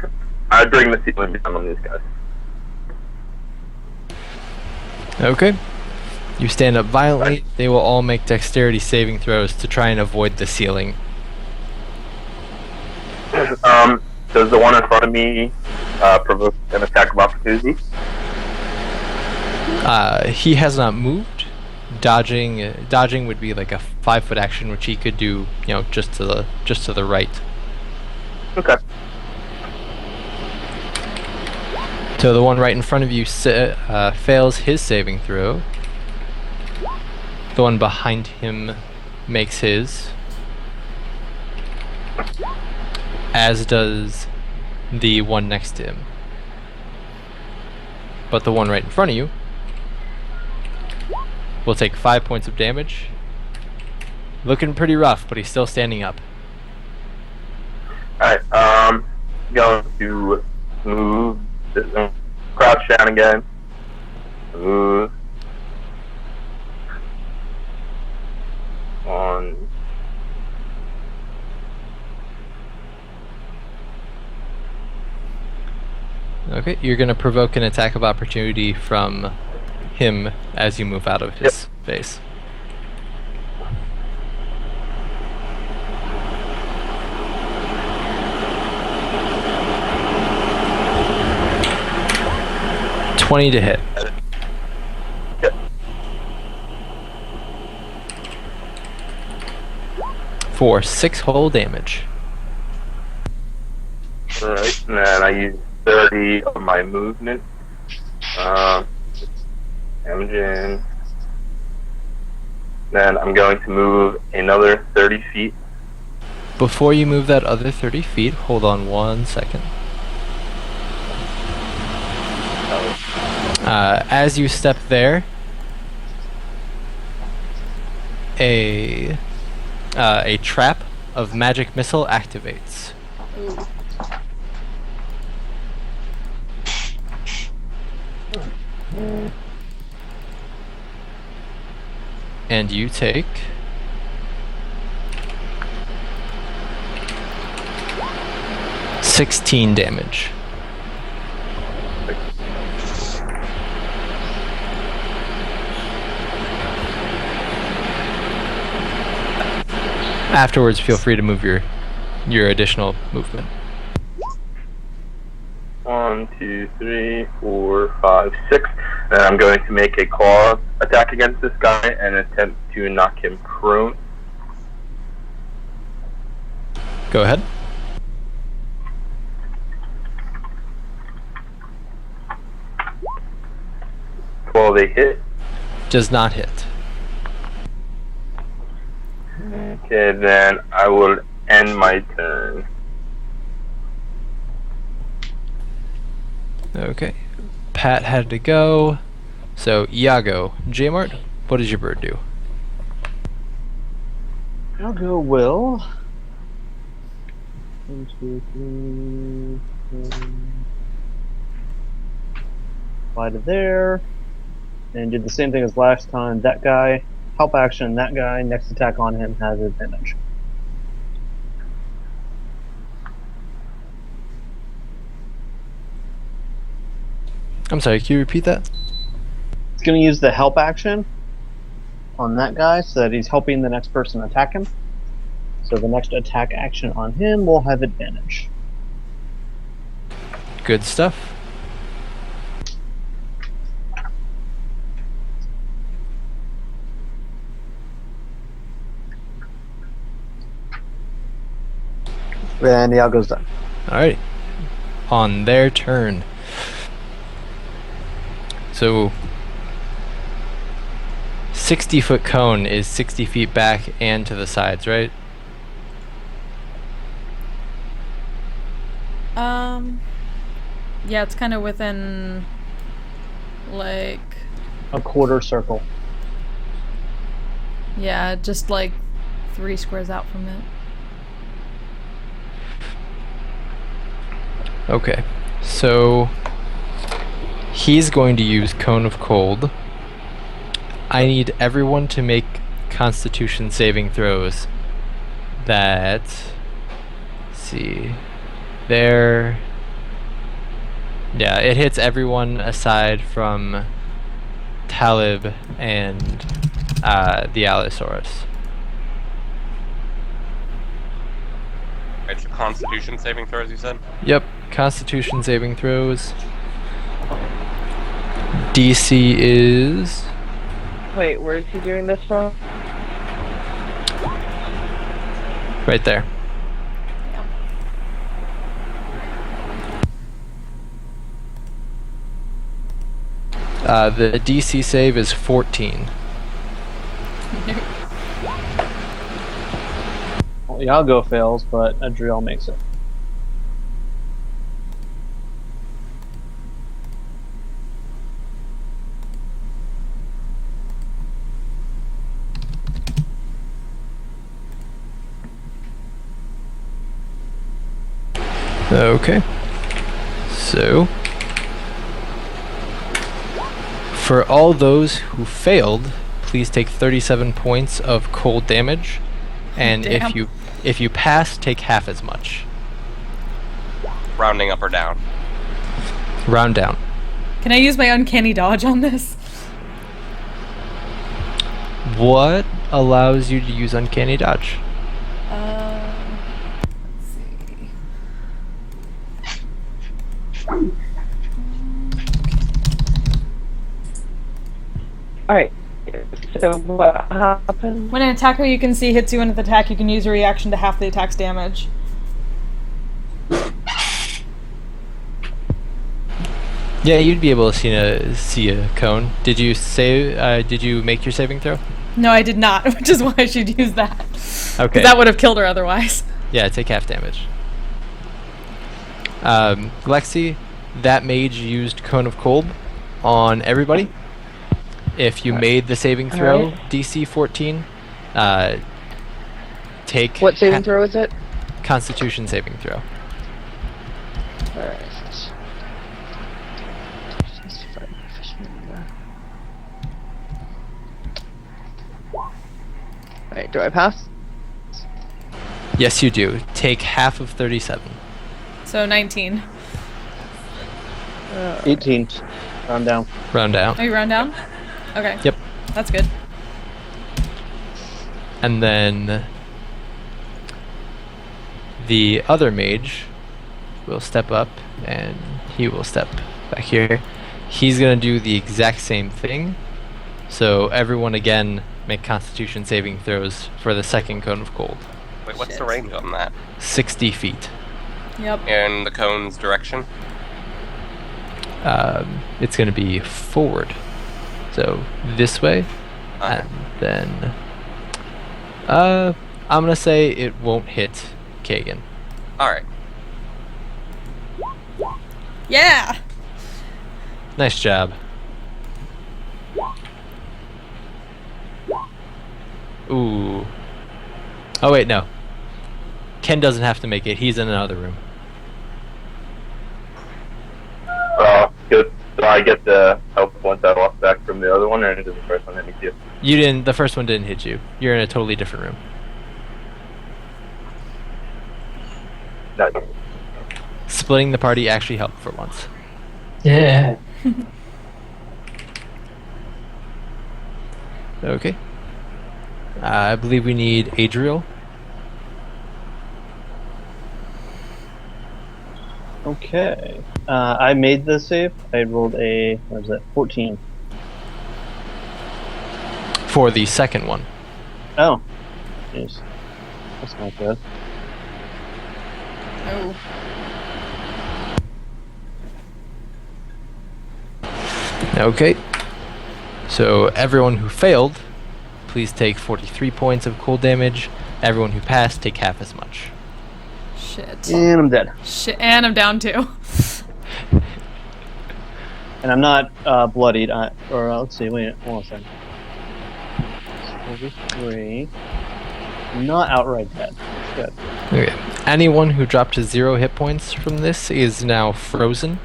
I bring the ceiling down on these guys. Okay. You stand up violently. They will all make dexterity saving throws to try and avoid the ceiling. Does the one in front of me provoke an attack of opportunity? He has not moved. Dodging would be like a 5-foot action, which he could do, just to the right. Okay. So the one right in front of you fails his saving throw. The one behind him makes his. As does the one next to him. But the one right in front of you will take 5 points of damage. Looking pretty rough, but he's still standing up. Alright, going to move, crouch down again, move on, Okay, you're gonna provoke an attack of opportunity from him as you move out of his face. $20 to hit. Yep. For 6 whole damage. alright, and then I use 30 of my movement, damaging, then I'm going to move another 30 feet. Before you move that other 30 feet, hold on 1 second. As you step there, a trap of magic missile activates. And you take 16 damage. Afterwards, feel free to move your additional movement. 1, 2, 3, 4, 5, 6. And I'm going to make a claw attack against this guy and attempt to knock him prone. Go ahead. Well, they hit. Does not hit. Okay, then I will end my turn. Okay. Pat had to go. So, Iago. J-Mart, what does your bird do? Iago will. 1, 2, 3, 4. Fly to there. And do the same thing as last time. That guy, help action, that guy, next attack on him has advantage. I'm sorry, can you repeat that? It's going to use the help action on that guy so that he's helping the next person attack him. So the next attack action on him will have advantage. Good stuff. And Iago's done. Alright. On their turn. So 60-foot cone is 60 feet back and to the sides, right? Yeah, it's kind of within, like, A quarter circle. yeah, just like 3 squares out from it. Okay. So he's going to use Cone of Cold. I need everyone to make Constitution saving throws that, let's see, there. Yeah, it hits everyone aside from Talib and the Allosaurus. Right, so Constitution saving throws, you said? Yep, Constitution saving throws. DC is Wait, where is he doing this from? right there. The DC save is 14. Well, Iago fails, but Adriel makes it. Okay. So, for all those who failed, please take 37 points of cold damage, and Damn. if you pass, take half as much. Rounding up or down. Round down. Can I use my uncanny dodge on this? What allows you to use Uncanny Dodge? Let's see. Alright. So what happened? When an attacker you can see hits you in an attack, you can use a reaction to half the attack's damage. Yeah, you'd be able to see a cone. Did you save? Did you make your saving throw? No, I did not, which is why I should use that. Okay. Because that would have killed her otherwise. Yeah, take half damage. Lexi, that mage used Cone of Cold on everybody. If you made the saving throw, Alright. DC 14, take What saving throw is it? Constitution saving throw. Alright. Alright, do I pass? Yes, you do. Take half of 37. So 19. 18. Round down. Round out. Oh, you round down? Okay. Yep. That's good. And then the other mage will step up, and he will step back here. He's gonna do the exact same thing. So everyone again make Constitution saving throws for the second cone of cold. Wait, what's the Shit. range on that? 60 feet. Yep. And the cone's direction? It's gonna be forward. So this way, Okay. and then I'm gonna say it won't hit Kagan. Alright. Yeah. Nice job. Ooh. Oh wait, no. Ken doesn't have to make it. He's in another room. Good. So I get the help once I walk back from the other one, or does the first one hit me too? You didn't. The first one didn't hit you. You're in a totally different room. Nice. Splitting the party actually helped for once. Yeah. Okay. I believe we need Adriel. Okay. I made the save. I rolled a, what was that, 14. For the second one. Oh. Jeez. That's not good. Oh. Okay. So everyone who failed, please take 43 points of cold damage. Everyone who passed, take half as much. Shit. And I'm dead. Shit. And I'm down too. And I'm not bloodied. Let's see, wait, hold on a second. 43. Not outright dead. Good. Okay. Anyone who dropped to 0 hit points from this is now frozen.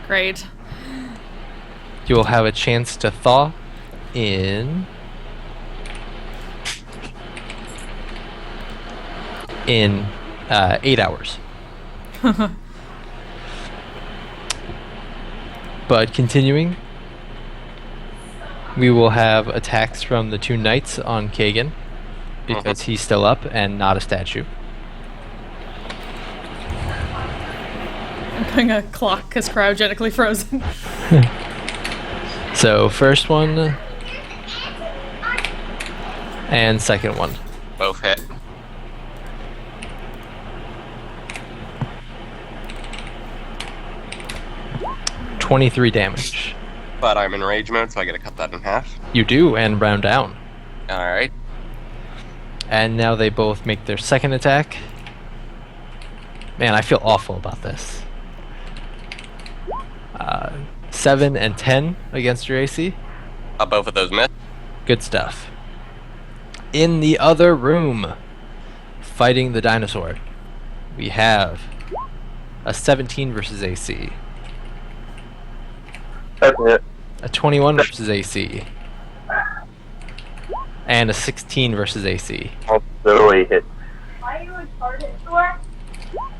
Great. You will have a chance to thaw in 8 hours. But continuing, we will have attacks from the 2 knights on Kagan because he's still up and not a statue. I'm putting a clock because cryogenically frozen. So first one and second one. Both hit. $23 damage. But I'm in rage mode, so I gotta cut that in half. You do, and round down. Alright. And now they both make their second attack. Man, I feel awful about this. 7 and 10 against your AC. Both of those miss. Good stuff. In the other room, fighting the dinosaur, we have a 17 versus AC, That's it. a 21 versus AC, and a 16 versus AC. I'll literally hit.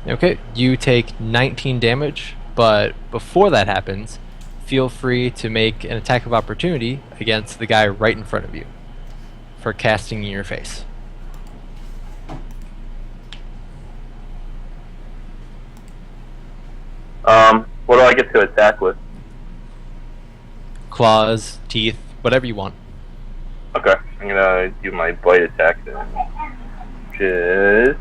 Okay, you take 19 damage, but before that happens, feel free to make an attack of opportunity against the guy right in front of you for casting in your face. What do I get to attack with? Claws, teeth, whatever you want. Okay, I'm gonna do my bite attack then. Which is...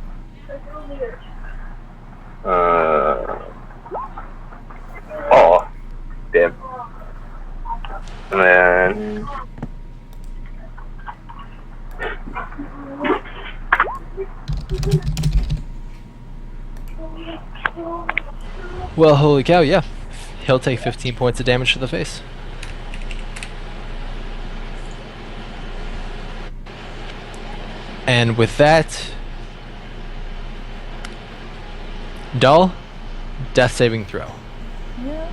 Oh, damn. And then... Well, holy cow, yeah. He'll take 15 points of damage to the face. And with that, Dull, death saving throw. Yeah.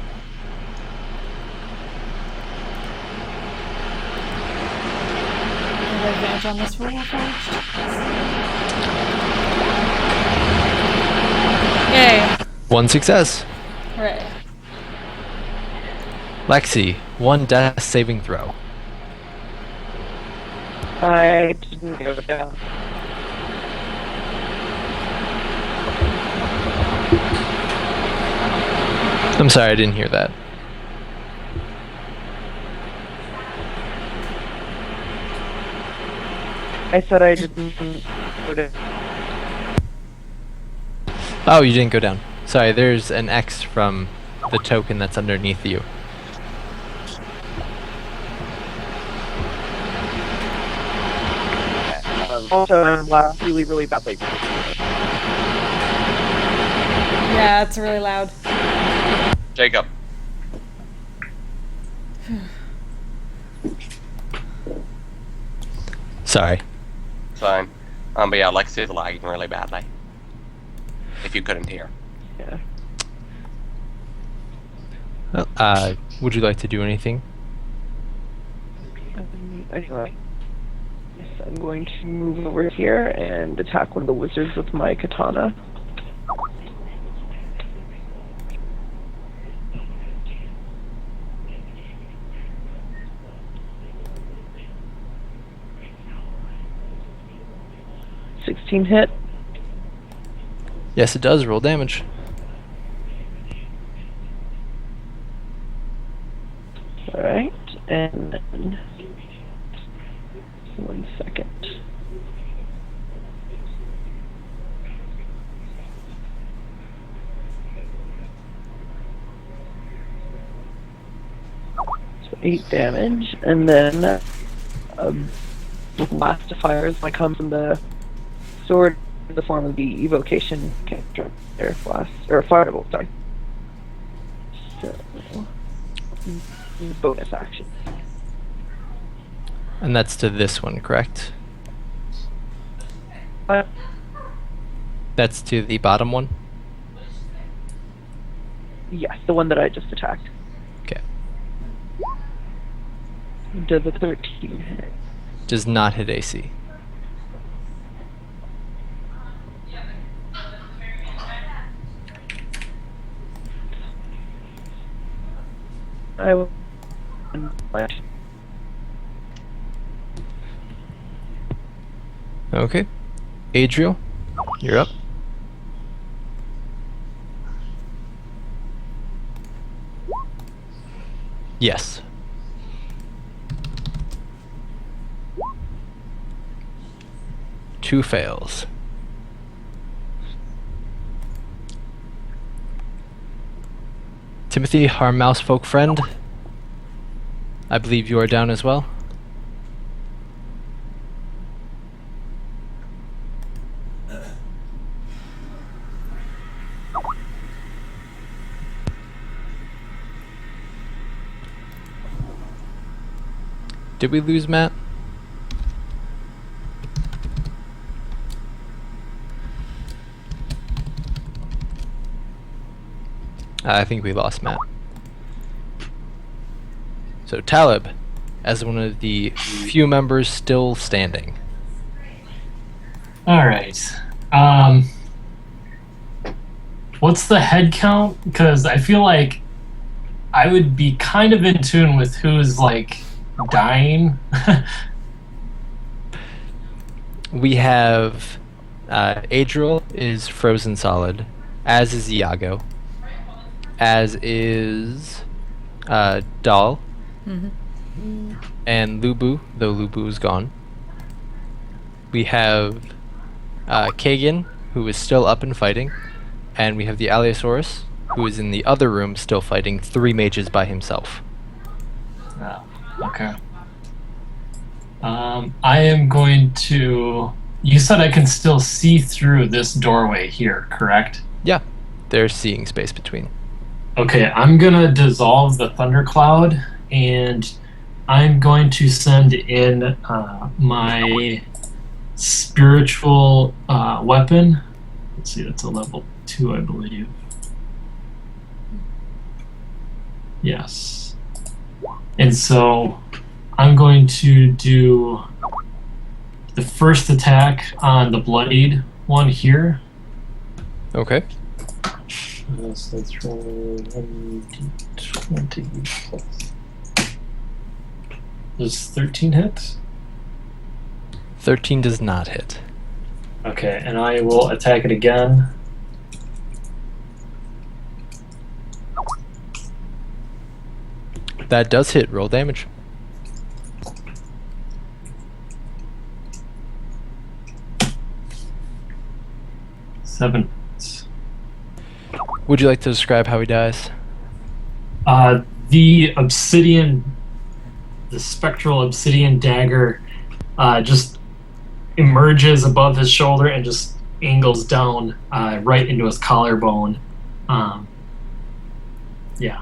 Have advantage on this roll first. Yay. 1 success. Hooray. Lexi, 1 death saving throw. I didn't go down. I'm sorry, I didn't hear that. I said I didn't go to. Oh, you didn't go down. Sorry, there's an X from the token that's underneath you. Also, I'm loud, really, really badly. Yeah, it's really loud. Jacob. Sorry. It's fine. But yeah, Lexi's lagging really badly. If you couldn't hear. Yeah. Well, would you like to do anything? Anyway. Yes, I'm going to move over here and attack one of the wizards with my katana. $16 hit. Yes, it does. Roll damage. Alright, and then 1 second. So 8 damage, and then blast of fire is going to come from the sword in the form of the evocation cantrip, air blast, or firebolt, sorry. So, bonus action. And that's to this one, correct? That's to the bottom one? Yes, the one that I just attacked. Okay. Does a 13 hit? Does not hit AC. I will. Okay. Adriel, you're up. Yes. Two fails. Timothy, our mouse folk friend, I believe you are down as well. Did we lose Matt? I think we lost Matt. So Talib, as one of the few members still standing. Alright. What's the head count? Because I feel like I would be kind of in tune with who's, like, dying. We have Adriel is frozen solid, as is Iago, as is Dal, and Lubu, though Lubu is gone. We have Kagan, who is still up and fighting, and we have the Allosaurus, who is in the other room still fighting 3 mages by himself. Oh, okay. I am going to... You said I can still see through this doorway here, correct? Yeah, there's seeing space between. Okay, I'm gonna dissolve the thundercloud, and I'm going to send in my spiritual weapon. Let's see, that's a level 2, I believe. Yes. And so I'm going to do the first attack on the bloodied one here. Okay. Yes, let's roll 1d20 plus. Does 13 hit? 13 does not hit. Okay, and I will attack it again. That does hit. Roll damage. Seven. Would you like to describe how he dies? The obsidian, the spectral obsidian dagger, just emerges above his shoulder and just angles down right into his collarbone. Yeah.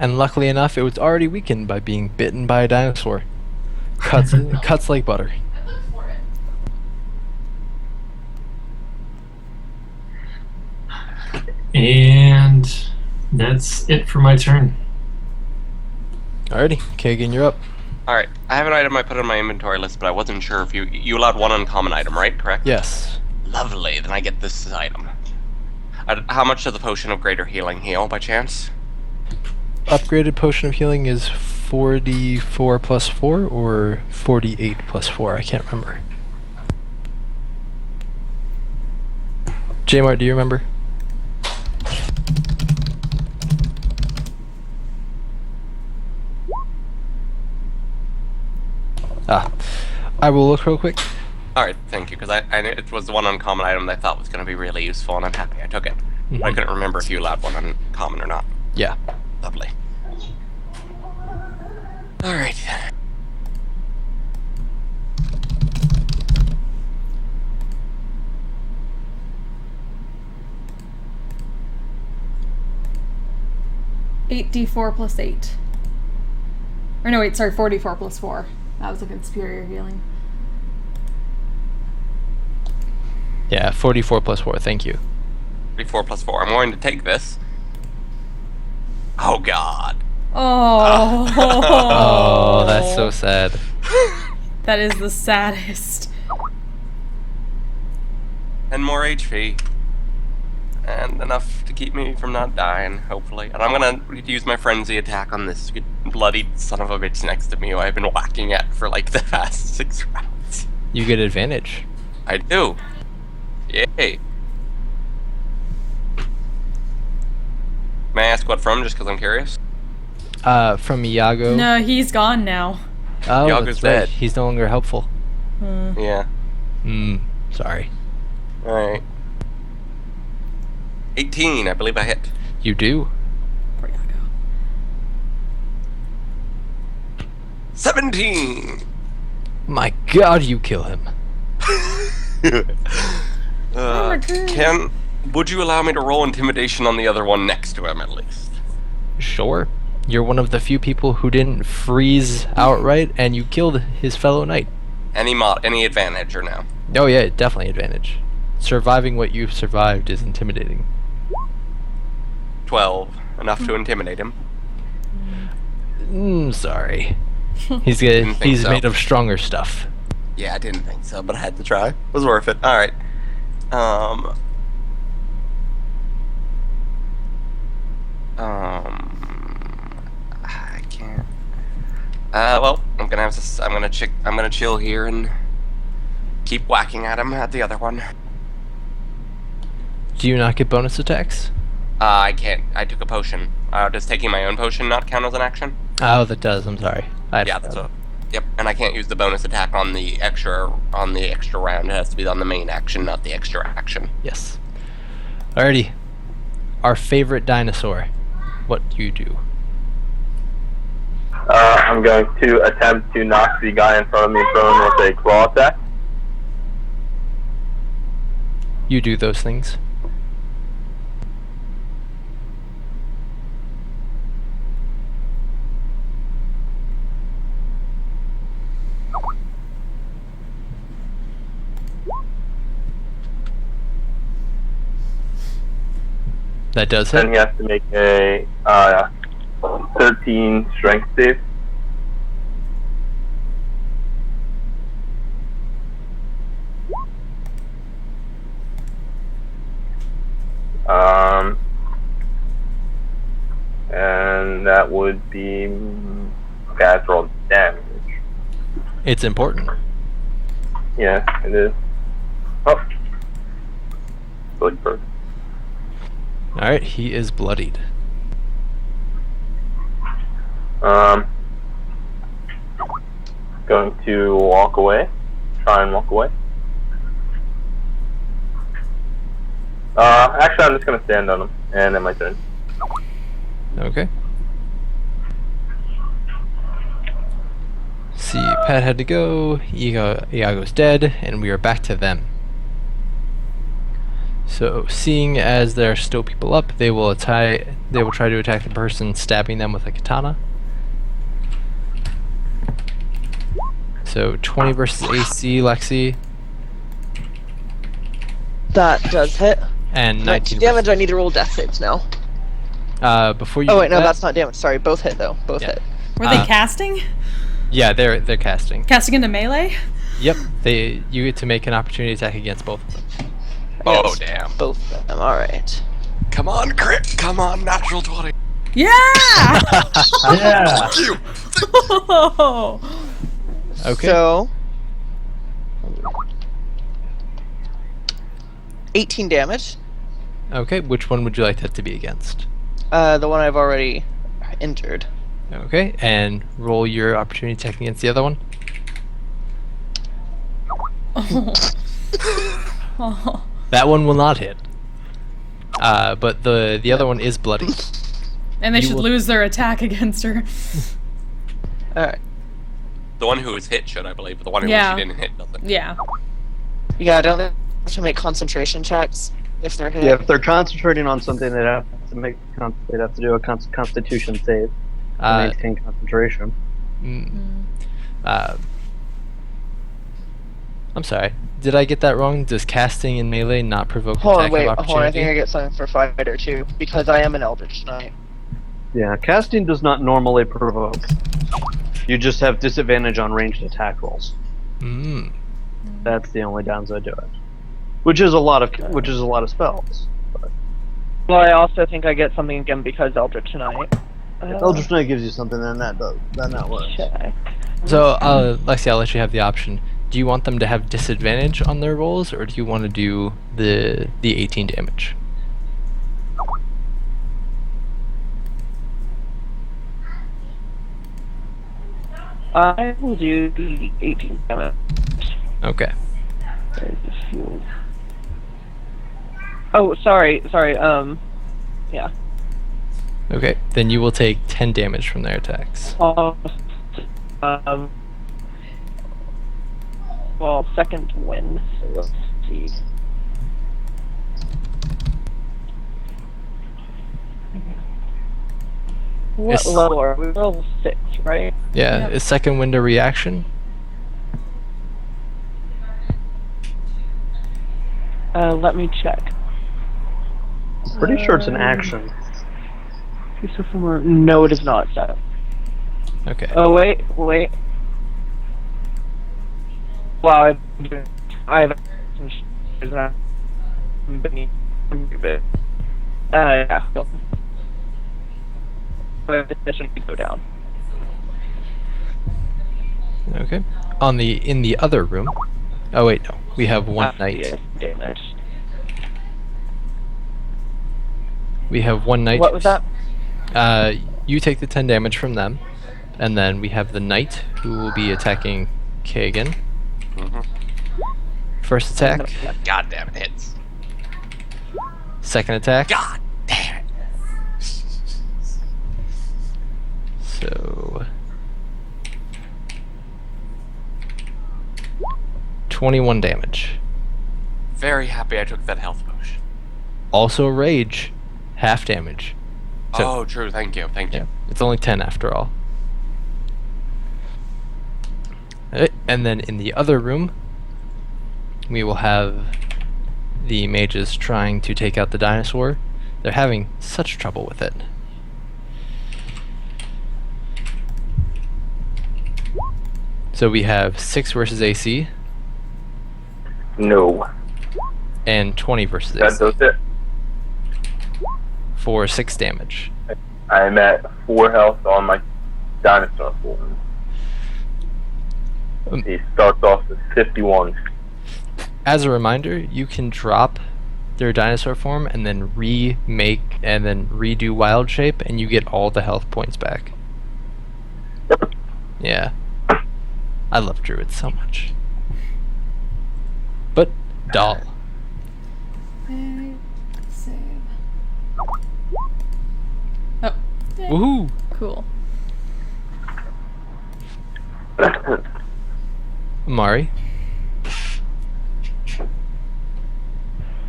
And luckily enough, it was already weakened by being bitten by a dinosaur. Cuts like butter. And that's it for my turn. Alrighty, Kagan, you're up. Alright, I have an item I put on my inventory list, but I wasn't sure if you allowed one uncommon item, right? Correct? Yes. Lovely, then I get this item. How much does the potion of greater healing heal, by chance? Upgraded potion of healing is 44 plus 4 or 48 plus 4. I can't remember. J-Mart, do you remember? I will look real quick. Alright, thank you, because I knew it was the one uncommon item that I thought was going to be really useful, and I'm happy I took it. Mhm. I couldn't remember if you allowed one uncommon or not. Yeah. Lovely. Alright. Eight d4 plus 8. Or no, wait, sorry, 44 plus 4. That was looking superior healing. Yeah, 44 plus 4, thank you. 34 plus 4. I'm going to take this. Oh god. Oh. Oh, that's so sad. That is the saddest. And more HP. And enough to keep me from not dying, hopefully. And I'm gonna use my frenzy attack on this bloodied son of a bitch next to me who I've been whacking at for like the past 6 rounds. You get advantage. I do. Yay. May I ask what from, just because I'm curious? From Iago. No, he's gone now. Oh, Iago's that's right. dead. He's no longer helpful. Yeah. Sorry. Alright. 18, I believe I hit. You do. Poor Iago. 17! My god, you kill him. Would you allow me to roll intimidation on the other one next to him at least? Sure. You're one of the few people who didn't freeze outright, and you killed his fellow knight. Any advantage or no? Oh yeah, definitely advantage. Surviving what you've survived is intimidating. 12. Enough to intimidate him. Sorry. He's Didn't think so. made of stronger stuff. Yeah, I didn't think so, but I had to try. It was worth it. Alright. I can't. Well, I'm gonna chill here and keep whacking at him at the other one. Do you not get bonus attacks? I can't. I took a potion. Does taking my own potion not count as an action? Oh, that does. I'm sorry. Yeah, that's what. Yep, and I can't use the bonus attack on the extra round. It has to be on the main action, not the extra action. Yes. Alrighty. Our favorite dinosaur. What do you do? I'm going to attempt to knock the guy in front of me prone with a claw attack. You do those things. That does hit. Then he has to make a 13 strength save. And that would be natural damage. It's important. Yeah, it is. Oh. Good bird. Alright, he is bloodied. Going to walk away. Try and walk away. Actually, I'm just gonna stand on him, and then my turn. Okay. See, Pat had to go, Iago's dead, and we are back to them. So, seeing as there are still people up, they will try to attack the person, stabbing them with a katana. So 20 versus AC, Lexi, That does hit. and 19 damage. I need to roll death saves now. before you Oh do wait, no, that- that's not damage. Sorry, both hit though. Both Yeah. hit. Were they Uh, casting? Yeah, they're casting. Casting into melee? Yep, you get to make an opportunity attack against both of them. Oh, Against damn. Both of them. All right. Come on, crit! Come on, natural 20. Yeah! Yeah. Okay. So 18 damage. Okay, which one would you like that to be against? The one I've already injured. Okay, and roll your opportunity attack against the other one. Oh. That one will not hit. But the other one is bloody. And they You should will- lose their attack against her. All right. The one who was hit should, I believe, but the one who Yeah. she didn't hit doesn't. Yeah. Yeah, don't they have to make concentration checks if they're hit? Yeah, if they're concentrating on something, they'd have to do a Constitution save to Uh, maintain concentration. I'm sorry. Did I get that wrong? Does casting in melee not provoke Hold on, attack wait, of hold on. I think I opportunity? get something for fighter too because I am an Eldritch Knight. Yeah, casting does not normally provoke. You just have disadvantage on ranged attack rolls. Mm. That's the only downside to it. Which is a lot of spells. Well, I also think I get something again because Eldritch Knight. If Eldritch Knight gives you something, then that works. Check. So, Lexi, I'll let you have the option. Do you want them to have disadvantage on their rolls, or do you want to do the 18 damage? I will do the 18 damage. Okay. Oh, sorry. Yeah. Okay. Then you will take 10 damage from their attacks. Well, second win. So let's see. What It's- level are we? Level 6, right? Yeah. Yep. Is second wind a reaction? Let me check. Pretty sure it's an action. No, it is not. So. Okay. Oh wait. Wow, I've yeah. But this should go down. Okay. In the other room. Oh wait, no. We have one knight. Yeah, damage. We have one knight. What was that? You take the 10 damage from them, and then we have the knight who will be attacking Kagan. Mm-hmm. First attack, God damn it, hits. second attack. God damn it. So 21 damage. Very happy I took that health potion. Also rage, half damage. So- Oh, true. Thank you. Yeah, it's only 10 after all. Alright, and then in the other room, we will have the mages trying to take out the dinosaur. They're having such trouble with it. So we have 6 versus AC No. and 20 versus That AC does it. for 6 damage. I'm at 4 health on my dinosaur form. He starts off with 51. As a reminder, you can drop their dinosaur form and then remake and then redo wild shape, and you get all the health points back. Yeah. I love druids so much. But doll. Save. Oh. Yay. Woohoo! Cool. Mari.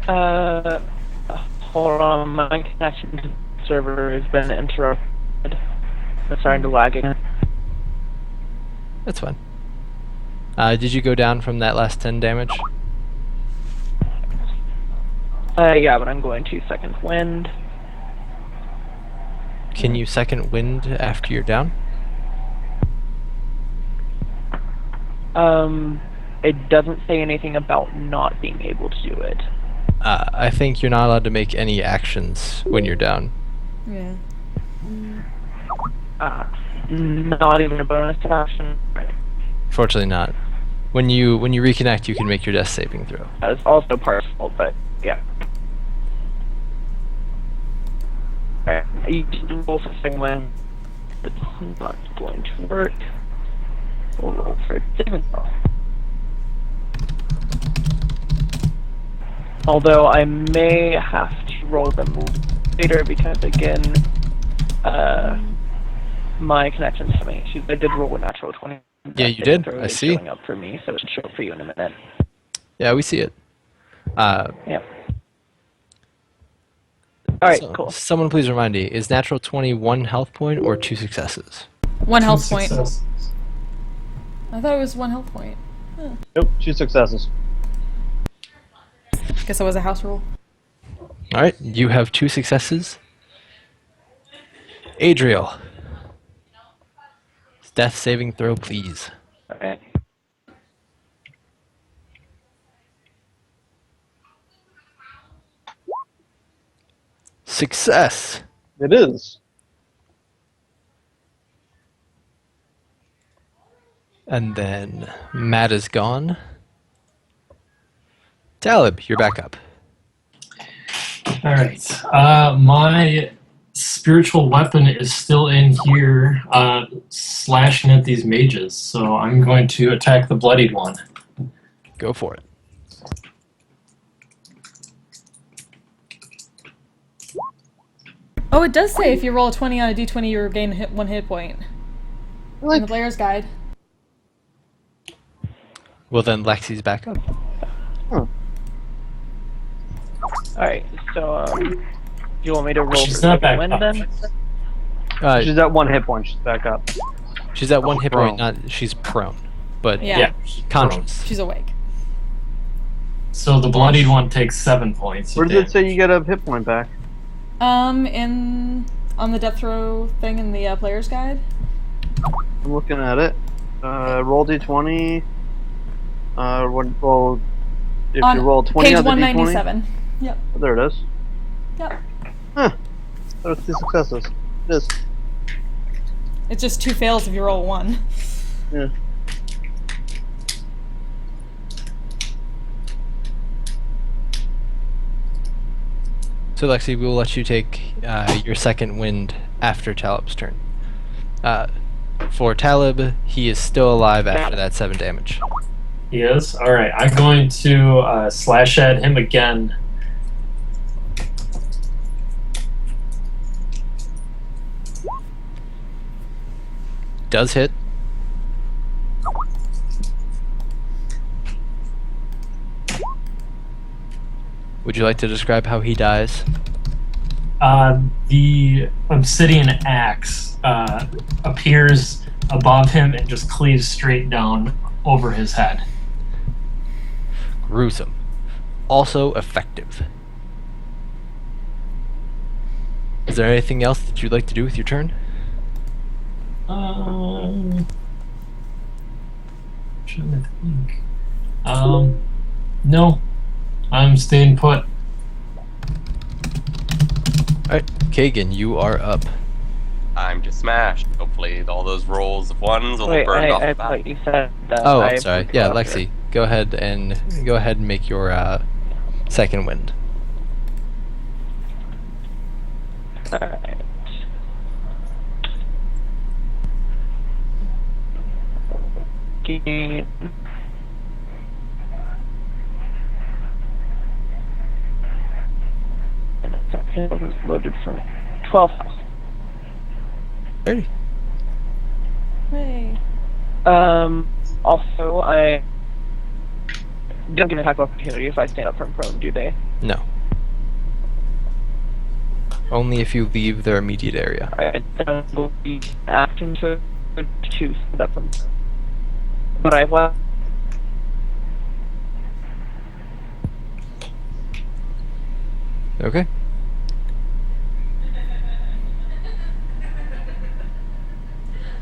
Hold on, my connection to the server has been interrupted. It's starting to lag again. That's fine. Did you go down from that last 10 damage? Yeah, but I'm going to second wind. Can you second wind after you're down? It doesn't say anything about not being able to do it. I think you're not allowed to make any actions when you're down. Yeah. Not even a bonus action. Fortunately not. When you reconnect, you can make your death saving throw. That's also partial, but yeah. Alright, you can roll for second wind. It's not going to work. We'll roll for a saving throw. Although I may have to roll them later because again, my connection's having issues. I did roll a natural 20. Yeah, you did. I see. Showing up for me, so it should show up for you in a minute. Yeah, we see it. Yeah. All right, so- cool. Someone please remind me, is natural 20 1 health point or 2 successes? 1 health point. Success. I thought it was 1 health point. Nope, 2 successes. Guess that was a house rule. Alright, you have 2 successes. Adriel. Death saving throw, please. All right. Success! It is. And then Matt is gone. Talib, you're back up. All right. My spiritual weapon is still in here, slashing at these mages. So I'm going to attack the bloodied one. Go for it. Oh, it does say if you roll a 20 on a d20, you regain 1 hit point. In the player's guide. Well, then Lexi's back up. All right. So, you want me to roll She's for not second back wind up. then? She's at 1 hit point. She's back up. She's at 1 hit Prone. point, not she's prone. But Yeah. conscious. She's awake. So the bloodied one takes 7 points. Where of does it damage. say you get a hit point back? On the death throw thing in the player's guide. I'm looking at it. Roll d20. Roll. If On you roll 20 page on the d20. 197. Yep. Oh, there it is. Yep. Huh. That was 2 successes. It is. It's just 2 fails if you roll 1. Yeah. So Lexi, we will let you take your second wind after Talib's turn. For Talib, he is still alive after that 7 damage. He is? Alright, I'm going to slash at him again. Does hit. Would you like to describe how he dies? The obsidian axe appears above him and just cleaves straight down over his head. Gruesome. Also effective. Is there anything else that you'd like to do with your turn? Trying to think. No. I'm staying put. Alright, Kagan, you are up. I'm just smashed. Hopefully, all those rolls of ones will Wait, have burned off I the bat. thought you said that. Oh, I I'm sorry. Yeah, Lexi, go ahead and make your second wind. Alright. gain. And a second was loaded from 12 health. 30. Hooray. Also, I don't get an attack of opportunity if I stand up from prone, do they? No. Only if you leave their immediate area. Alright, then will be action to stand up from prone. But I will. Okay.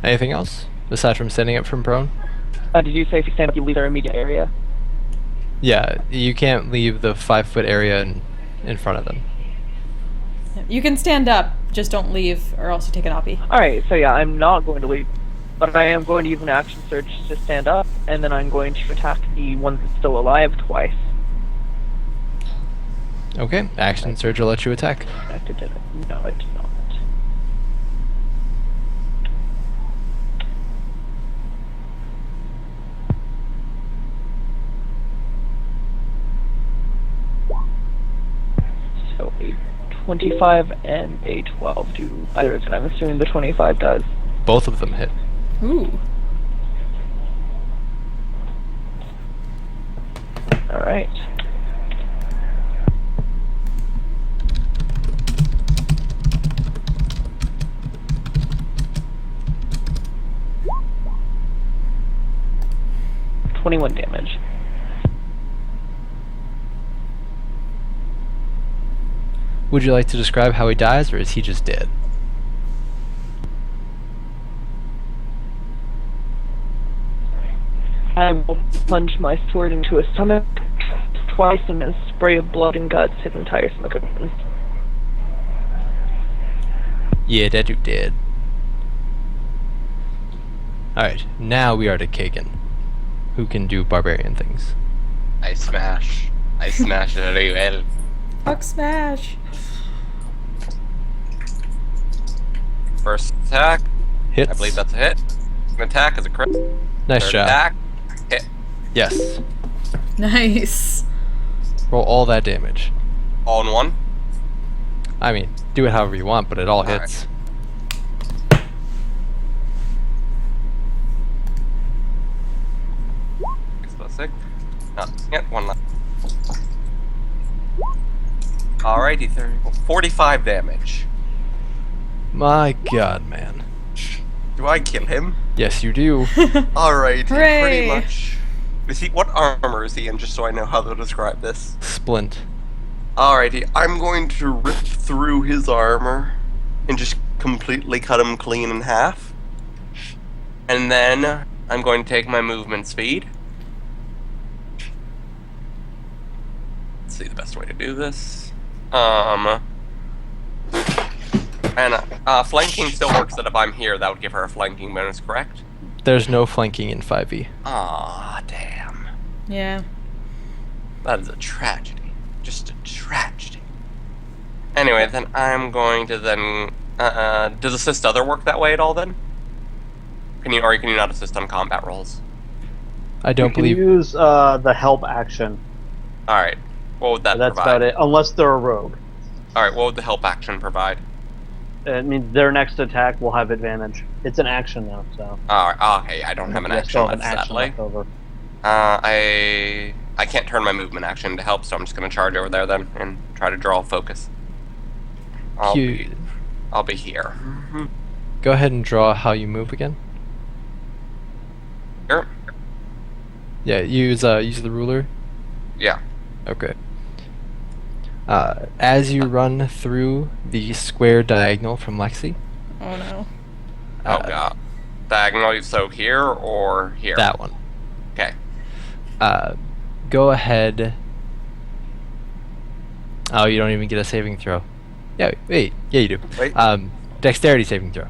Anything else aside from standing up from prone? Did you say if you stand up, you leave their immediate area? Yeah, you can't leave the 5-foot area in front of them. You can stand up, just don't leave, or else you take an oppie. Alright, so yeah, I'm not going to leave. But I am going to use an action surge to stand up, and then I'm going to attack the one that's still alive twice. Okay, action surge will let you attack. Did it? No, it did not. So a 25 and a 12 do either of them. I'm assuming the 25 does. Both of them hit. Ooh. Alright. .21 damage. Would you like to describe how he dies, or is he just dead? I will plunge my sword into his stomach twice, and a spray of blood and guts his entire stomach opens. Yeah, that dude dead. Alright, now we are to Kagan, who can do barbarian things. I smash it very well. Fuck smash. First attack, Hits. I believe that's a hit. Second attack is a crit. Nice Third job. attack, hit. Yes. Nice. Roll all that damage. All in one. I mean, do it however you want, but it all Alright. hits. Sick. Not yet, one left. Alrighty, 45 damage. My god, man. Do I kill him? Yes, you do. Alrighty, Hooray! pretty much. Is he? What armor is he in? Just so I know how to describe this. Splint. Alrighty, I'm going to rip through his armor and just completely cut him clean in half. And then I'm going to take my movement speed. Let's see the best way to do this. Flanking still works that if I'm here, that would give her a flanking bonus, correct? There's no flanking in 5e. Aw, damn. Yeah. That is a tragedy. Just a tragedy. Anyway, then I'm going to then... does assist other work that way at all, then? Can you not assist on combat rolls? I don't You can believe... use the help action. Alright. What would that That's provide? about it, unless they're a rogue. Alright, what would the help action provide? It means their next attack will have advantage. It's an action now, so. Alright, okay, I don't have an Yeah, action still have left, an action sadly. left over. I can't turn my movement action to help, so I'm just gonna charge over there then and try to draw focus. I'll be here. Go ahead and draw how you move again. Here? Yeah, use the ruler. Yeah. Okay. As you run through the square diagonal from Lexi, Oh no. Oh god. Diagonally, so here or here? that one. Okay. Go ahead. Oh, you don't even get a saving throw. Yeah, wait. Yeah, you do. Wait. Dexterity saving throw.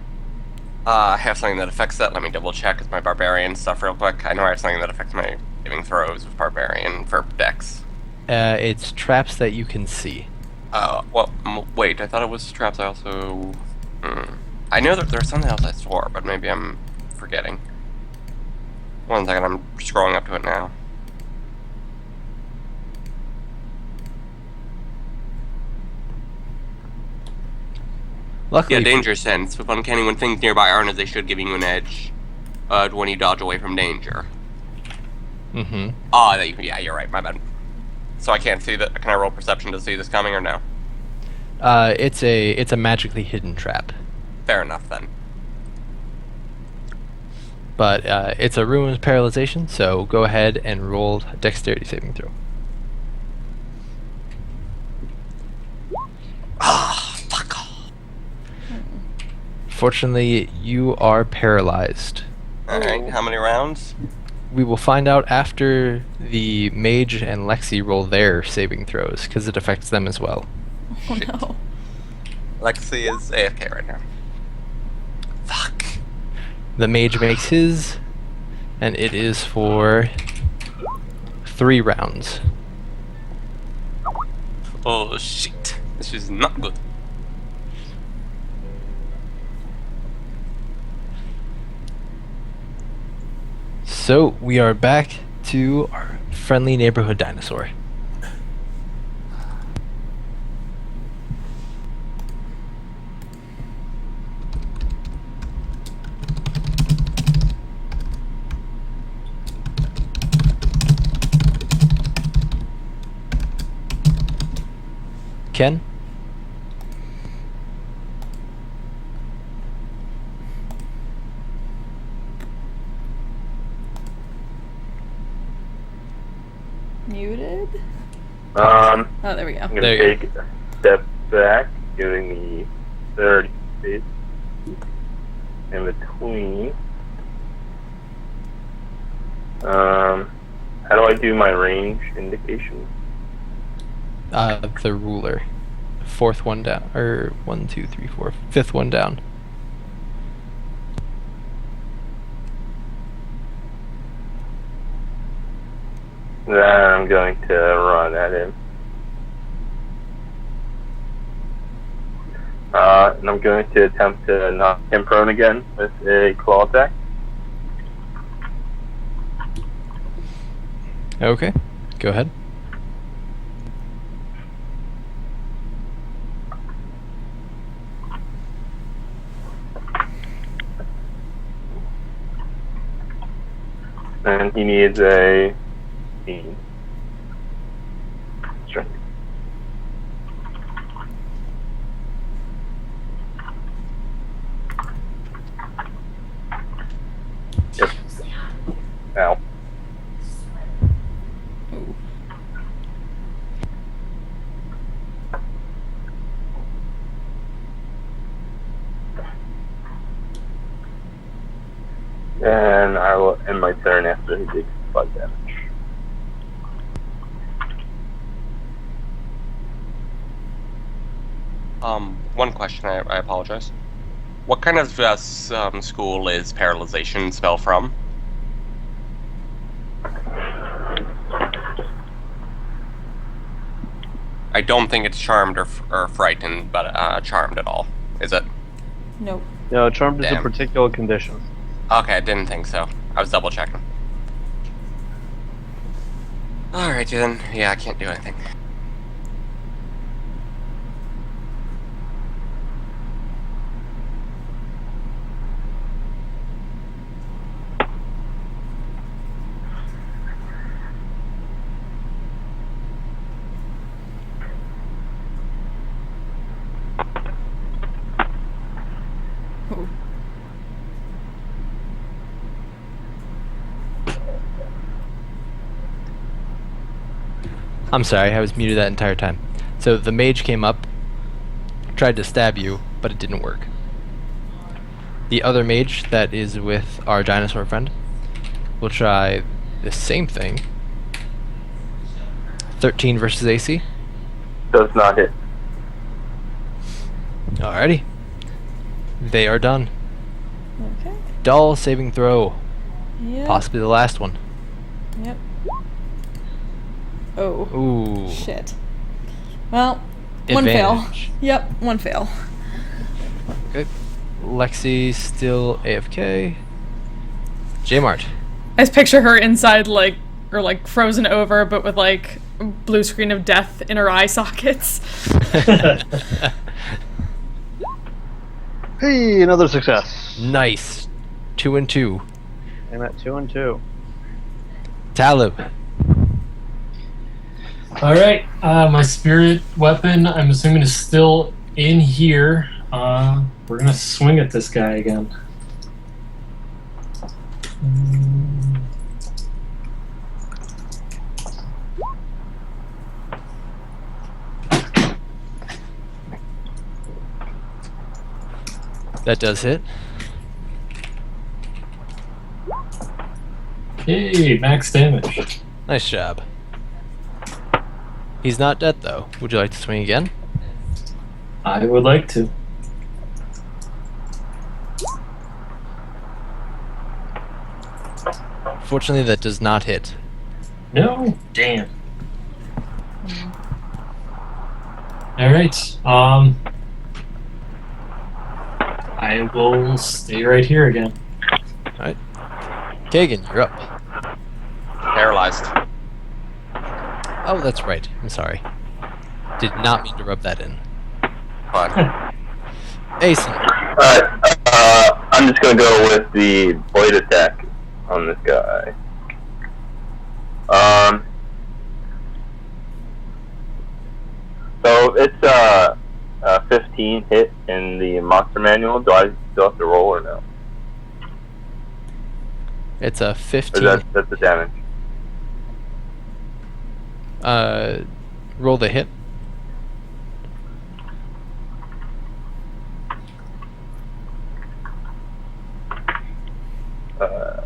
I have something that affects that. Let me double check with my barbarian stuff real quick. I know I have something that affects my saving throws with barbarian for dex. It's traps that you can see. Well, wait, I thought it was traps. I also... I know that there's something else I swore, but maybe I'm forgetting. 1 second, I'm scrolling up to it now. Luckily, Yeah, danger sense. With uncanny, when things nearby aren't as they should, giving you an edge when you dodge away from danger. Mm-hmm. Yeah, you're right. My bad. So I can't see that. Can I roll perception to see this coming or no? It's a magically hidden trap, Fair enough then. but it's a ruined paralyzation. So go ahead and roll a dexterity saving throw. Fuck off. Fortunately, you are paralyzed. Alright, how many rounds? We will find out after the mage and Lexi roll their saving throws, because it affects them as well. Oh no. Lexi is AFK right now. Fuck. The mage makes his, and it is for 3 rounds. Oh shit. This is not good. So we are back to our friendly neighborhood dinosaur. Ken? Muted? Oh, there we go. I'm gonna There you take a step back, giving me 30 feet in between. How do I do my range indication? The ruler. 4th one down, or 1, 2, 3, 4, 5th one down. Then I'm going to run at him. And I'm going to attempt to knock him prone again with a claw attack. Okay, go ahead. And he needs a 15. Strength. Yep. Ow. And I will end my turn after he takes 5 damage. One question, I apologize. What kind of school is paralyzation spell from? I don't think it's charmed or frightened, but charmed at all. Is it? Nope. No, charmed is a Damn. particular condition. Okay, I didn't think so. I was double checking. Alright then. Yeah, I can't do anything. Ooh. I'm sorry, I was muted that entire time. So the mage came up, tried to stab you, but it didn't work. The other mage that is with our dinosaur friend will try the same thing. 13 versus AC. Does not hit. Alrighty. They are done. Okay. Doll saving throw. Yep. Possibly the last one. Yep. Oh. Ooh. Shit. Well, one fail. Advantage. Yep, one fail. Okay. Lexi still AFK. J-Mart. I just picture her inside, like, or like frozen over, but with like blue screen of death in her eye sockets. Hey, another success. Nice. 2 and 2. I'm at 2 and 2. Talib. Alright, my spirit weapon, I'm assuming, is still in here. We're gonna swing at this guy again. That does hit. Hey, max damage. Nice job. He's not dead though. Would you like to swing again? I would like to. Fortunately, that does not hit. No? Damn. Alright, I will stay right here again. Alright. Kagan, you're up. Paralyzed. Oh, that's right. I'm sorry. Did not mean to rub that in. Fine. Asen. Alright, I'm just gonna go with the blade attack on this guy. So it's a 15 hit in the monster manual. Do I still have to roll or no? It's a Or 15. that's the damage. Roll the hit. Uh,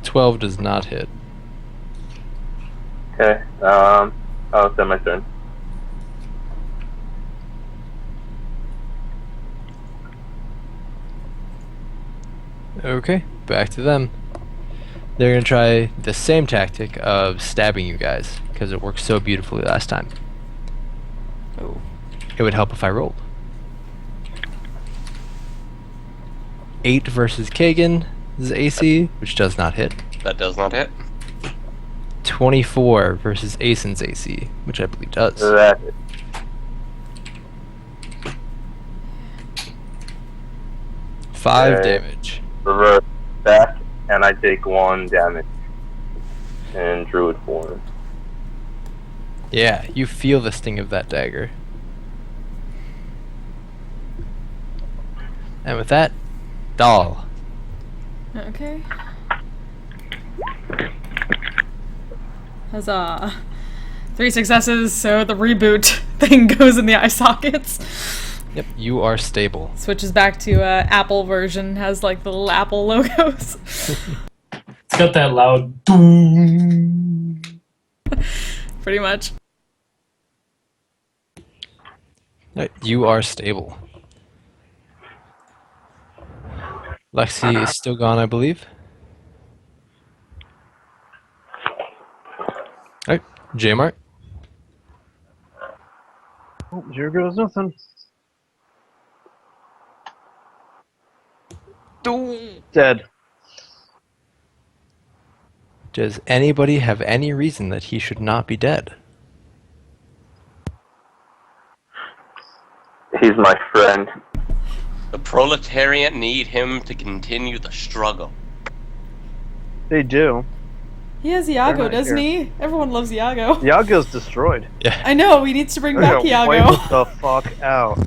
12 does not hit. okay. I'll send my turn. Okay, back to them. They're gonna try the same tactic of stabbing you guys, because it worked so beautifully last time. Oh. It would help if I rolled. 8 versus Kagan's AC, which does not hit. That does not hit. 24 versus Asen's AC, which I believe does. That 5 Okay. damage. reverse back, and I take 1 damage in druid form. Yeah, you feel the sting of that dagger. And with that, Doll. Okay. Huzzah. 3 successes, so the reboot thing goes in the eye sockets. Yep, you are stable. Switches back to Apple version, has like the little Apple logos. It's got that loud boom. Pretty much. Right, you are stable. Lexi is still gone, I believe. Alright, J-Mart. Oh, here goes nothing. Dead. Does anybody have any reason that he should not be dead? He's my friend. The proletariat need him to continue the struggle. They do. He has They're Iago, not doesn't here. he? Everyone loves Iago. Iago's destroyed. Yeah. I know, he needs to bring back Wipe Iago. the fuck out.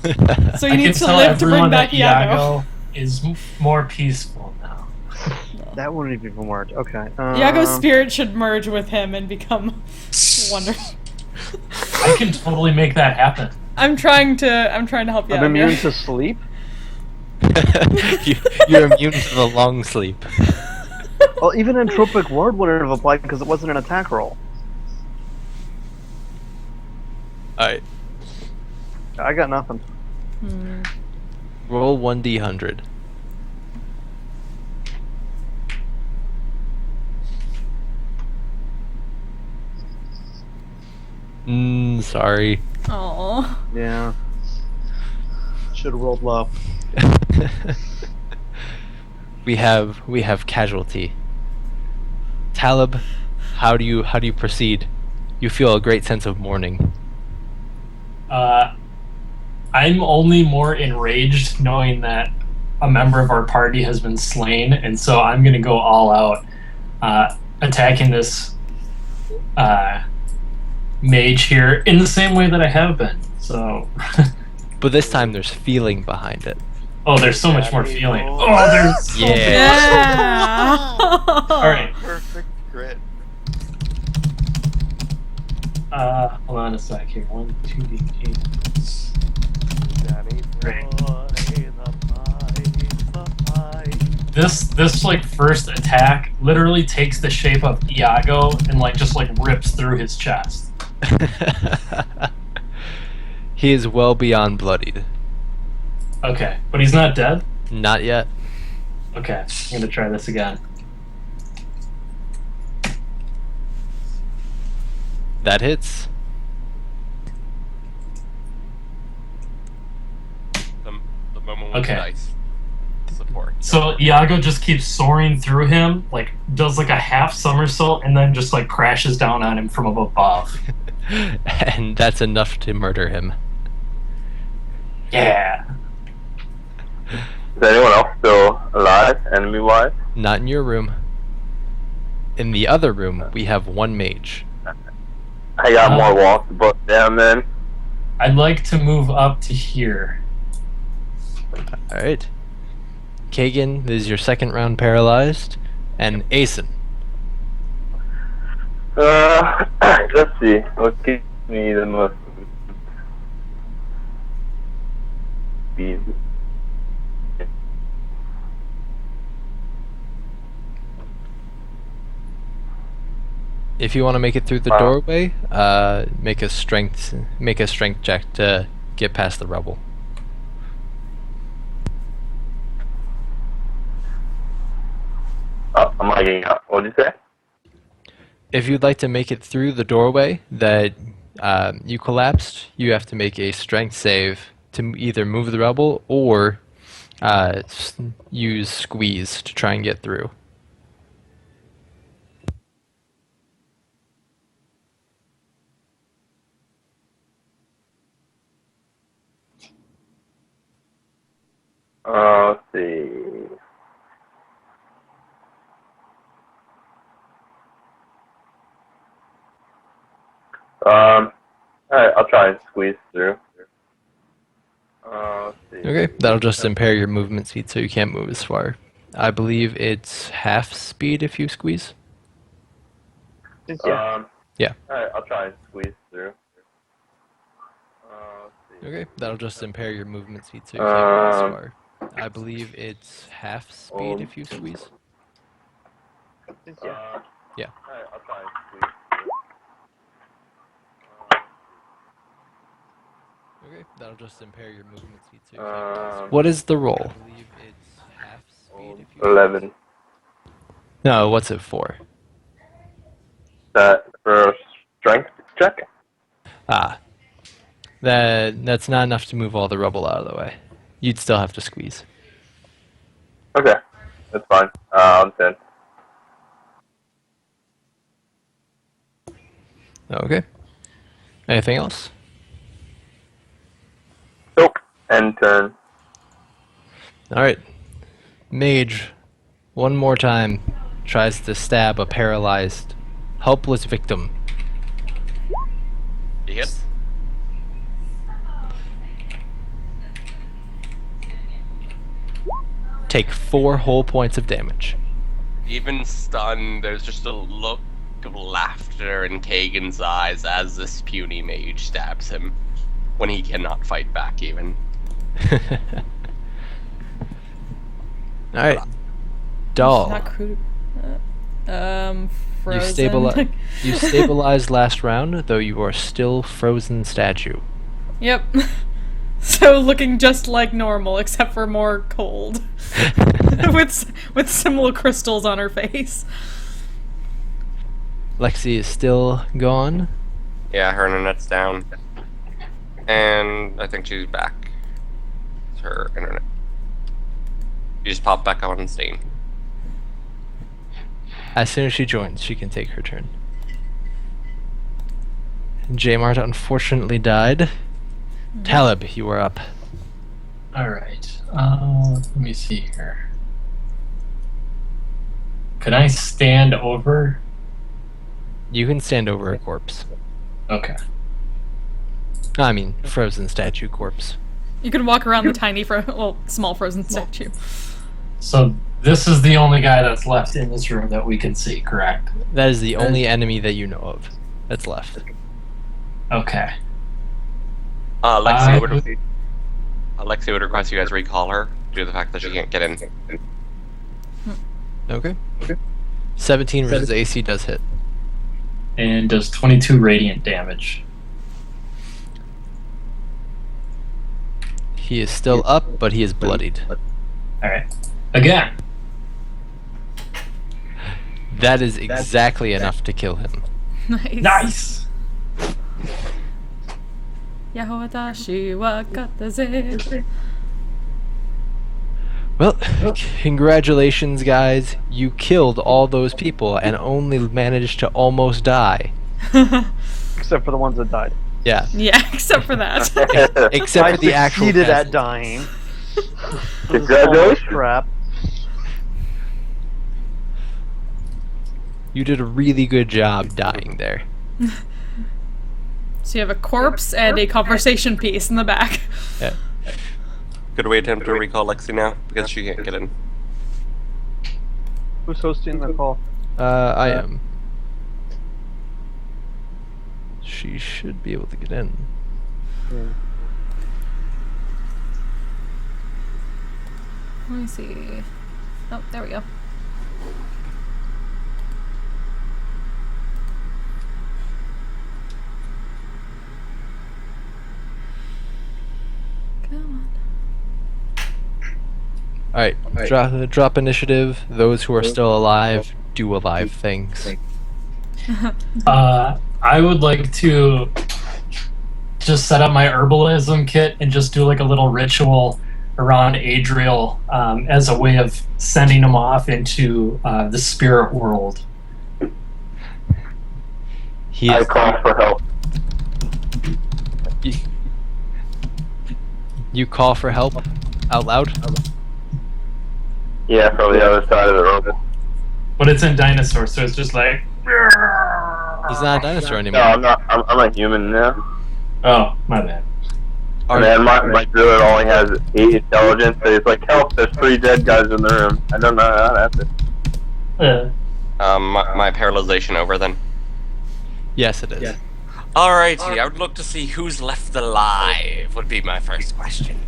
So he I needs can to tell live to bring everyone back that Iago. is more peaceful now. That wouldn't even work. Okay. Iago's spirit should merge with him and become wonderful. I can totally make that happen. I'm trying to help you I'm out immune here. to sleep. You're immune to the long sleep. Well, even entropic ward wouldn't have applied because it wasn't an attack roll. Alright, I got nothing. roll 1d100. Sorry. Aww. Yeah. Should have rolled low. we have casualty. Talib, how do you proceed? You feel a great sense of mourning. I'm only more enraged knowing that a member of our party has been slain, and so I'm going to go all out, attacking this mage here in the same way that I have been. So, But this time there's feeling behind it. oh, there's so much more feeling. Oh, there's so Yeah. All right. Perfect grit. Hold on a sec here. 1, 2, 8. This like first attack literally takes the shape of Iago and like just like rips through his chest. He is well beyond bloodied. Okay, but he's not dead. Not yet. Okay, I'm gonna try this again. That hits. The moment with Okay. dice support. So Iago just keeps soaring through him, like does like a half somersault, and then just like crashes down on him from above. And that's enough to murder him. Yeah. Is anyone else still alive, enemy-wise? Not in your room. In the other room, we have one mage. I got more walls to put down then. I'd like to move up to here. Alright. Kagan, this is your second round paralyzed. And Asen. Let's see. What gives me the most speed? If you want to make it through the doorway, make a strength check to get past the rubble. Oh, I'm lagging out. What did you say? If you'd like to make it through the doorway that you collapsed, you have to make a strength save to either move the rubble or use squeeze to try and get through. Let's see. Alright, I'll try and squeeze through. Let's see. Okay, that'll just impair your movement speed so you can't move as far. I believe it's half speed if you squeeze. Yeah. Yeah. Alright, I'll try and squeeze through. Let's see. Okay, that'll just impair your movement speed so you can't move as far. I believe it's half speed if you squeeze. Yeah. Alright, I'll try and squeeze through. Okay, that'll just impair your movement speed so you can't move as far. What is the roll? I believe it's half speed if you 11. No, what's it for? That for a strength check? Ah. That's not enough to move all the rubble out of the way. You'd still have to squeeze. Okay, that's fine. I'm 10. Okay. Anything else? Nope. End turn. Alright. Mage, one more time, tries to stab a paralyzed, helpless victim. You hit? Take 4 whole points of damage. Even stunned, there's just a look of laughter in Kagan's eyes as this puny mage stabs him, when he cannot fight back even. Alright. Doll. Not crude. You Frozen. you stabilized last round, though you are still frozen statue. Yep. So looking just like normal, except for more cold, with similar crystals on her face. Lexi is still gone. Yeah, her internet's down. And I think she's back. It's her internet. She just popped back on Steam. As soon as she joins, she can take her turn. J-Mart unfortunately died. Talib, you are up. Alright. Let me see here. Can I stand over? You can stand over a corpse. Okay. I mean, frozen statue corpse. You can walk around the tiny, small frozen statue. So this is the only guy that's left in this room that we can see, correct? That is the only enemy that you know of that's left. Okay. Lexi would request you guys recall her due to the fact that she can't get in. Okay. 17 versus AC does hit. And does 22 radiant damage. He is still up, but he is bloodied. Alright. Again. That is exactly enough to kill him. Nice! Yahwatashi wa kataze. Well, congratulations, guys. You killed all those people and only managed to almost die. Except for the ones that died. Yeah. Yeah, except for that. Except for the actual succeeded at peasants. dying. Congratulations. Crap. You did a really good job dying there. So you have a corpse and a conversation piece in the back. Yeah. Could we attempt to recall Lexi now? Because she can't get in. Who's hosting the call? I am. She should be able to get in. Let me see. Oh, there we go. Come Alright, drop initiative. Those who are still alive, do alive things. I would like to just set up my herbalism kit and just do like a little ritual around Adriel as a way of sending him off into the spirit world. He I is, call for help. you call for help out loud? Yeah, from the other side of the room. But it's in dinosaur, so it's just like. He's not a dinosaur No, anymore. I'm not. I'm a human now. Oh, my bad. And then my druid only has 8 intelligence, so he's like, help, there's 3 dead guys in the room. I don't know how that happened. My paralyzation over then. Yes, it is. Yeah. Alrighty, I would look to see who's left alive, would be my first question.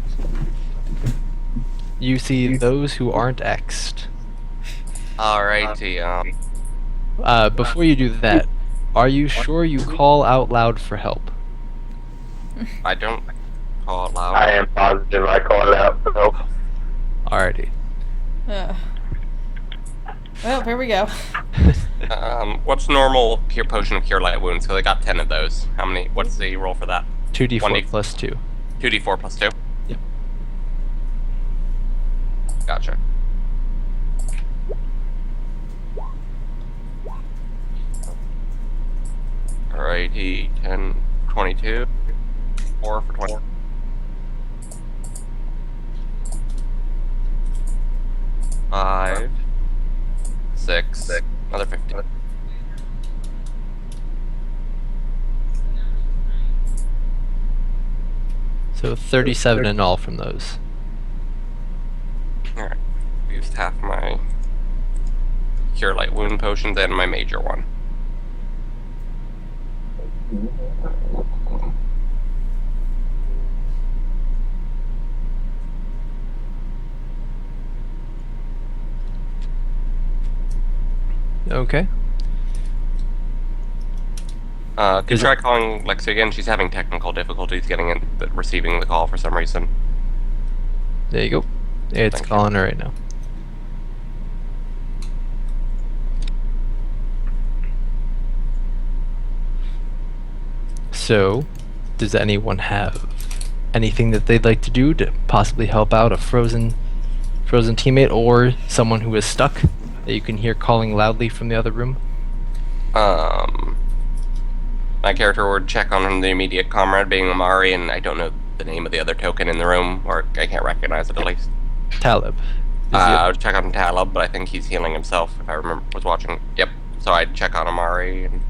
You see those who aren't X'd. Alrighty, Before you do that, are you sure you call out loud for help? I don't call it loud. I am positive I called it out for help. Alrighty. Well, here we go. What's normal potion of cure light wounds? So they got 10 of those. How many? What's the roll for that? 2d4 1d. plus 2. 2d4 plus 2? Yep. Gotcha. Alrighty, 10, 22. 4 for 20. Five, 6, another 50. So 37 in all from those. Alright, used half my cure light wound potions and my major one. Okay. Could you Is try calling Lexi again? She's having technical difficulties getting in, receiving the call for some reason. There you go. It's Thank you. calling her right now. So, does anyone have anything that they'd like to do to possibly help out a frozen teammate or someone who is stuck? that you can hear calling loudly from the other room. My character would check on the immediate comrade, being Amari, and I don't know the name of the other token in the room, or I can't recognize it at least. Talib. I would check on Talib, but I think he's healing himself, if I was watching. Yep. So I'd check on Amari. And...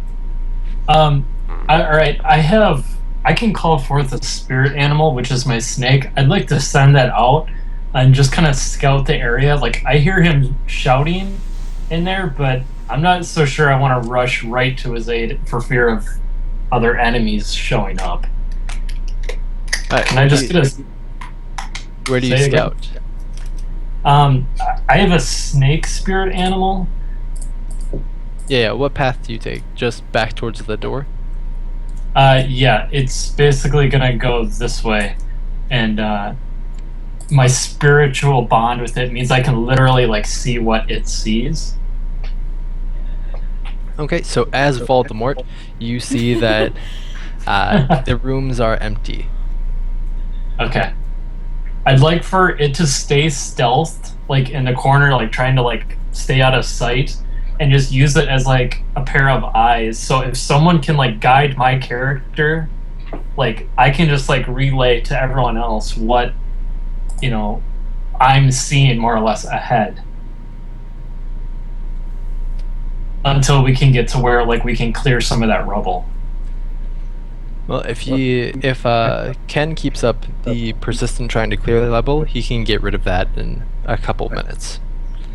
Alright, I can call forth a spirit animal, which is my snake. I'd like to send that out and just kind of scout the area. Like, I hear him shouting in there, but I'm not so sure I want to rush right to his aid for fear of other enemies showing up. Can I just get a... Where do you Say again? scout? I have a snake spirit animal. Yeah, what path do you take? Just back towards the door? Yeah, it's basically gonna go this way, and my spiritual bond with it means I can literally like see what it sees. Okay, so as Voldemort, you see that the rooms are empty. Okay. I'd like for it to stay stealthed, like in the corner, like trying to like stay out of sight, and just use it as like a pair of eyes. So if someone can like guide my character, like I can just like relay to everyone else what, you know, I'm seeing more or less ahead. Until we can get to where like we can clear some of that rubble. Well, if Ken keeps up the persistent trying to clear the level, he can get rid of that in a couple minutes.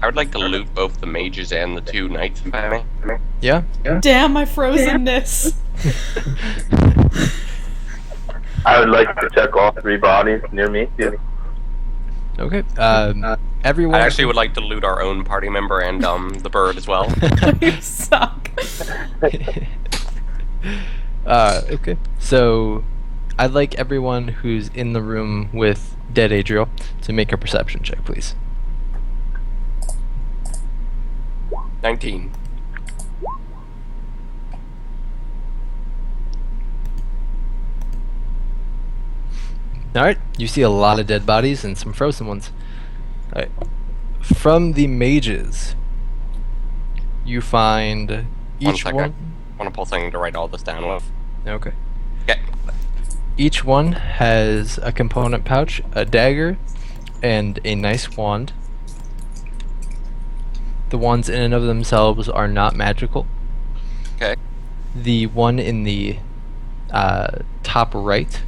I would like to loot both the mages and the 2 knights by me. Yeah? Damn my frozenness. I would like to check all 3 bodies near me. Okay. Everyone. I actually would like to loot our own party member and the bird as well. You suck. Okay. So, I'd like everyone who's in the room with dead Adriel to make a perception check, please. 19. Alright, you see a lot of dead bodies and some frozen ones. Alright. From the mages, you find each second. one. I want to pull something to write all this down with. Okay. Okay. Each one has a component pouch, a dagger, and a nice wand. The wands in and of themselves are not magical. Okay. The one in the top right,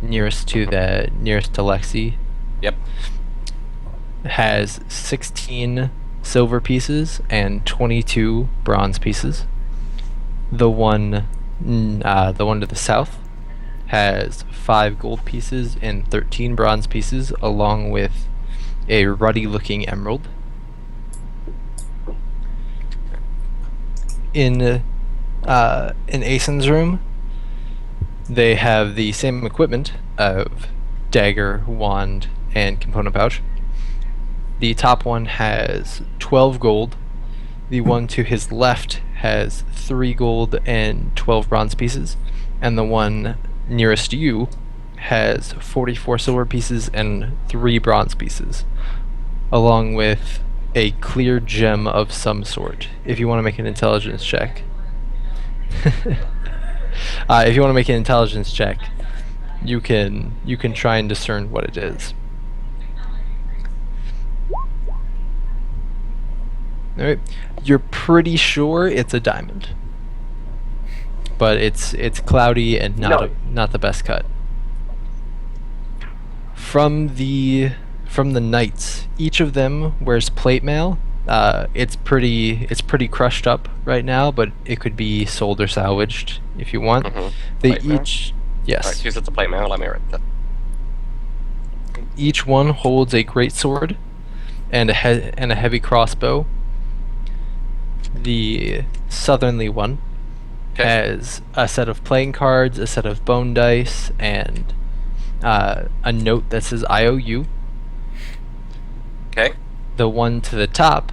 nearest to Lexi, Yep. has 16 silver pieces and 22 bronze pieces. The one to the south has 5 gold pieces and 13 bronze pieces, along with a ruddy-looking emerald. In Asen's room, they have the same equipment of dagger, wand, and component pouch. The top one has 12 gold. The one to his left has 3 gold and 12 bronze pieces. And the one nearest to you has 44 silver pieces and 3 bronze pieces, along with a clear gem of some sort. If you want to make an intelligence check. If you want to make an intelligence check, you can try and discern what it is. Alright. You're pretty sure it's a diamond. But it's cloudy and not the best cut. From the knights, each of them wears plate mail. It's pretty crushed up right now, but it could be sold or salvaged if you want. They Plate mail? each yes. Alright, 2 sets of plate mail. Let me write that. Each one holds a great sword and a heavy crossbow. The southerly one has a set of playing cards, a set of bone dice, and a note that says IOU. Okay. The one to the top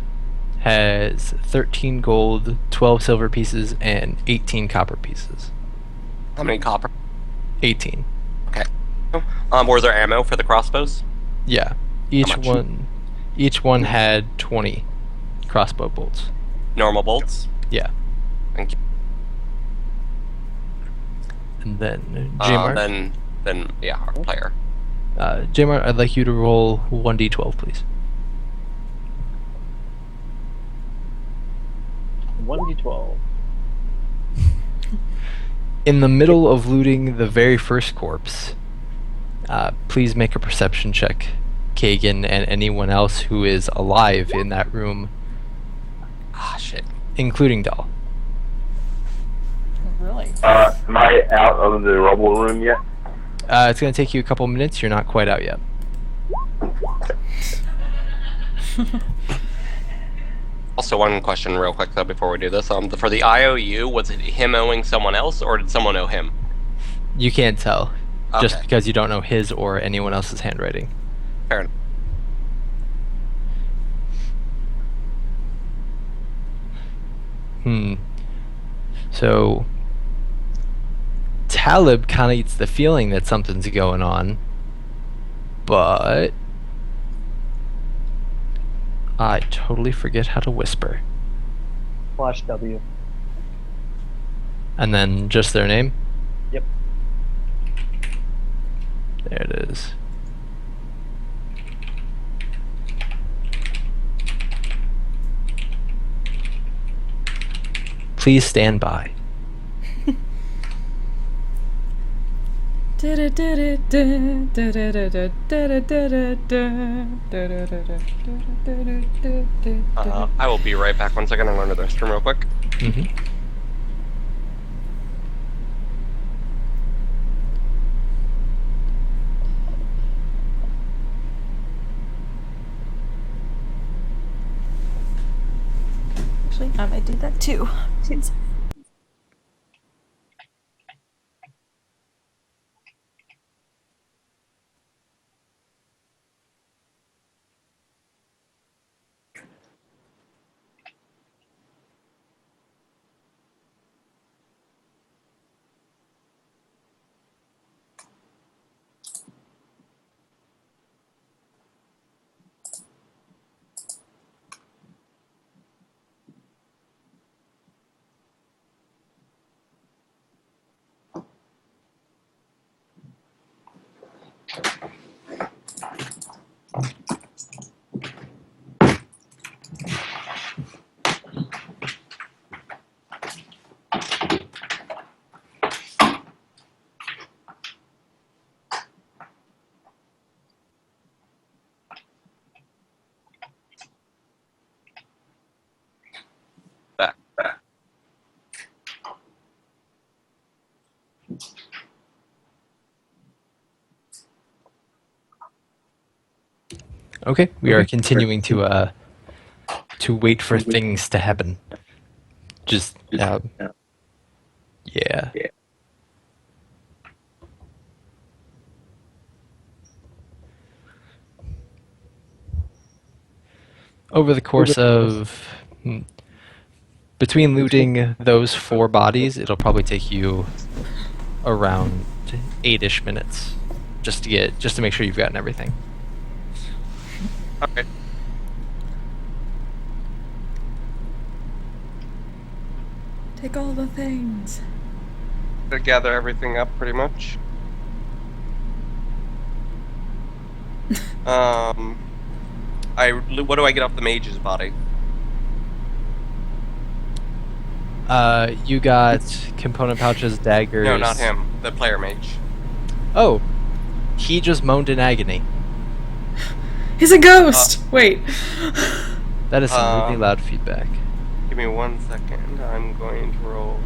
has 13 gold, 12 silver pieces, and 18 copper pieces. How many copper? 18. Okay. Was there ammo for the crossbows? Yeah. much? Each one had 20. crossbow bolts. Normal bolts. Yeah. Thank you. And then Jmart. Then yeah, our player. Jmart, I'd like you to roll 1d12, please. 1d12. In the middle of looting the very first corpse, please make a perception check, Kagan, and anyone else who is alive in that room, Ah, shit. including Dahl. Really? Am I out of the rubble room yet? It's going to take you a couple minutes. You're not quite out yet. Also, one question real quick though before we do this. For the IOU, was it him owing someone else, or did someone owe him? You can't tell, just Okay. because you don't know his or anyone else's handwriting. Fair enough. So, Talib kind of gets the feeling that something's going on, but I totally forget how to whisper. Flash W. And then just their name? Yep. There it is. Please stand by. I will be right back. 1 second. I'm going to the restroom real quick. Actually, I might do that too. Seems. Back. Okay, we are continuing to wait for things to happen. Just yeah. Over the course of between looting those 4 bodies, it'll probably take you around 8-ish minutes just to make sure you've gotten everything. Okay. Take all the things. To gather everything up, pretty much. What do I get off the mage's body? You got component pouches, daggers. No, not him. The player mage. Oh, he just moaned in agony. He's a ghost! Wait. That is some really loud feedback. Give me 1 second. I'm going to roll.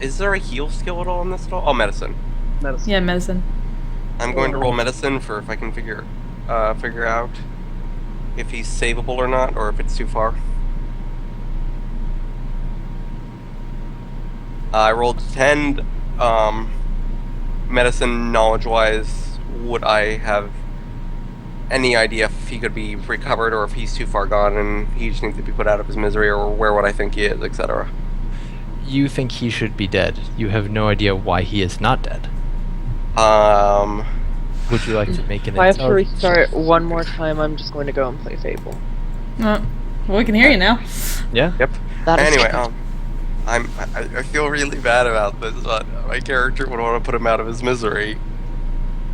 Is there a heal skill at all in this at all? Oh, medicine. Medicine. Yeah, medicine. I'm going to roll medicine for if I can figure out if he's savable or not, or if it's too far. I rolled 10 medicine knowledge-wise. Would I have any idea if he could be recovered, or if he's too far gone and he just needs to be put out of his misery, or where would I think he is, etc.? You think he should be dead. You have no idea why he is not dead. Would you like to make an If I have to intelligence restart check? one more time, I'm just going to go and play Fable. Well, we can hear you now. Yeah. Yep. That is Anyway, good. I feel really bad about this, but my character would want to put him out of his misery.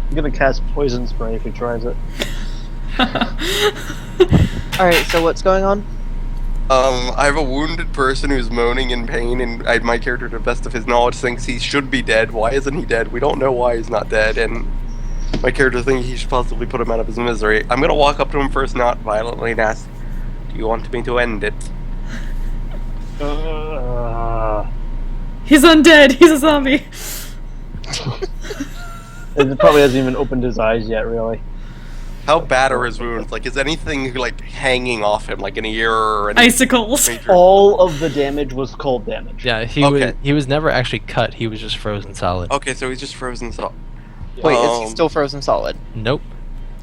I'm gonna cast poison spray if he tries it. Alright, so what's going on? I have a wounded person who's moaning in pain, and my character, to the best of his knowledge, thinks he should be dead. Why isn't he dead? We don't know why he's not dead, and my character thinks he should possibly put him out of his misery. I'm gonna walk up to him first, not violently, and ask, "Do you want me to end it?" He's undead. He's a zombie. It probably hasn't even opened his eyes yet, really. How bad are his wounds? Like, is anything, like, hanging off him, like an ear or anything? Icicles. major? All of the damage was cold damage. Yeah, Okay. he was never actually cut. He was just frozen solid. Okay, so he's just frozen solid. Wait, is he still frozen solid? Nope.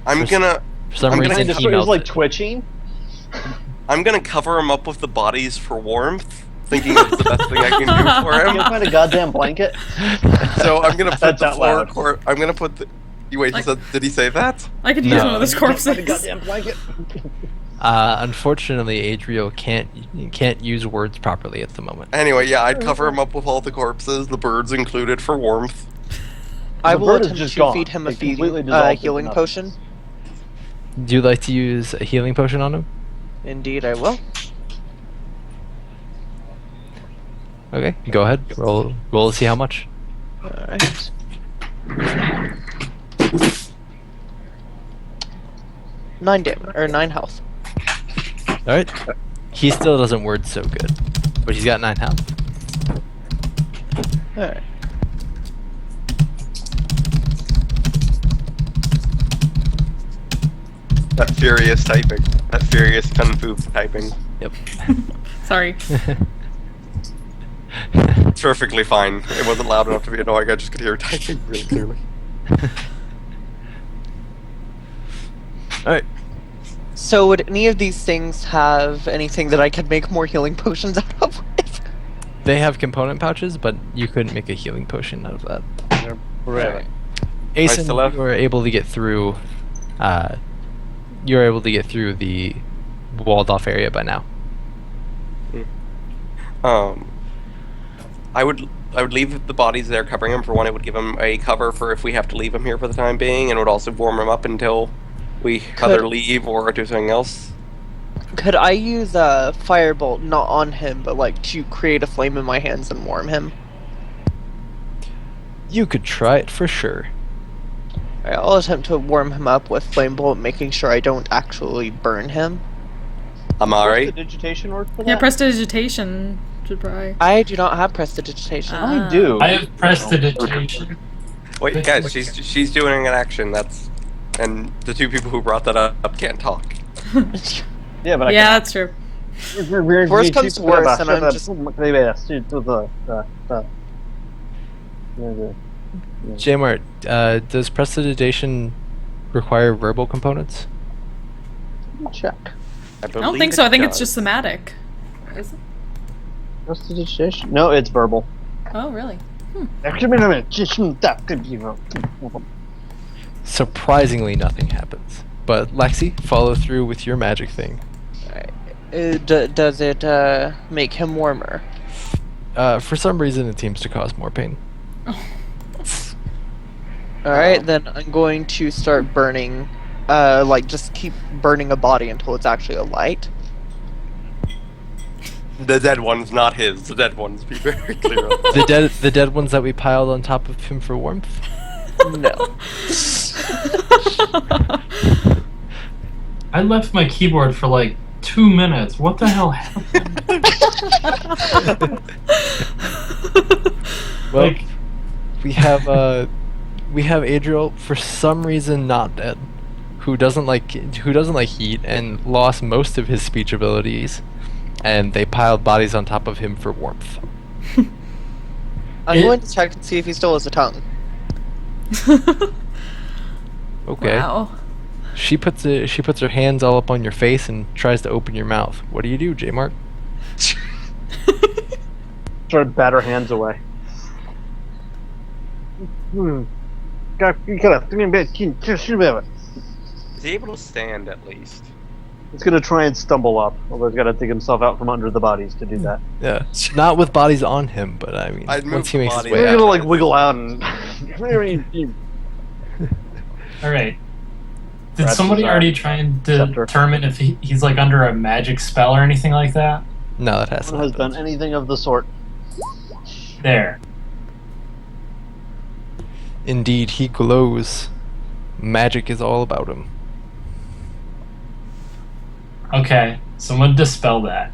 I'm For- gonna... For some I'm gonna reason, end he It was melted. like twitching. I'm gonna cover him up with the bodies for warmth, thinking that's the best thing I can do for You him. can find a goddamn blanket. So I'm gonna put That's the out floor loud. I'm gonna put the... Wait, Like- he said, did he say that? I could No. use one of those Find a corpses. goddamn blanket. Unfortunately, Adriel can't use words properly at the moment. Anyway, yeah, I'd cover him up with all the corpses, the birds included, for warmth. I The will bird is attempt just to gone. feed him a It completely feeding, dissolved into healing nothing. potion. Do you like to use a healing potion on him? Indeed, I will. Okay, go ahead. Roll to see how much. Alright. Nine health. All right. He still doesn't word so good, but he's got 9 health. Alright. That furious typing. That furious kung fu typing. Yep. Sorry. It's perfectly fine. It wasn't loud enough to be annoying, I just could hear her typing really clearly. All right. So would any of these things have anything that I could make more healing potions out of? They have component pouches, but you couldn't make a healing potion out of that. Right. Asen, still have- you were able to get through. You're able to get through the walled-off area by now. I would leave the bodies there covering him. For one, it would give him a cover for if we have to leave him here for the time being, and it would also warm him up until we either leave or do something else. Could I use a firebolt, not on him, but like to create a flame in my hands and warm him? You could try it for sure. Alright, I'll attempt to warm him up with flame bolt, making sure I don't actually burn him. Amari, Prestidigitation work for that? Yeah, prestidigitation should probably. I do not have prestidigitation. I do. I have prestidigitation. wait, guys, she's doing an action. And the two people who brought that up can't talk. Yeah, but I Yeah, that's true. Worst comes to worst, and I'm just- Jmart, does prestidigitation require verbal components? Check. I don't think so. I think it's just somatic. Is it? Prestidigitation? No, it's verbal. Oh, really? Surprisingly, nothing happens. But Lexi, follow through with your magic thing. Does it make him warmer? For some reason, it seems to cause more pain. Alright, then I'm going to start burning, like just keep burning a body until it's actually a light. The dead one's not his. The dead one's, be very clear on that. The dead ones that we piled on top of him for warmth. No. I left my keyboard for like 2 minutes. What the hell happened? Well, Like, we have Adriel, for some reason not dead, who doesn't like heat and lost most of his speech abilities, and they piled bodies on top of him for warmth. I'm going to check and see if he still has a tongue. Okay. Wow. She puts her hands all up on your face and tries to open your mouth. What do you do, J-Mark? Try to bat her hands away. Is he able to stand at least? It's gonna try and stumble up, although he's gotta dig himself out from under the bodies to do that. Yeah, not with bodies on him, but I mean, I'd move once he the makes his body way We're out. gonna like wiggle out and. All right. Did That's somebody his, already try and scepter. determine if he's like under a magic spell or anything like that? No, that hasn't No one has happened. done anything of the sort. There. Indeed, he glows. Magic is all about him. Okay, someone dispel that.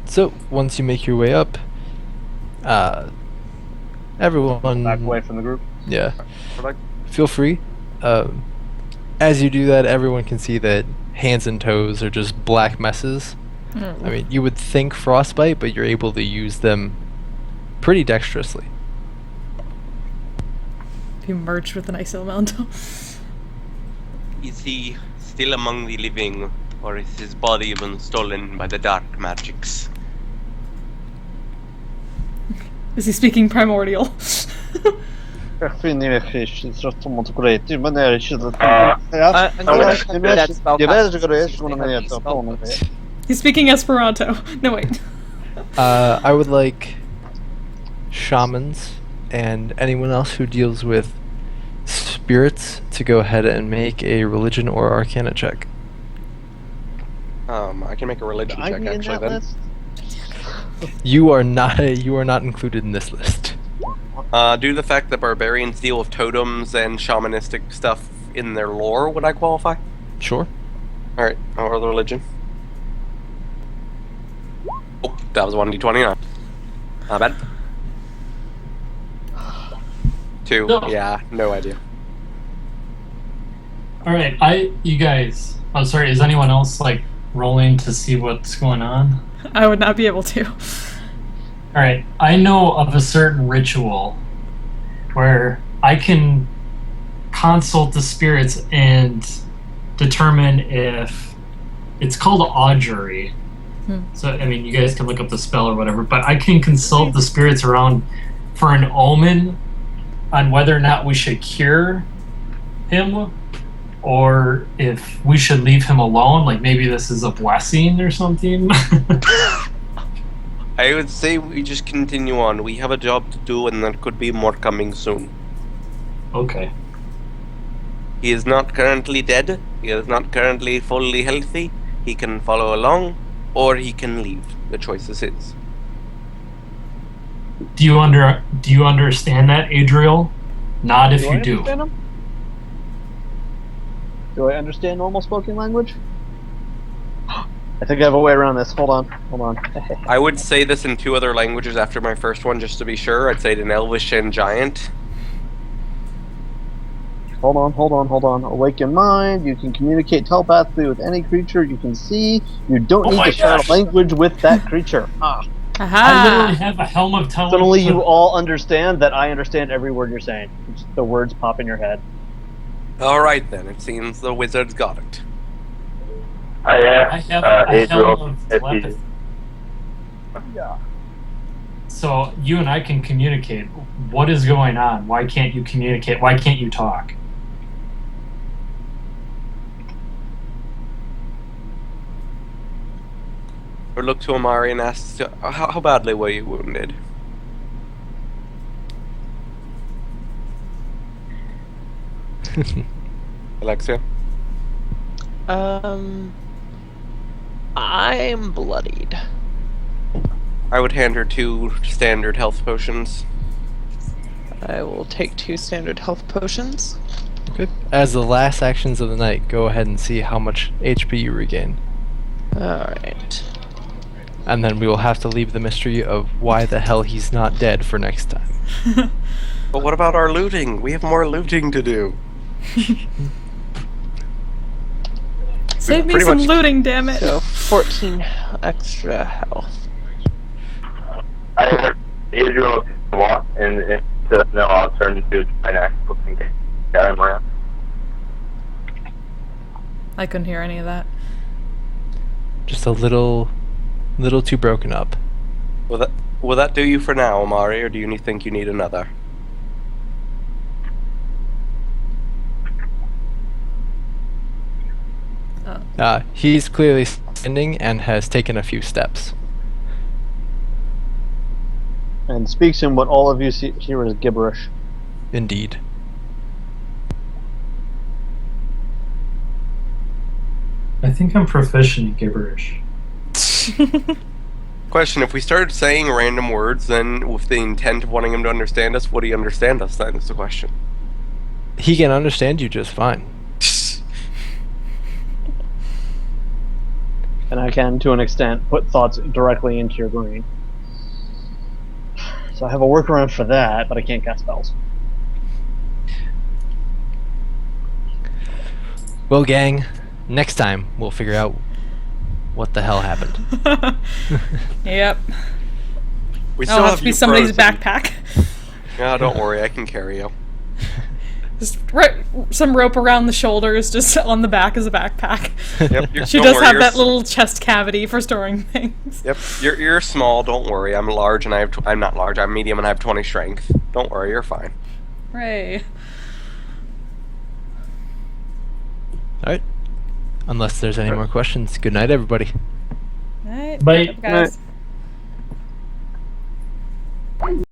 So, once you make your way up, everyone... Back away from the group. Yeah. Perfect. Feel free. As you do that, everyone can see that hands and toes are just black messes. I mean, you would think frostbite, but you're able to use them pretty dexterously. You merged with an ice elemental. Is he still among the living, or is his body been stolen by the dark magics? Is he speaking primordial? I'm going to that spell He's speaking Esperanto. No, wait. I would like shamans and anyone else who deals with spirits to go ahead and make a religion or arcana check. I can make a religion Should I check be in actually that then. list? You are not included in this list. Due to the fact that barbarians deal with totems and shamanistic stuff in their lore, would I qualify? Sure. Alright, I'll roll the religion. Oh, that was 1d20. Not bad. 2, No. yeah, no idea. All right, you guys. Oh, sorry. Is anyone else like rolling to see what's going on? I would not be able to. All right, I know of a certain ritual where I can consult the spirits and determine if it's called augury. So, I mean, you guys can look up the spell or whatever, but I can consult the spirits around for an omen on whether or not we should cure him or if we should leave him alone. Like, maybe this is a blessing or something. I would say we just continue on. We have a job to do and there could be more coming soon. Okay. He is not currently dead. He is not currently fully healthy. He can follow along, or he can leave. The choice is his. Do you understand that, Adriel? Nod if I you do. understand him? Do I understand normal spoken language? I think I have a way around this. Hold on. I would say this in 2 other languages after my first one, just to be sure. I'd say it in Elvish and Giant. Hold on. Awaken mind. You can communicate telepathically with any creature you can see. You don't need my to share gosh. language with that creature. I literally Aha! have a helm of telepathy. Suddenly you all understand that I understand every word you're saying. Just the words pop in your head. Alright then, it seems the wizard's got it. I I asked have a Adriel helm of if telepathy. he So you and I can communicate. What is going on? Why can't you communicate? Why can't you talk? Or look to Amari and ask, how badly were you wounded? Alexia? I'm bloodied. I would hand her 2 standard health potions. I will take 2 standard health potions. Okay. As the last actions of the night, go ahead and see how much HP you regain. Alright. And then we will have to leave the mystery of why the hell he's not dead for next time. But what about our looting? We have more looting to do. Save me Pretty some much- looting, damn it! So 14 extra health. I heard Adriel walk and said, no, I'll turn into a giant axe and carry him around. I couldn't hear any of that. Just a little too broken up. Well, Will that do you for now, Amari, or do you think you need another? He's clearly standing and has taken a few steps. And speaks in what all of you hear is gibberish. Indeed. I think I'm proficient in gibberish. Question, if we started saying random words, then with the intent of wanting him to understand us, would he understand us then, is the question. He can understand you just fine. And I can, to an extent, put thoughts directly into your brain. So I have a workaround for that, but I can't cast spells. Well, gang, next time we'll figure out what the hell happened. Yep. We That'll have to be you somebody's frozen. backpack. No, don't worry, I can carry you. Just some rope around the shoulders, just on the back as a backpack. Yep, She don't does worry, have you're that little chest cavity for storing things. Yep, you're small. Don't worry. I'm large and I have. I'm not large. I'm medium and I have 20 strength. Don't worry, you're fine. Hooray. Alright. Unless there's any more questions. Good night, everybody. Alright. Bye. Guys.